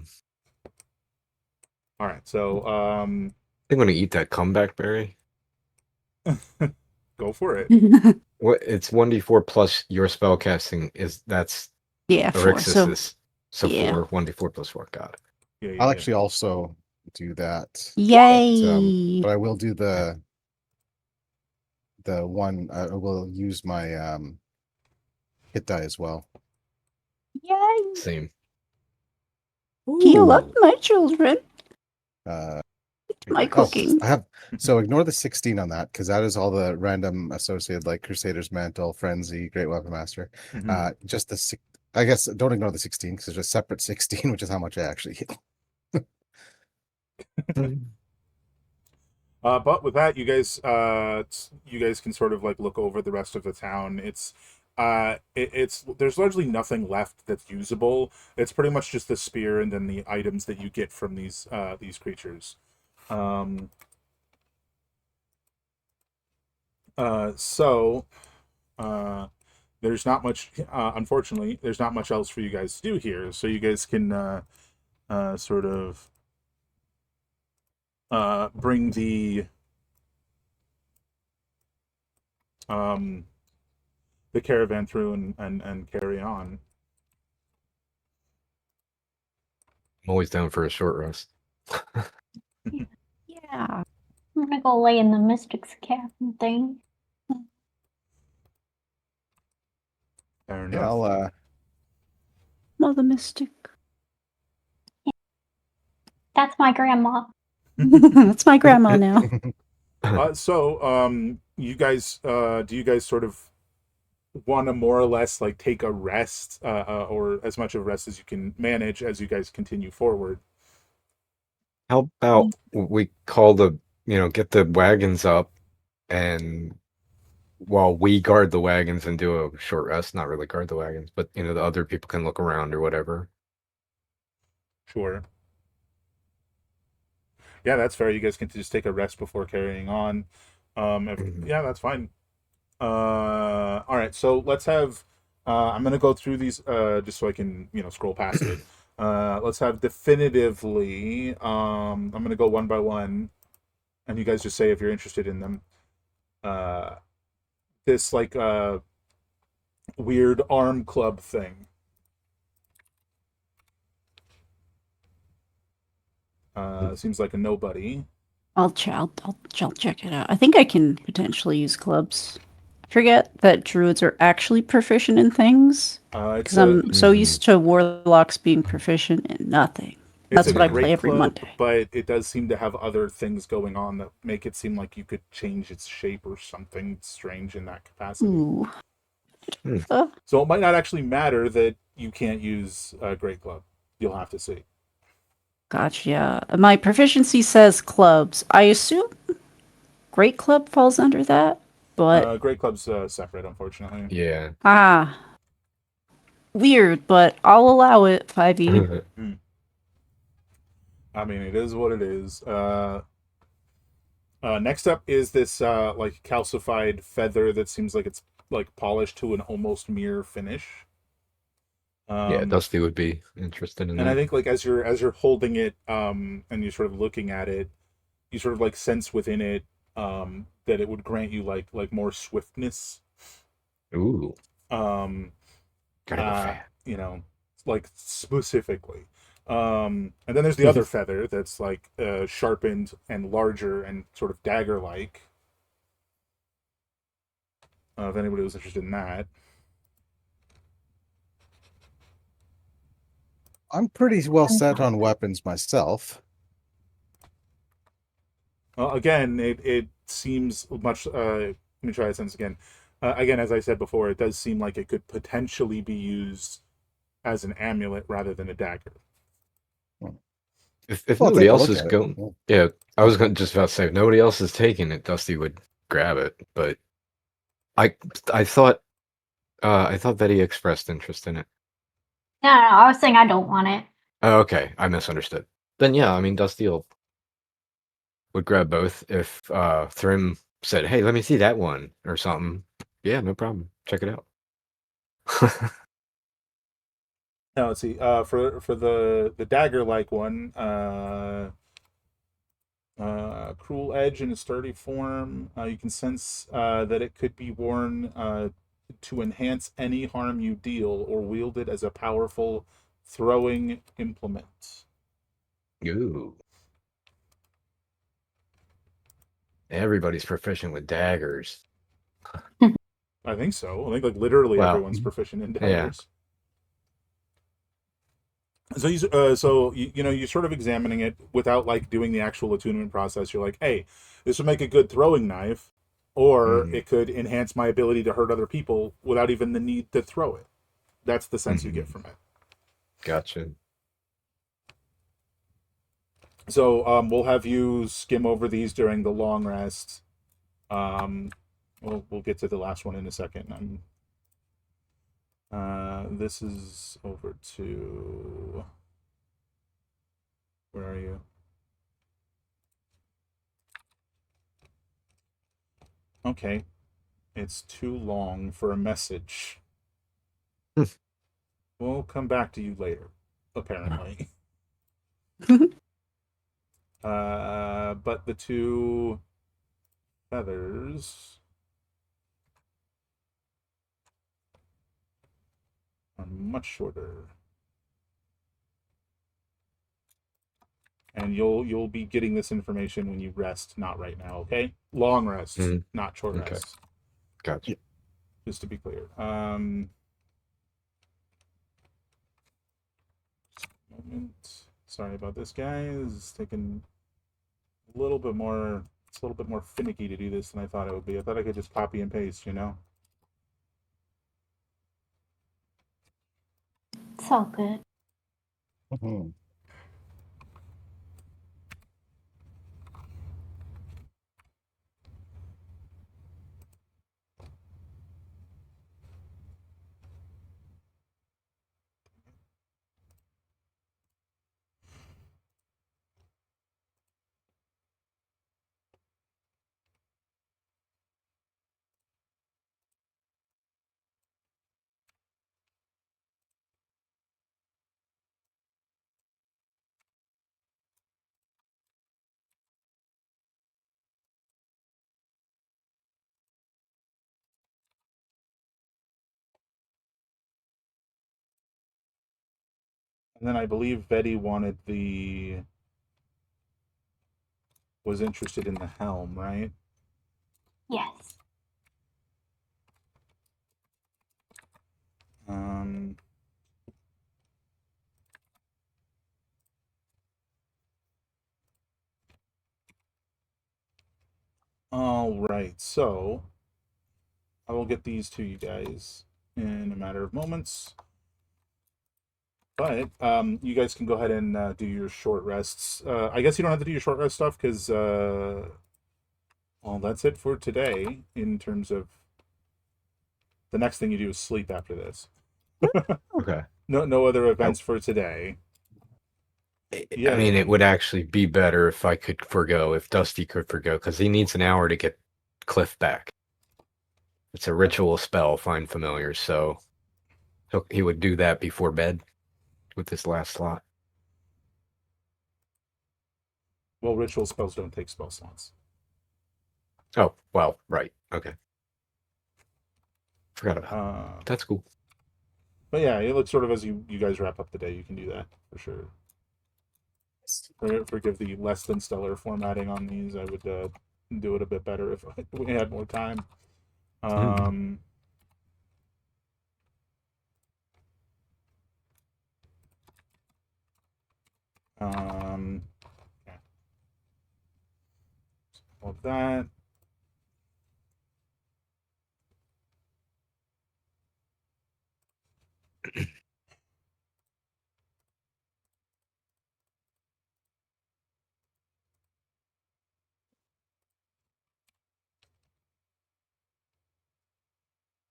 All right, so I think I'm gonna eat that comeback berry. go for it. What? It's 1d4 plus your spell casting. That's Yeah, 4. Erixus's. So yeah. 4, 1d4 plus 4. Got it. Yeah, I'll actually also do that. Yay! But I will do the one. I will use my hit die as well. Yay! Same. Heal up, my children. My Oh, cooking. I have so ignore the 16 on that because that is all the random associated like Crusader's Mantle, Frenzy, Great Weapon Master. Mhm. Just the I guess don't ignore the 16 because there's a separate 16, which is how much I actually heal. But with that, you guys can sort of like look over the rest of the town. It's there's largely nothing left that's usable. It's pretty much just the spear and then the items that you get from these creatures. So there's not much. Unfortunately, there's not much else for you guys to do here. So you guys can sort of bring um, the caravan through and carry on. I'm always down for a short rest. Yeah. I'm gonna go lay in the Mystic's cabin thing. Fair enough. Yeah, I'll Mother Mystic. That's my grandma. That's my grandma now. You guys, do you guys sort of want to more or less like take a rest, or as much of a rest as you can manage as you guys continue forward? How about we call get the wagons up, and while we guard the wagons and do a short rest, not really guard the wagons, but the other people can look around or whatever. Sure. Yeah, that's fair. You guys can just take a rest before carrying on. Yeah, that's fine. All right, so let's have. I'm gonna go through these just so I can scroll past it. Let's have definitively. I'm gonna go one by one, and you guys just say if you're interested in them. This like weird arm club thing. Seems like a nobody. I'll check it out. I think I can potentially use clubs. I forget that druids are actually proficient in things It's because I'm so used to warlocks being proficient in nothing. That's it's a what I great play every club, Monday. but it does seem to have other things going on that make it seem like you could change its shape or something strange in that capacity. Ooh. So it might not actually matter that you can't use a great club. You'll have to see. Gotcha. Yeah. My proficiency says clubs. I assume great club falls under that, but Great club's separate, unfortunately. Yeah. weird. But I'll allow it. 5e. I mean, it is what it is. Next up is this like calcified feather that seems like it's like polished to an almost mirror finish. Yeah, Dusty would be interested in And that. I think like as you're holding it, and you're sort of looking at it, you sort of like sense within it that it would grant you like more swiftness. Ooh. Um, Gotta go fast. like specifically. And then there's the other feather that's like sharpened and larger and sort of dagger like. If anybody was interested in that. I'm pretty well set on weapons myself. Well, again, it seems much. Let me try a sentence again. Again, as I said before, it does seem like it could potentially be used as an amulet rather than a dagger. If Well, nobody take a else look is at it. going, yeah, I was just about to say if nobody else is taking it, Dusty would grab it. But I thought that he expressed interest in it. No, I was saying I don't want it. Oh, okay, I misunderstood. Then yeah, I mean Dusty would grab both if Thrim said, "Hey, let me see that one" or something. Yeah, no problem. Check it out. Now let's see. For the dagger like one, cruel edge in a sturdy form. You can sense that it could be worn to enhance any harm you deal, or wielded as a powerful throwing implement. Ooh. Everybody's proficient with daggers. I think so. I think like literally Wow. everyone's proficient in daggers. So you're sort of examining it without like doing the actual attunement process. You're like, hey, this would make a good throwing knife, or it could enhance my ability to hurt other people without even the need to throw it. That's the sense you get from it. Gotcha. So we'll have you skim over these during the long rest. We'll get to the last one in a second. This is over to. Where are you? Okay. It's too long for a message. We'll come back to you later, apparently. But the two feathers are much shorter. And you'll be getting this information when you rest, not right now, okay? Long rests, Mhm. not short Okay. rests. Gotcha. Just to be clear. Moment. Sorry about this, guys. It's taking a little bit more. It's a little bit more finicky to do this than I thought it would be. I thought I could just copy and paste, you know. It's all good. Mhm. And then I believe Betty was interested in the helm, right? Yes. Um, all right, so I will get these to you guys in a matter of moments. But you guys can go ahead and do your short rests. I guess you don't have to do your short rest stuff because, well, that's it for today in terms of the next thing you do is sleep after this. Okay. No other events for today. I mean, it would actually be better if I could forgo, if Dusty could forgo, because he needs an hour to get Cliff back. It's a ritual spell, find familiars, so he would do that before bed with this last slot. Well, ritual spells don't take spell slots. Oh, well, right. Okay. Forgot about that. That's cool. But yeah, it looks sort of as you guys wrap up the day, you can do that for sure. Forgive the less than stellar formatting on these. I would do it a bit better if we had more time. Okay. All of that.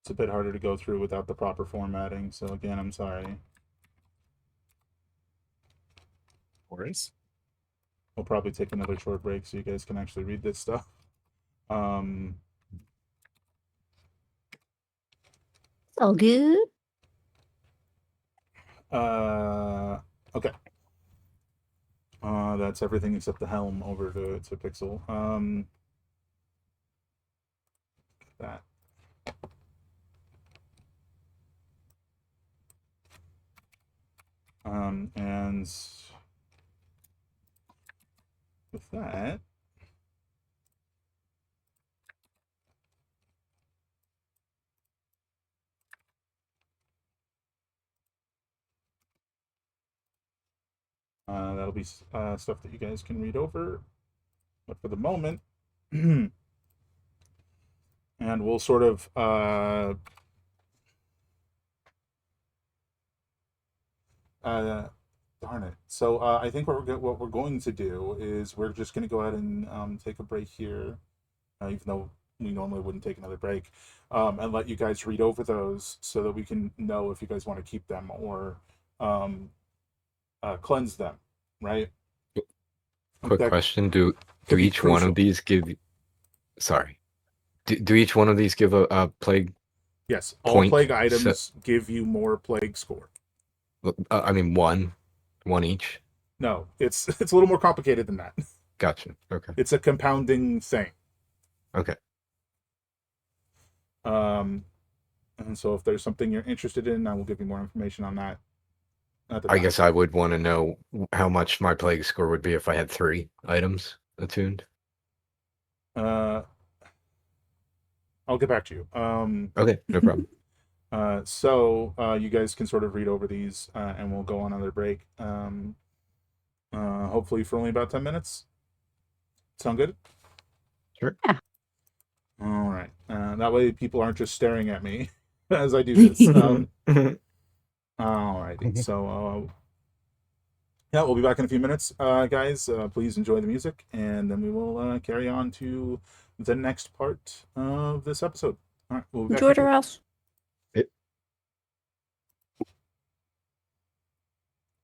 It's a bit harder to go through without the proper formatting, so again, I'm sorry. Worries. We'll probably take another short break so you guys can actually read this stuff. All good. Okay. That's everything except the helm over to Pixel. That. And with that, that'll be stuff that you guys can read over. But for the moment, and we'll sort of darn it. So I think what we're going to do is we're just going to go ahead and take a break here, even though we normally wouldn't take another break, and let you guys read over those so that we can know if you guys want to keep them or cleanse them, right? Quick That question: Do could be each one crucial. of these give? Sorry. Do each one of these give a plague Yes, all Point plague se- items give you more plague score. I mean, one each. No, it's a little more complicated than that. Gotcha. Okay. It's a compounding thing. Okay. And so if there's something you're interested in, I will give you more information on that. At the I time. guess I would want to know how much my plague score would be if I had 3 items attuned. I'll get back to you. Okay, no problem. So you guys can sort of read over these, and we'll go on another break. Hopefully for only about 10 minutes. Sound good? Sure. Yeah. All right. That way people aren't just staring at me as I do this. All righty. So, yeah, we'll be back in a few minutes, guys. Please enjoy the music, and then we will carry on to the next part of this episode. All right. We'll be back Enjoy in a the few. house.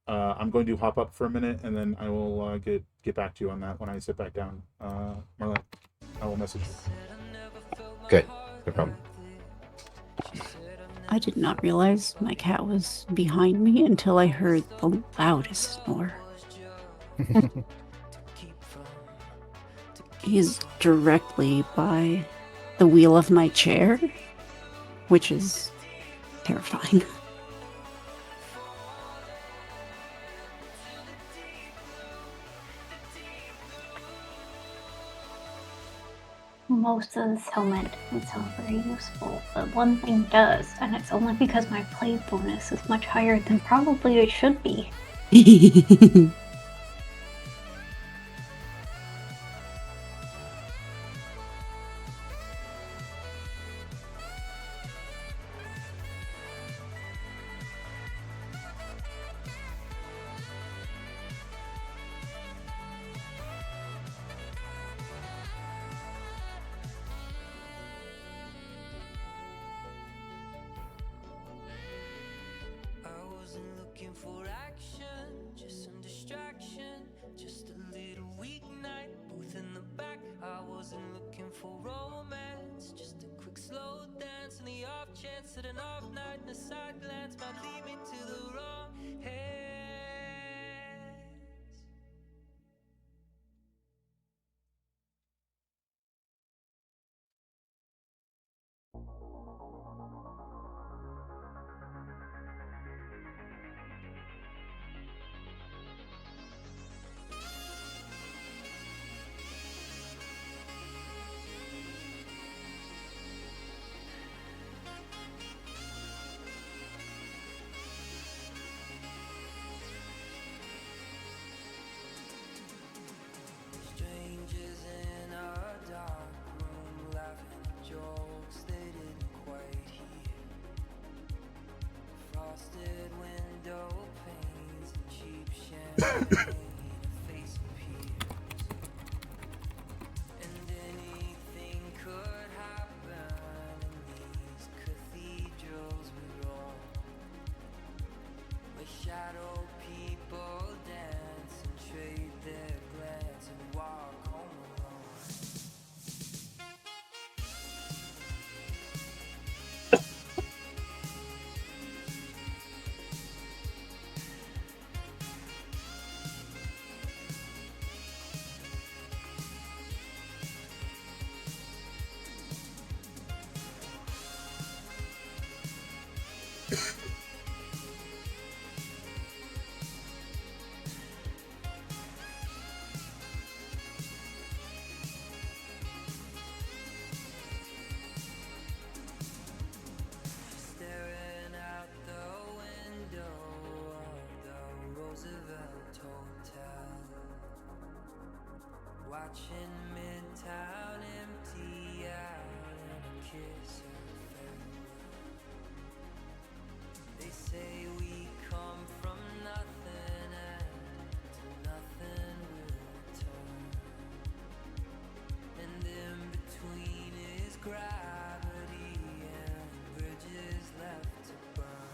I'm going to hop up for a minute, and then I will get back to you on that when I sit back down. Marlene, I will message you. Good. No problem. I did not realize my cat was behind me until I heard the loudest snore. He's directly by the wheel of my chair, which is terrifying. Most of this helmet doesn't sound very useful, but one thing does, and it's only because my play bonus is much higher than probably it should be. I wasn't looking for action, just some distraction, just a little weeknight, both in the back. I wasn't looking for romance, just a quick slow dance, and the off chance that an off night and a side glance might lead me to the wrong hands. Strangers in a dark room laughing at jokes they didn't quite hear. Frosted window panes and cheap champagne, a face appears. And anything could happen in these cathedrals we roll, where shadow people dance and trade their glance and walk home alone. Staring out the window of the Roosevelt Hotel, watching Midtown empty out and a kiss of farewell. They say we come from nothing and to nothing we'll return, and in between is gravity and bridges left to burn.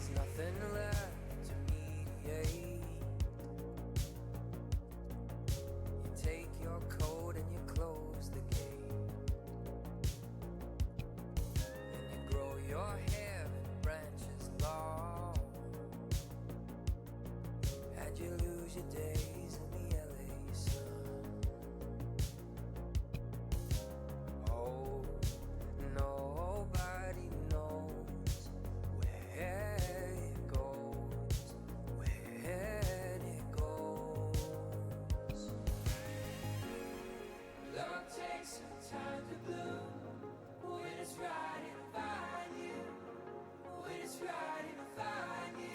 there's nothing left to mediate. You take your coat and you close the gate, and you grow your hair in branches long, and you lose your days in the LA sun. Oh, nobody knows where it goes, where it goes. Love takes some time to bloom. When it's right, it'll find you. When it's right, it'll find you.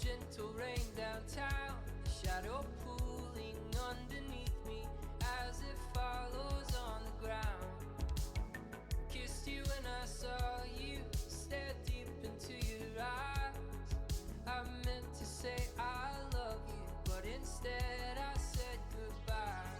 gentle rain downtown, shadow pooling underneath me as it follows on the ground. Kissed you when I saw you, stared deep into your eyes. I meant to say I love you, but instead I said goodbye.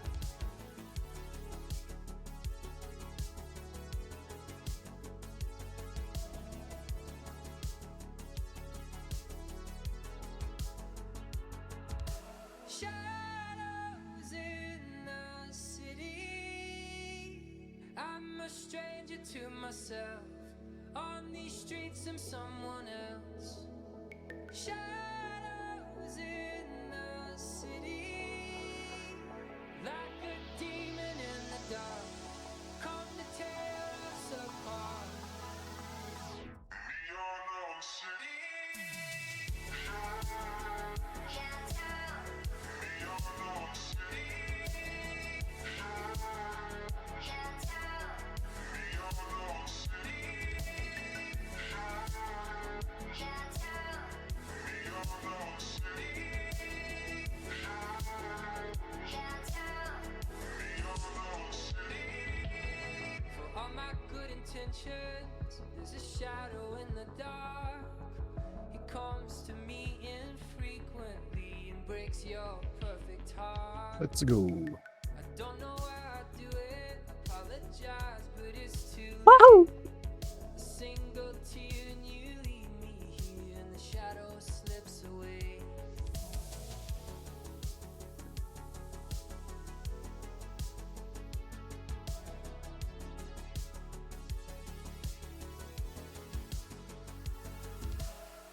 Shadows in the city. I'm a stranger to myself. On these streets, I'm someone else. Shadows in the city. Like a demon in the dark. Come to tear us apart. For all my good intentions, there's a shadow in the dark. He comes to me infrequently and breaks your perfect heart. Let's go. I don't know why I do it, apologize, but it's too late. Wahoo! A single tear and you leave me here and the shadow slips away.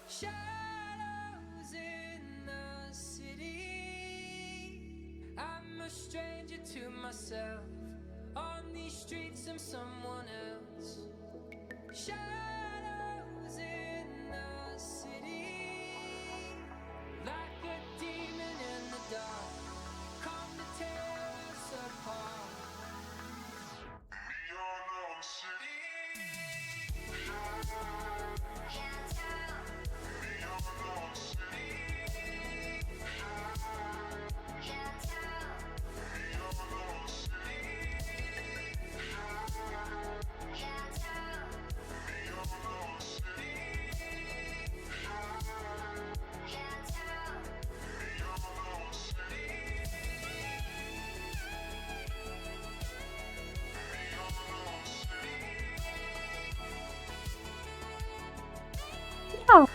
Shadows in the city. I'm a stranger to myself. On these streets, I'm someone else. Shadows in the city. Like a demon in the dark. Come to tear us apart. Oh.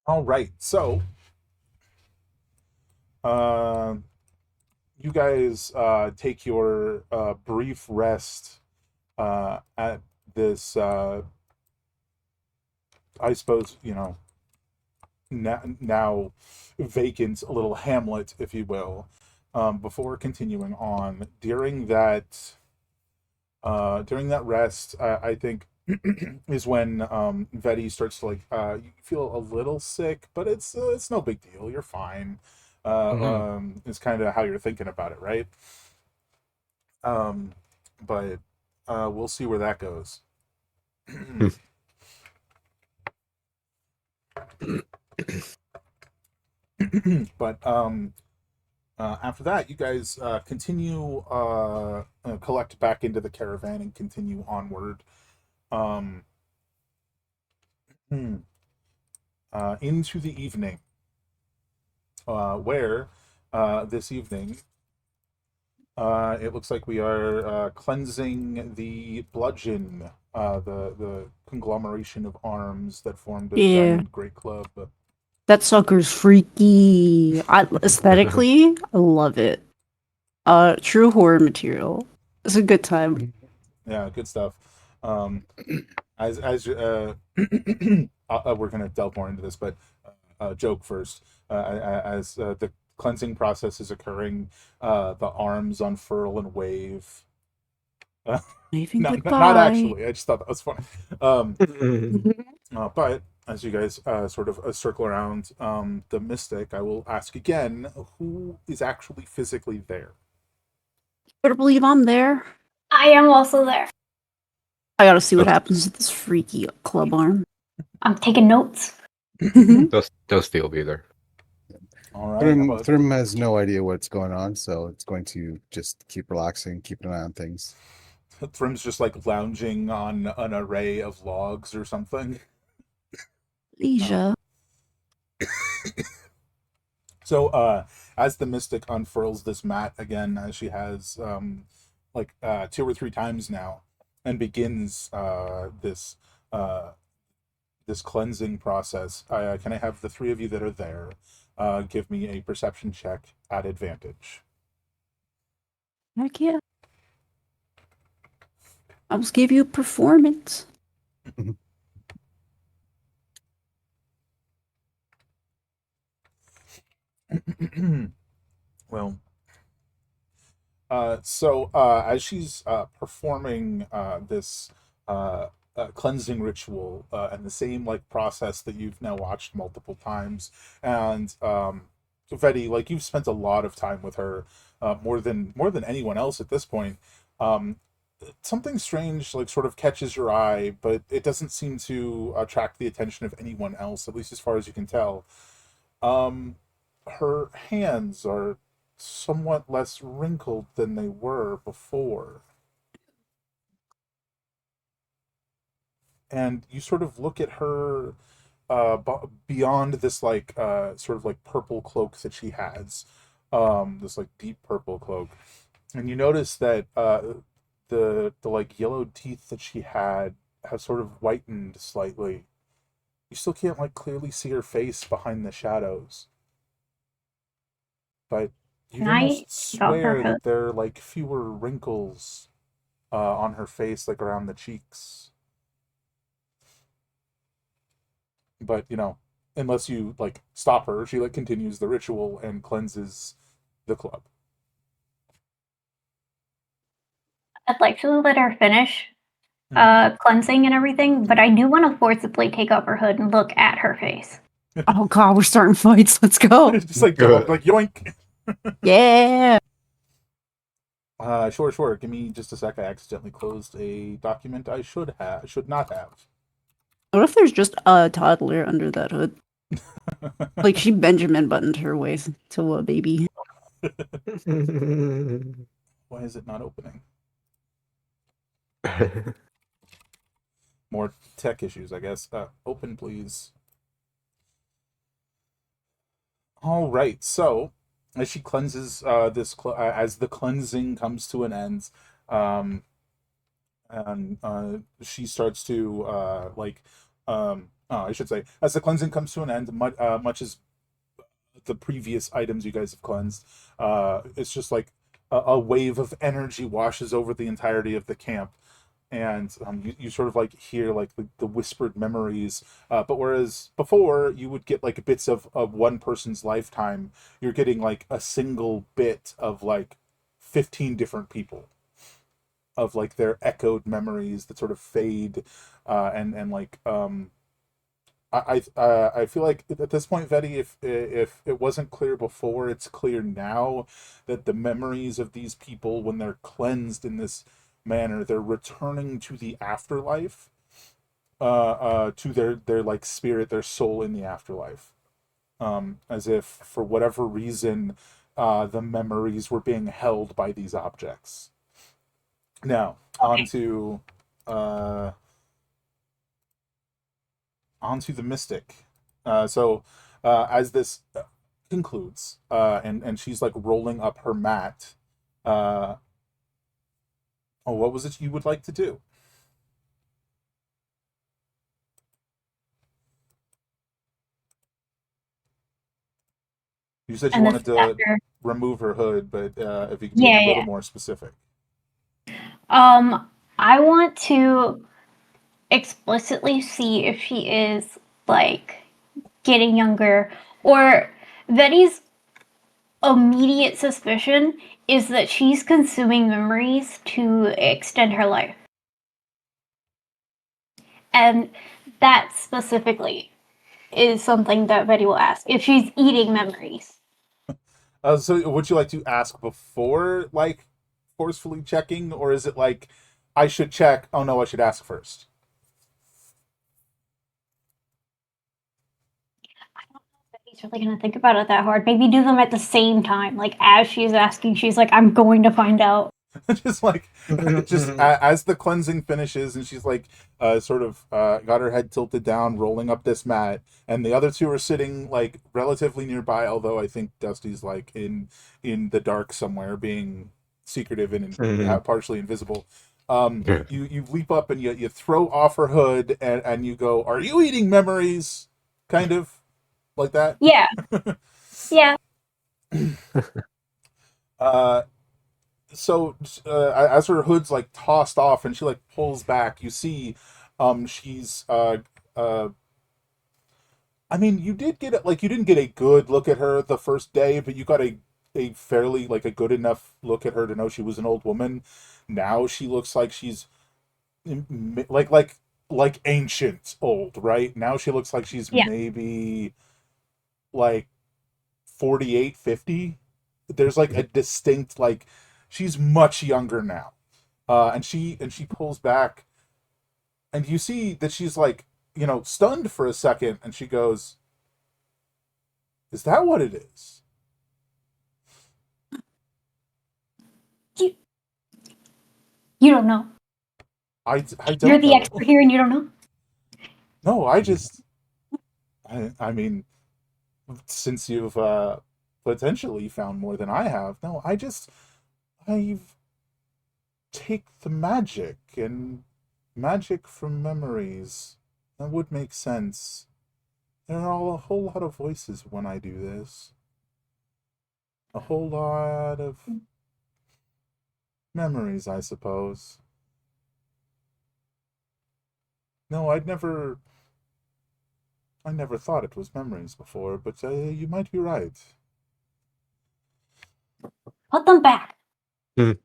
All right, so you guys take your brief rest at this, I suppose, now vacant little hamlet, if you will, before continuing on. During that rest, I think is when Vetty starts to you feel a little sick, but it's no big deal. You're fine. Is kind of how you're thinking about it, right? But we'll see where that goes. But after that, you guys continue collect back into the caravan and continue onward into the evening, where this evening it looks like we are cleansing the bludgeon, the conglomeration of arms that formed a diamond great club. That sucker's freaky. Aesthetically, I love it. True horror material. It's a good time. Yeah, good stuff. As we're gonna delve more into this, but joke first. As the cleansing process is occurring, the arms unfurl and wave. Waving Not goodbye. actually. I just thought that was funny. But as you guys sort of circle around the mystic, I will ask again: who is actually physically there? Better believe I'm there. I am also there. I gotta see what happens with this freaky club arm. I'm taking notes. Dusty will be there. All right. Thrym has no idea what's going on, so it's going to just keep relaxing, keep an eye on things. Thrym's just like lounging on an array of logs or something. Leisure. So, as the mystic unfurls this mat again, as she has 2 or 3 times now, and begins this cleansing process, can I have the 3 of you that are there give me a perception check at advantage? Heck yeah. I will give you a performance. Well, so as she's performing this cleansing ritual and the same like process that you've now watched multiple times, and Vedi, like you've spent a lot of time with her, more than anyone else at this point. Something strange like sort of catches your eye, but it doesn't seem to attract the attention of anyone else, at least as far as you can tell. Her hands are somewhat less wrinkled than they were before. And you sort of look at her beyond this like sort of like purple cloak that she has, this like deep purple cloak, and you notice that the like yellowed teeth that she had have sort of whitened slightly. You still can't like clearly see her face behind the shadows, but you Can I almost drop her swear hood? that there are like fewer wrinkles on her face, like around the cheeks. But unless you like stop her, she like continues the ritual and cleanses the club. I'd like to let her finish Mhm. cleansing and everything, but I do want to forcibly take off her hood and look at her face. Oh god, we're starting fights. Let's go. Just like go, like yoink. Yeah. Sure. Give me just a sec. I accidentally closed a document I should not have. What if there's just a toddler under that hood? Like she Benjamin buttoned her way to a baby. Why is it not opening? More tech issues, I guess. Open, please. All right. So, as she cleanses as the cleansing comes to an end, um, and she starts to I should say, as the cleansing comes to an end, much as the previous items you guys have cleansed, it's just like a wave of energy washes over the entirety of the camp, and you sort of like hear like the whispered memories, but whereas before you would get like bits of one person's lifetime, you're getting like a single bit of like 15 different people, of like their echoed memories that sort of fade, and like I feel like at this point, Vedi, if it wasn't clear before, it's clear now that the memories of these people, when they're cleansed in this manner, they're returning to the afterlife, to their like spirit, their soul in the afterlife, as if for whatever reason, the memories were being held by these objects. Now, uh, onto the mystic. As this concludes, and she's like rolling up her mat. Oh, what was it you would like to do? You said you And this wanted is to after. remove her hood, but if you could be Yeah, a little yeah. more specific. I want to explicitly see if she is like getting younger, or Vedi's immediate suspicion is that she's consuming memories to extend her life. And that specifically is something that Betty will ask if she's eating memories. So would you like to ask before, like, forcefully checking, or is it like, I should check, oh no, I should ask first? I don't know if Betty's really going to think about it that hard. Maybe do them at the same time. Like, as she's asking, she's like, I'm going to find out. Just like, as the cleansing finishes, and she's like, sort of got her head tilted down, rolling up this mat, and the other two are sitting like relatively nearby. Although I think Dusty's like in the dark somewhere, being secretive and partially invisible. You leap up and you throw off her hood, and you go, "Are you eating memories?" Kind of like that. Yeah. Yeah. So as her hood's like tossed off and she like pulls back, you see she's I mean, you did get it, like, you didn't get a good look at her the first day, but you got a fairly, like, a good enough look at her to know she was an old woman. Now she looks like she's like ancient old, right? Now she looks like she's maybe like 48, 50. There's like a distinct, like, she's much younger now. And she pulls back, and you see that she's like, stunned for a second, and she goes, "Is that what it is?" You don't know. I don't You're the know. expert here and you don't know? No, I mean, since you've potentially found more than I have, no, I've take the magic, and magic from memories. That would make sense. There are a whole lot of voices when I do this. A whole lot of memories, I suppose. No, I never thought it was memories before, but you might be right. Put them back. The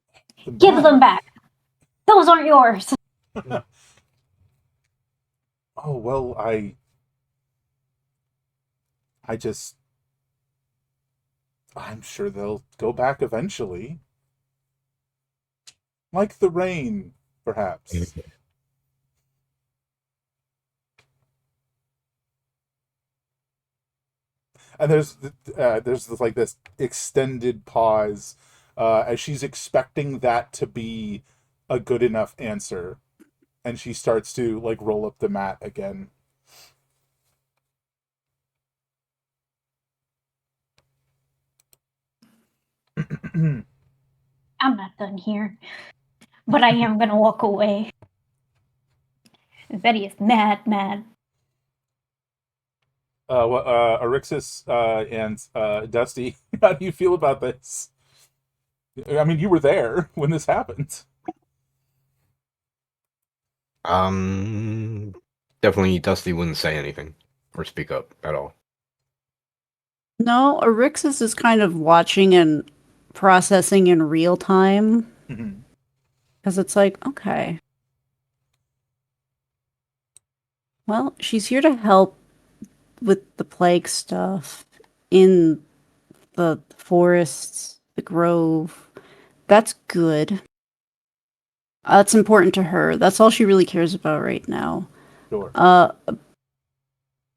Give map- them back. Those aren't yours. Oh, well, I'm sure they'll go back eventually. Like the rain, perhaps. And there's like this extended pause, as she's expecting that to be a good enough answer, and she starts to like roll up the mat again. I'm not done here. But I am gonna walk away. Betty is mad. Arixis and Dusty, how do you feel about this? I mean, you were there when this happened. Definitely Dusty wouldn't say anything or speak up at all. No, Arixis is kind of watching and processing in real time. Mhm. Because it's like, okay. Well, she's here to help with the plague stuff in the forests, the grove. That's good. That's important to her. That's all she really cares about right now. Sure.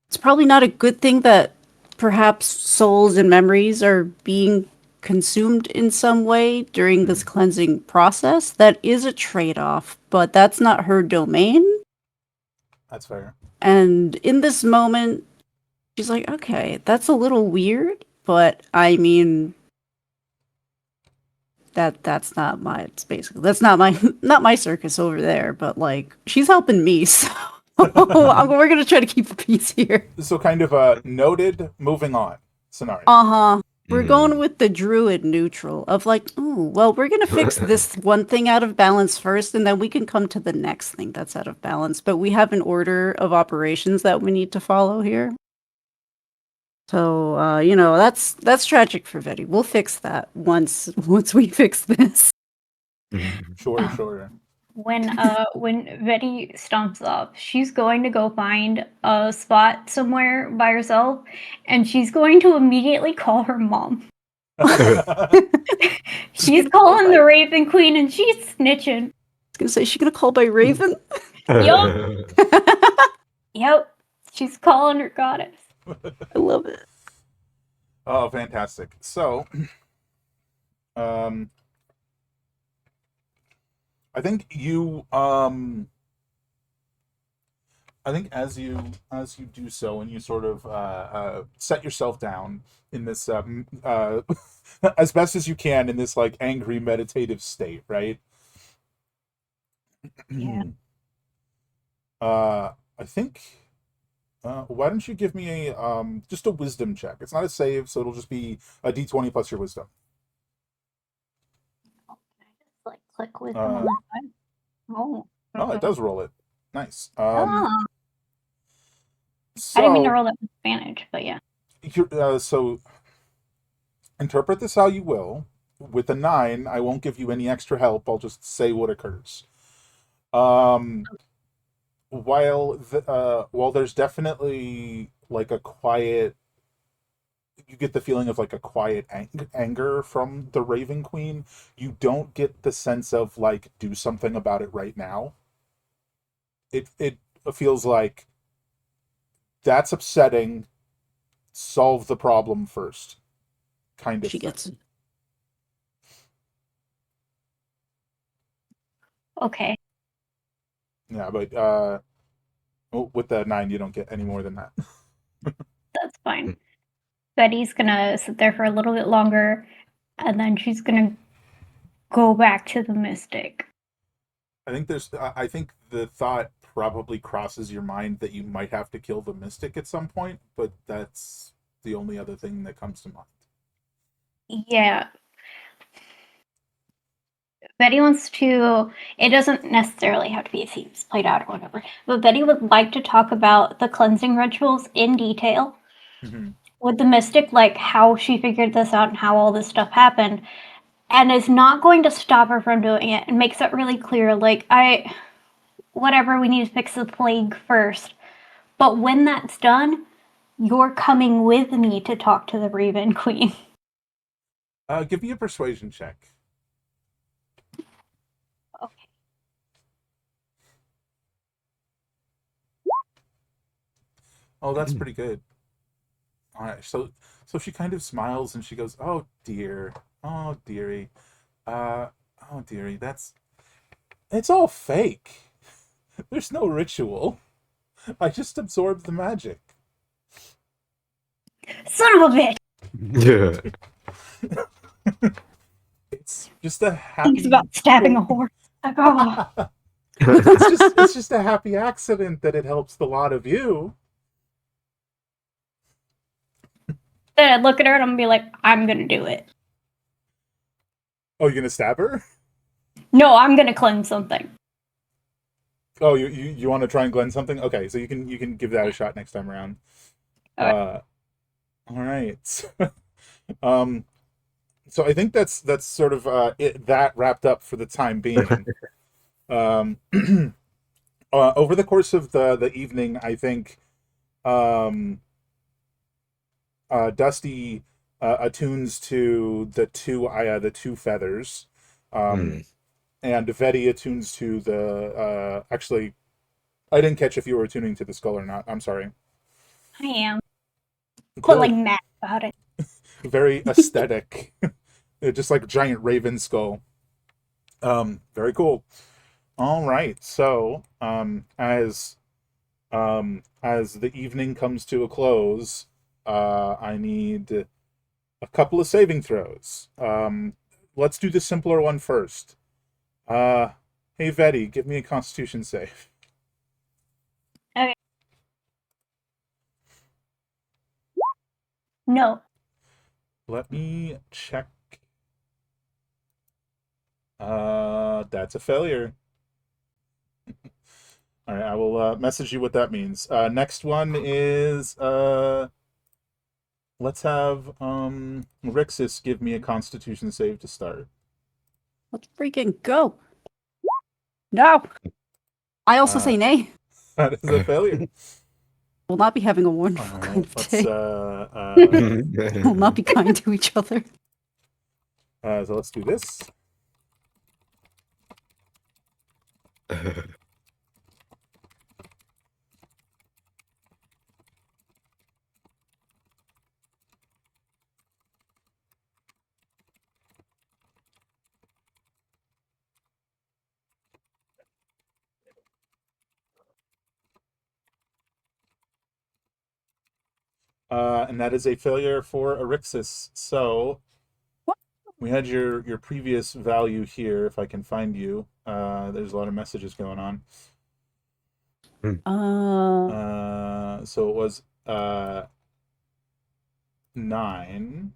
It's probably not a good thing that perhaps souls and memories are being consumed in some way during this cleansing process. That is a trade-off, but that's not her domain. That's fair. And in this moment, she's like, okay, that's a little weird, but I mean, that's not my, it's basically, that's not my circus over there, but like, she's helping me, so we're gonna try to keep the peace here. So kind of a noted, moving on scenario. Uh-huh. We're going with the druid neutral of like, ooh, well, we're gonna fix this one thing out of balance first, and then we can come to the next thing that's out of balance. But we have an order of operations that we need to follow here. So that's tragic for Vetty. We'll fix that once we fix this. Sure. When Betty stomps off, she's going to go find a spot somewhere by herself, and she's going to immediately call her mom. She's calling the Raven Queen, and she's snitching. I was gonna say, she's gonna call by Raven. Yep, she's calling her goddess. I love it. Oh, fantastic. So, I think you, I think as you do so, and you sort of set yourself down in this as best as you can in this like angry meditative state, right? Yeah. I think. Why don't you give me a just a wisdom check? It's not a save, so it'll just be a d20 plus your wisdom. Like click wisdom on the side. Oh. Oh, it does roll it. Nice. Oh. So, I didn't mean to roll that with advantage, but yeah. so interpret this how you will. With a 9, I won't give you any extra help. I'll just say what occurs. While there's definitely like a quiet, you get the feeling of like a quiet anger from the Raven Queen. You don't get the sense of like do something about it right now. It feels like that's upsetting. Solve the problem first, kind of. She gets it. Okay. Yeah, but with the 9, you don't get any more than that. That's fine. Betty's gonna sit there for a little bit longer, and then she's gonna go back to the mystic. I think the thought probably crosses your mind that you might have to kill the mystic at some point, but that's the only other thing that comes to mind. Yeah. Betty wants to, it doesn't necessarily have to be a scene played out or whatever, but Betty would like to talk about the cleansing rituals in detail with the mystic, like how she figured this out and how all this stuff happened, and is not going to stop her from doing it, and makes it really clear, like, whatever, we need to fix the plague first. But when that's done, you're coming with me to talk to the Raven Queen. Give me a persuasion check. Okay. Oh, that's pretty good. All right, so she kind of smiles and she goes, "Oh dear, oh dearie, oh dearie, it's all fake. There's no ritual. I just absorbed the magic." Son of a bitch! Yeah. It's just a happy. Thinks about stabbing a horse. Like, oh. it's just a happy accident that it helps the lot of you. Then I'd look at her and I'm gonna be like, I'm gonna do it. Oh, you're gonna stab her? No, I'm gonna cleanse something. Oh, you want to try and cleanse something? Okay, so you can give that a shot next time around. Okay. All right. So I think that's sort of that wrapped up for the time being. Over the course of the evening, I think Dusty attunes to the two feathers, and Vetty attunes to the. Actually, I didn't catch if you were attuning to the skull or not. I'm sorry. I am. Cool. But like mad about it. Very aesthetic. Just like a giant raven skull. Very cool. All right. So, as the evening comes to a close, I need a couple of saving throws. Let's do the simpler one first. Hey Vetty, give me a Constitution save. Okay. No. Let me check. That's a failure. All right, I will message you what that means. Next one is let's have Rixis give me a Constitution save to start. Let's freaking go. No. I also Uh, say nay. That is a failure. We'll not be having a All wonderful right, kind of let's day. We'll not be kind to each other. so let's do this. And that is a failure for Erixis. So we had your previous value here. If I can find you, there's a lot of messages going on. So it was 9.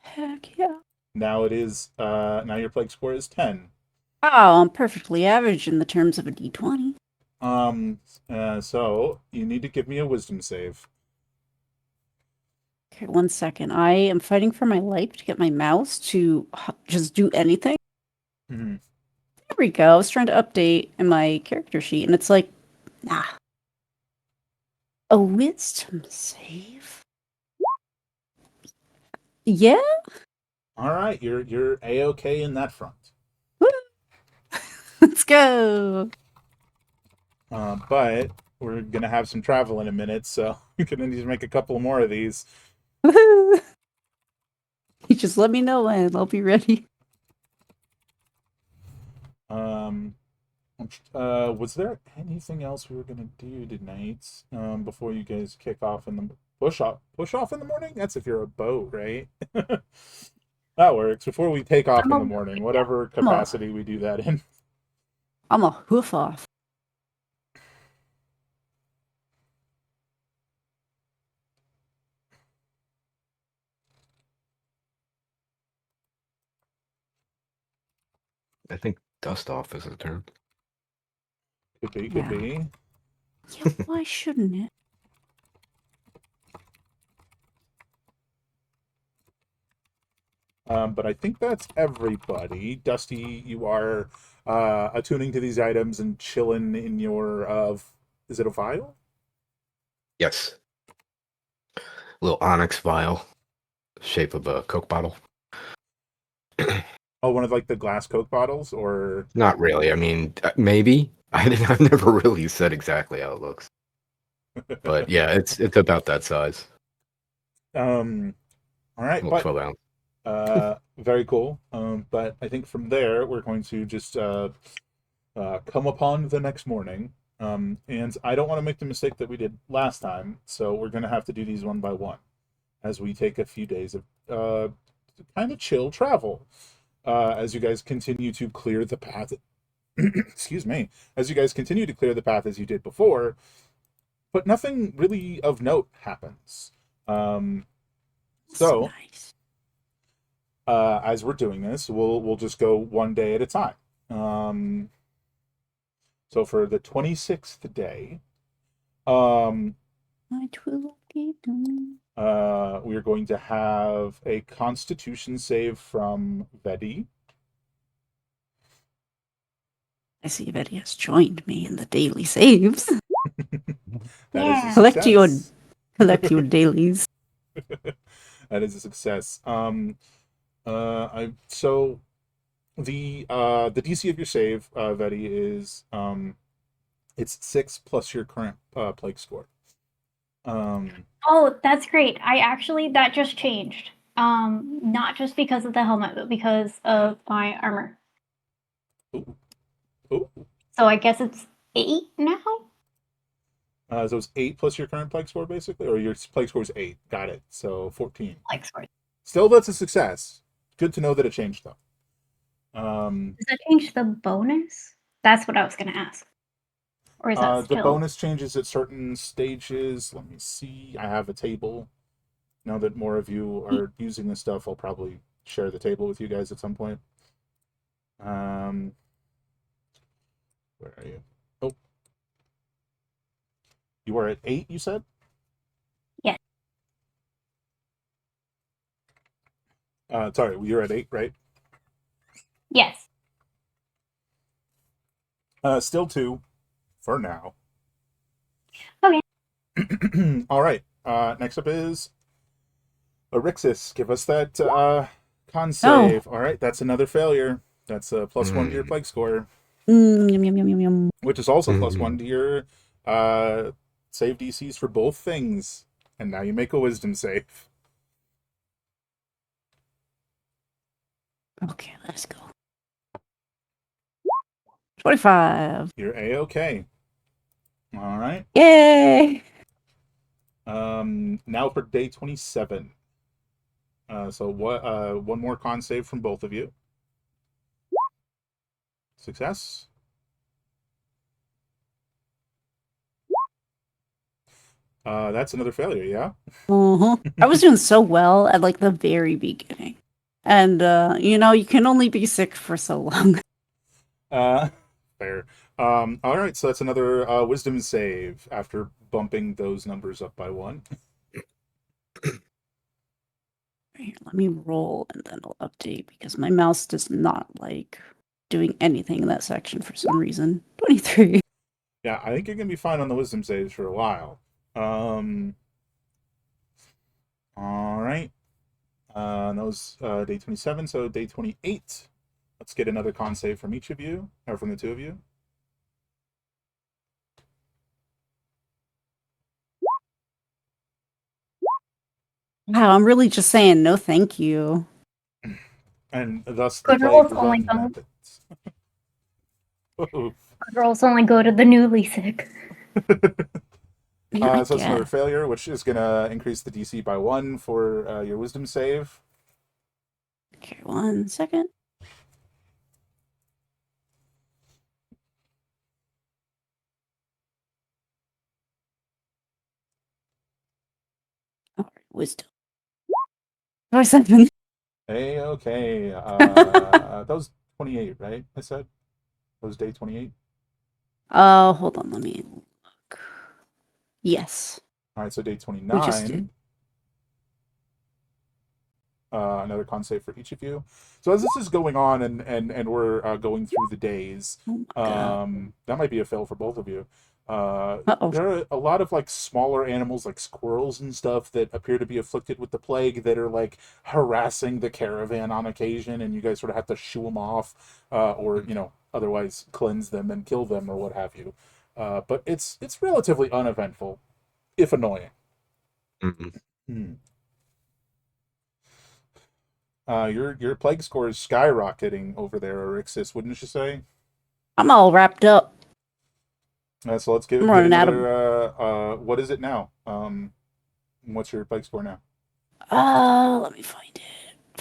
Heck yeah. Now it is. Now your plague score is 10. Oh, I'm perfectly average in the terms of a d20. So you need to give me a wisdom save. Okay, 1 second. I am fighting for my life to get my mouse to just do anything. Mhm. There we go. I was trying to update in my character sheet, and it's like, nah. A wisdom save? Yeah? All right, you're a-okay in that front. Woo! Let's go. But we're gonna have some travel in a minute, so we're gonna need to make a couple more of these. Woohoo! You just let me know when. I'll be ready. Was there anything else we were gonna do tonight? Before you guys kick off in the push off in the morning? That's if you're a boat, right? That works. Before we take off in the morning, whatever capacity we do that in. I'm a hoof off. I think dust off is a term. Could be. Yeah, why shouldn't it? But I think that's everybody. Dusty, you are attuning to these items and chilling in your is it a vial? Yes. Little onyx vial, shape of a Coke bottle. Oh, one of like the glass Coke bottles, or Not really. I mean, maybe. I've never really said exactly how it looks, but yeah, it's about that size. All right, Little but 12 ounce. very cool. But I think from there we're going to just come upon the next morning. And I don't want to make the mistake that we did last time, so we're going to have to do these one by one as we take a few days of kind of chill travel. As you guys continue to clear the path. Excuse me. As you guys continue to clear the path as you did before, but nothing really of note happens. So Nice. as we're doing this, we'll just go one day at a time. So for the 26th day, My twiddle keep doing. we are going to have a Constitution save from Vedi. I see Betty has joined me in the daily saves. That is a Collect your success. collect your dailies. That is a success. So the DC of your save, Vedi, is it's 6 plus your current plague score. Oh, that's great. That just changed. Not just because of the helmet, but because of my armor. Ooh. Ooh. So I guess it's 8 now? So it's 8 plus your current plague score, basically, or your plague score is 8. Got it. So 14. Like, sorry. Still, that's a success. Good to know that it changed, though. Does that change the bonus? That's what I was going to ask. Or is that The still? bonus changes at certain stages. Let me see. I have a table. Now that more of you are using this stuff, I'll probably share the table with you guys at some point. Where are you? Oh. You were at 8, you said? Yes. Sorry, you're at 8, right? Yes. Still 2 for now. Okay. All right. Next up is Erixis. Give us that con save. All right, that's another failure. That's a +1 to your plague score, Yum, yum, yum, yum, yum. which is also +1 to your save DCs for both things. And now you make a wisdom save. Okay, let's go. 25. You're A-okay. All right. Yay! Now for day 27. So what? One more con save from both of you. Success. That's another failure. Yeah. I was doing so well at like the very beginning. And you can only be sick for so long. Fair. All right. So that's another wisdom save after bumping those numbers up by 1. Here, let me roll and then I'll update because my mouse does not like doing anything in that section for some reason. 23. Yeah, I think you're gonna be fine on the wisdom saves for a while. All right. That was day 27. So day 28. Let's get another con save from each of you, or from the two of you. Wow, I'm really just saying no thank you. And thus the Good plague rolls only run go. methods. Oof. Girls only go to the newly sick. Yeah, I So that's another guess. failure, which is going to increase the DC by 1 for your wisdom save. Okay, 1 second. All right, wisdom. 27. Hey, okay. That was 28, right? I said that was day 28. Oh, hold on, let me look. Yes. All right, so day We just 29. did. Another con save for each of you. So as this is going on and we're going through the days, Oh my god. that might be a fail for both of you. Uh-oh. There are a lot of like smaller animals like squirrels and stuff that appear to be afflicted with the plague that are like harassing the caravan on occasion, and you guys sort of have to shoo them off, or otherwise cleanse them and kill them or what have you. But it's relatively uneventful, if annoying. Hmm. Your plague score is skyrocketing over there, Erixis, wouldn't you say? I'm all wrapped up. So let's I'm get running out of. another. What is it now? What's your plague score now? Let me find it.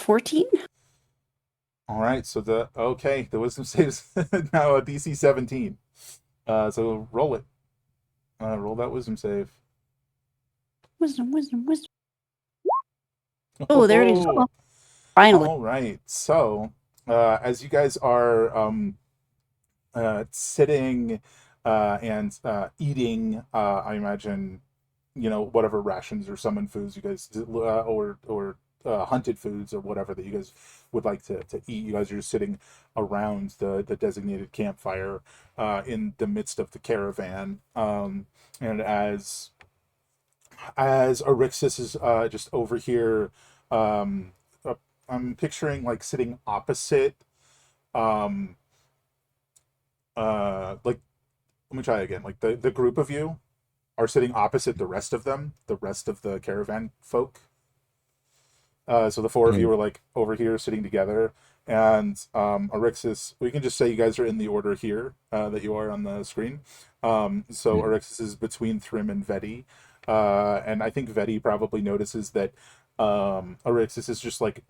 14? All right, so the wisdom save is now a DC 17. So roll it. Roll that wisdom save. Wisdom. Oh, there it is. Oh, Finally. all right. So, as you guys are sitting and eating, I imagine, whatever rations or summoned foods you guys or hunted foods or whatever that you guys would like to eat. You guys are just sitting around the designated campfire in the midst of the caravan. And as Erixis is just over here, um, I'm picturing like sitting opposite, um, like, let me try again. Like the group of you are sitting opposite the rest of them, the rest of the caravan folk. So the four of you are like over here sitting together, and Erixis, we can just say you guys are in the order here that you are on the screen. So Erixis is between Thrim and Veti, and I think Veti probably notices that Erixis is just like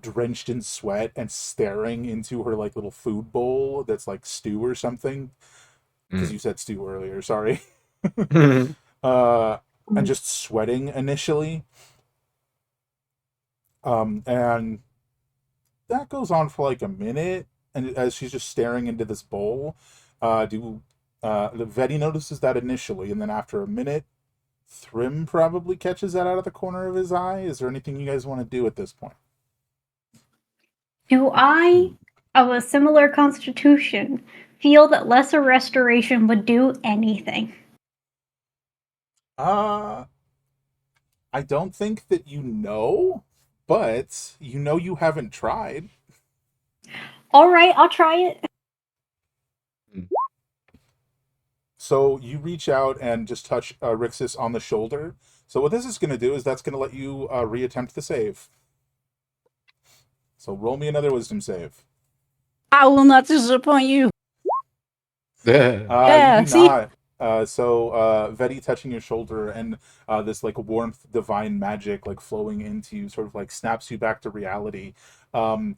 drenched in sweat and staring into her like little food bowl that's like stew or something, because you said stew earlier. Sorry. And just sweating initially. And that goes on for like a minute, and as she's just staring into this bowl, Veti notices that initially, and then after a minute, Thrim probably catches that out of the corner of his eye. Is there anything you guys want to do at this point? Do I, of a similar constitution, feel that lesser restoration would do anything? I don't think that you know, but you know you haven't tried. Alright, I'll try it. So you reach out and just touch Rixus on the shoulder. So what this is going to do is that's going to let you reattempt the save. So roll me another wisdom save. I will not disappoint you. Yeah. You do see? not. Vedi touching your shoulder and this like warmth, divine magic like flowing into you, sort of like snaps you back to reality. And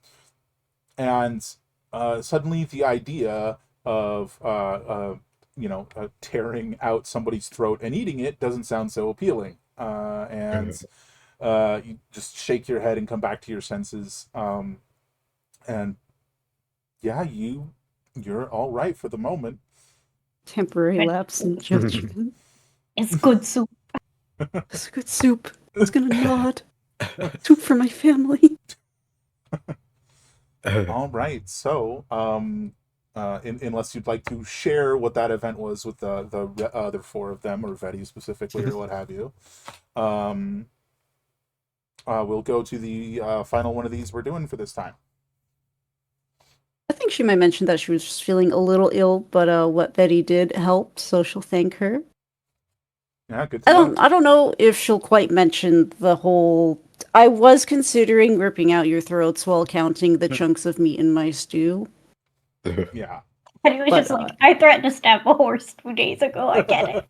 suddenly the idea of tearing out somebody's throat and eating it doesn't sound so appealing. And you just shake your head and come back to your senses. And yeah, you're all right for the moment. Temporary lapse in judgment. It's good soup. It's good soup. It's gonna nod. Soup for my family. All right. So, unless you'd like to share what that event was with the other four of them, or Vedi specifically, or what have you, we'll go to the final one of these we're doing for this time. I think she might mention that she was just feeling a little ill, but what Betty did helped, so she'll thank her. Yeah, good. To know. I don't know if she'll quite mention the whole. I was considering ripping out your throats while counting the chunks of meat in my stew. Yeah. And it was But, just like, I threatened to stab a horse 2 days ago. I get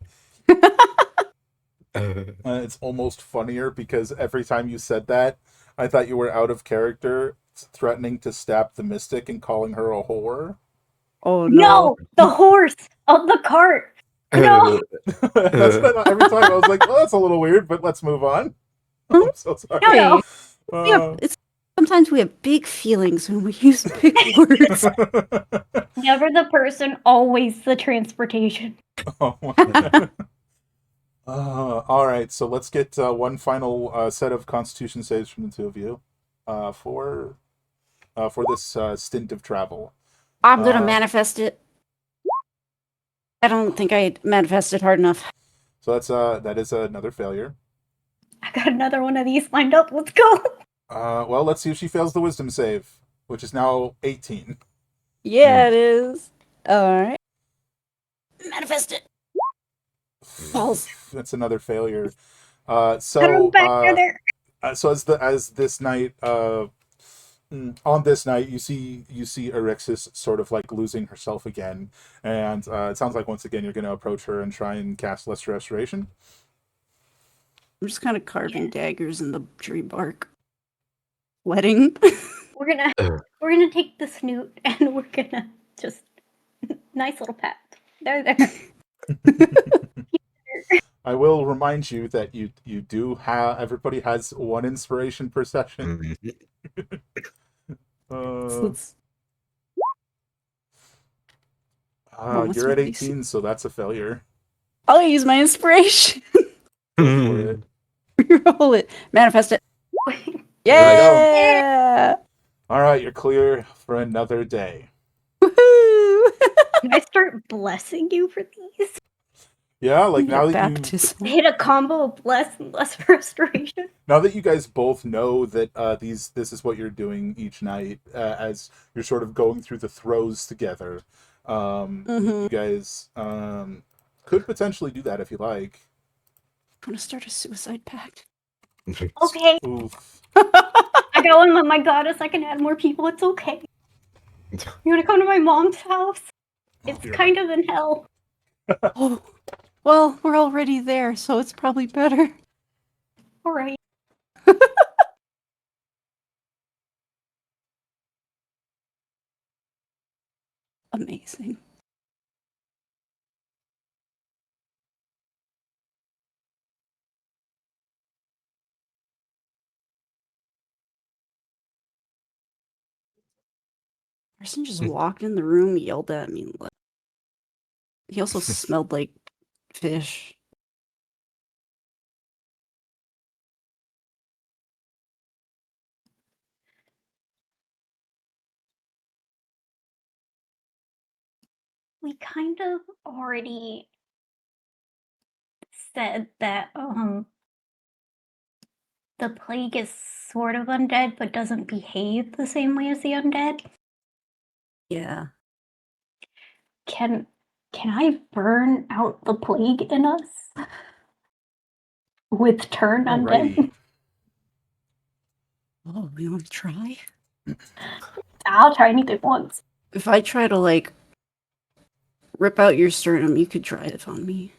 it. It's almost funnier because every time you said that, I thought you were out of character, threatening to stab the mystic and calling her a whore. Oh No, the horse of the cart. No. That's what, every time I was like, "Oh, that's a little weird," but let's move on. I'm so sorry. No. Sometimes we have big feelings when we use big words. Never the person, always the transportation. Oh my. All right, so let's get one final set of Constitution saves from the two of you for this stint of travel. I'm gonna manifest it. I don't think I manifested hard enough. So that is another failure. I got another one of these lined up. Let's go. Well, let's see if she fails the wisdom save, which is now 18. Yeah, it is. Alright. Manifest it. False. That's another failure. Put them back together. So as this night, on this night, you see Erixis sort of like losing herself again, and it sounds like once again you're going to approach her and try and cast Lesser Restoration. I'm just kind of carving daggers in the tree bark. Wedding. We're gonna take the snoot and we're gonna just nice little pat. There. I will remind you that you do have, everybody has one inspiration per session. You're at 18, so that's a failure. I'll use my inspiration. Go for it. Roll it. Manifest it. Yeah. All right, you're clear for another day. Woohoo! Can I start blessing you for these? Yeah, like now that baptism. Hit a combo of bless and less restoration. now that you guys both know that this is what you're doing each night as you're sort of going through the throes together, you guys could potentially do that if you like. I'm gonna start a suicide pact. Okay. Oof. I got one with my goddess. I can add more people. It's okay. You wanna come to my mom's house? It's kind of in hell. Oh, well, we're already there, so it's probably better. All right. Amazing. Person just walked in the room, yelled at me. He also smelled like fish. we kind of already said that the plague is sort of undead but doesn't behave the same way as the undead. Yeah. Can I burn out the plague in us with turn undead? Alrighty. Oh, we want to try? I'll try anything once. If I try to, like, rip out your sternum, you could try it on me.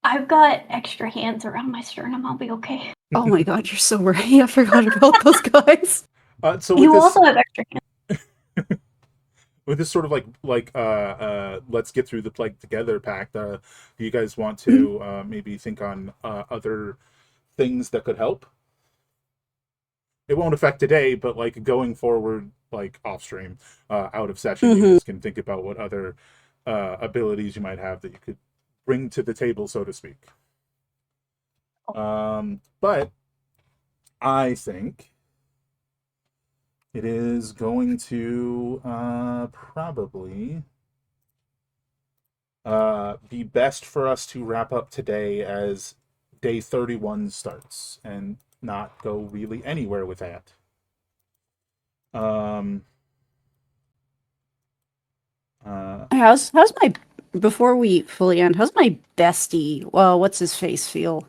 I've got extra hands around my sternum. I'll be okay. Oh my god, you're so right. I forgot about those guys. So with You this, also have extra hands. with this sort of let's get through the plague together pact, do you guys want to maybe think on other things that could help? It won't affect today, but like going forward, like off stream, out of session, you guys can think about what other abilities you might have that you could bring to the table, so to speak. But I think it is going to probably be best for us to wrap up today as day 31 starts and not go really anywhere with that. How's my, before we fully end, how's my bestie, well, what's his face feel?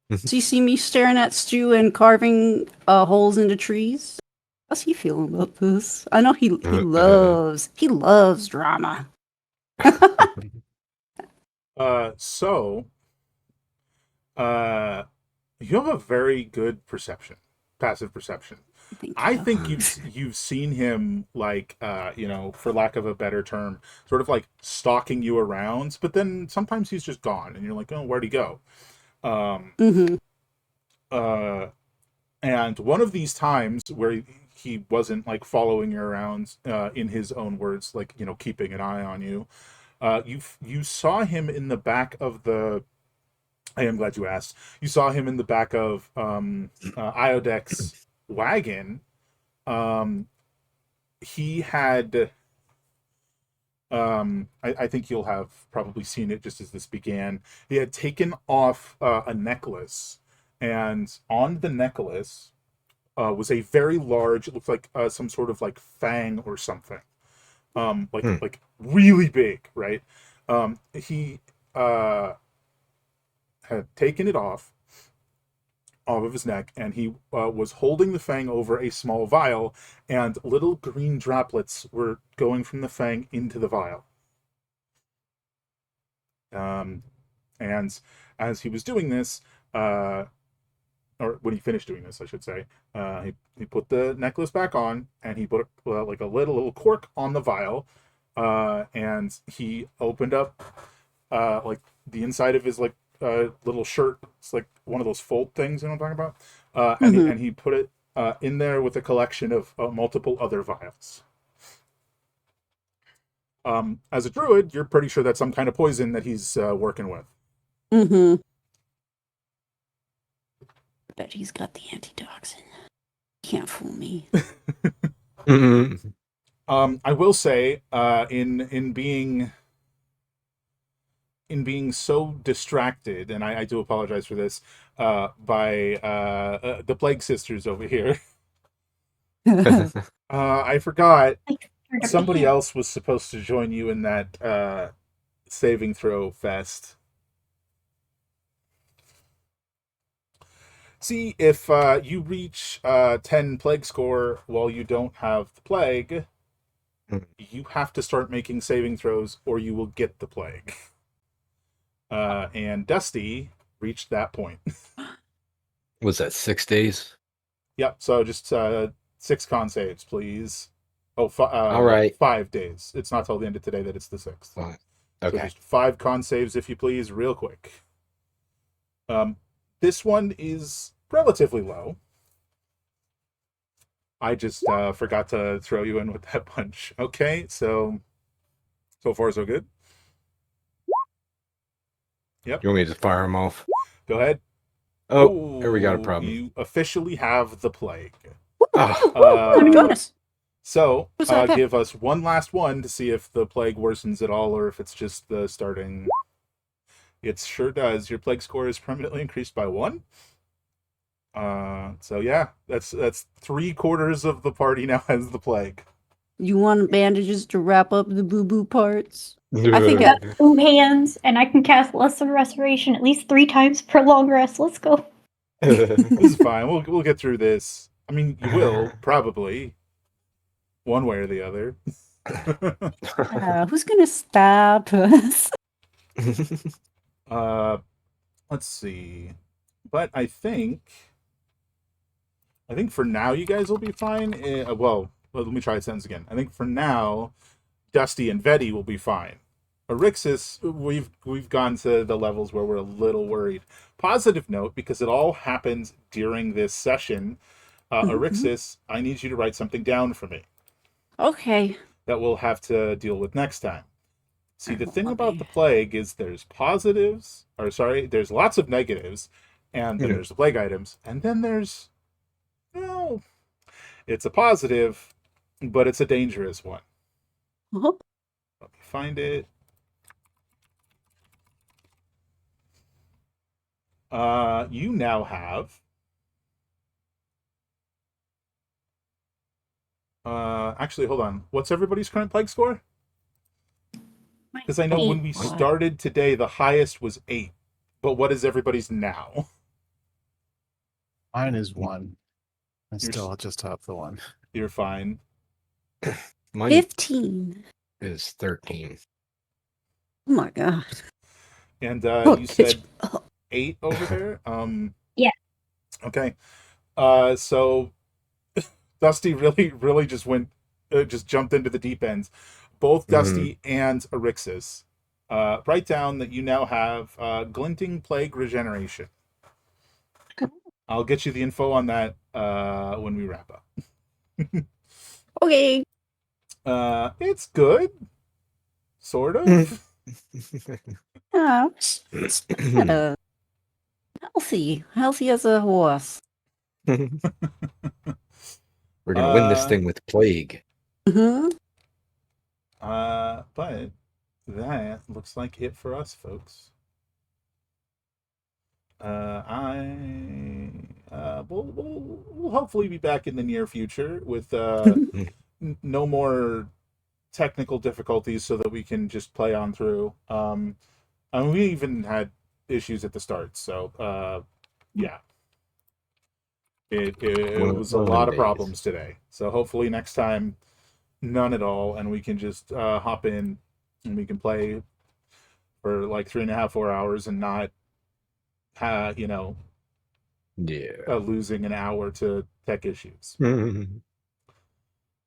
Does he see me staring at Stu and carving holes into trees? How's he feeling about this? I know he loves drama. You have a very good perception, passive perception. Thank I you. think you've seen him, like, for lack of a better term, sort of like stalking you around, but then sometimes he's just gone and you're like, oh, where'd he go? And one of these times where he wasn't like following you around, in his own words, like, keeping an eye on you, you saw him in the back of the, I am glad you asked. You saw him in the back of Iodex's wagon. He had, I think you'll have probably seen it just as this began. He had taken off a necklace, and on the necklace was a very large, it looked like some sort of like fang or something. Like really big, right? He had taken it off of his neck, and he was holding the fang over a small vial, and little green droplets were going from the fang into the vial. And as he was doing this, or when he finished doing this, I should say, he put the necklace back on, and he put like a little cork on the vial, and he opened up like the inside of his like little shirt. It's like one of those fold things, you know what I'm talking about? And he put it in there with a collection of multiple other vials. As a druid, you're pretty sure that's some kind of poison that he's working with. Bet he's got the antitoxin. Can't fool me. I will say, in being so distracted, and I do apologize for this, by the Plague Sisters over here. I forgot somebody else was supposed to join you in that saving throw fest. See, if you reach 10 plague score while you don't have the plague, you have to start making saving throws or you will get the plague. And Dusty reached that point. Was that 6 days? Yep, so just 6 con saves, please. Oh, all right. 5 days. It's not till the end of today that it's the 6th. Okay. So just 5 con saves, if you please, real quick. This one is relatively low. I just forgot to throw you in with that punch. Okay, so far so good. Yep. You want me to just fire them off? Go ahead. Oh, here we got a problem. You officially have the plague. Oh my goodness. So, Who's that pick? give us one last one to see if the plague worsens at all or if it's just the starting. It sure does. Your plague score is permanently increased by 1. So yeah, that's 3/4 of the party now has the plague. You want bandages to wrap up the boo-boo parts? I think I got 2 hands, and I can cast Lesser Restoration at least 3 times per long rest. Let's go. This is fine. We'll get through this. I mean, you will probably, one way or the other. Who's gonna stab us? Let's see. But I think for now you guys will be fine. Well, let me try a sentence again. I think for now, Dusty and Vetty will be fine. Erixis, we've gone to the levels where we're a little worried. Positive note, because it all happens during this session. Erixis, I need you to write something down for me Okay. that we'll have to deal with next time. See, the thing about the plague is there's lots of negatives, and then there's the plague items, and then there's, well, it's a positive, but it's a dangerous one. Oh, Let me find it. You now have actually, hold on. What's everybody's current plague score? Because I know when we started today, the highest was 8. But what is everybody's now? Mine is 1. I You're still just top the 1. You're fine. Mine 15. is 13. Oh my god. And Oh, you it's- said 8 over there? Yeah. Okay. So Dusty really just just jumped into the deep end. Both Dusty and Erixis. Write down that you now have Glinting Plague Regeneration. I'll get you the info on that when we wrap up. Okay. It's good. Sort of. Yeah, it's kinda healthy as a horse. We're gonna win this thing with plague. Mm-hmm. But that looks like it for us, folks. We'll hopefully be back in the near future with no more technical difficulties, so that we can just play on through. And we even had issues at the start, so yeah. It was a lot of problems today. So hopefully next time, none at all, and we can just hop in and we can play for like 3.5, 4 hours and not, losing an hour to tech issues.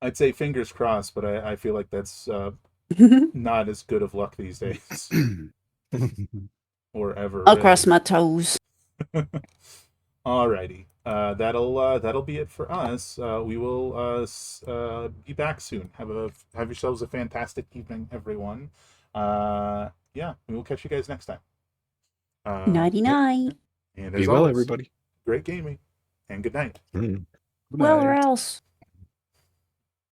I'd say fingers crossed, but I feel like that's not as good of luck these days, or ever. I'll really. cross my toes. Alrighty. That'll be it for us. We will be back soon. Have yourselves a fantastic evening, everyone. Yeah, we will catch you guys next time. Nighty night. And Be as well, always, everybody. great gaming, and good night. Good Well, or night. else.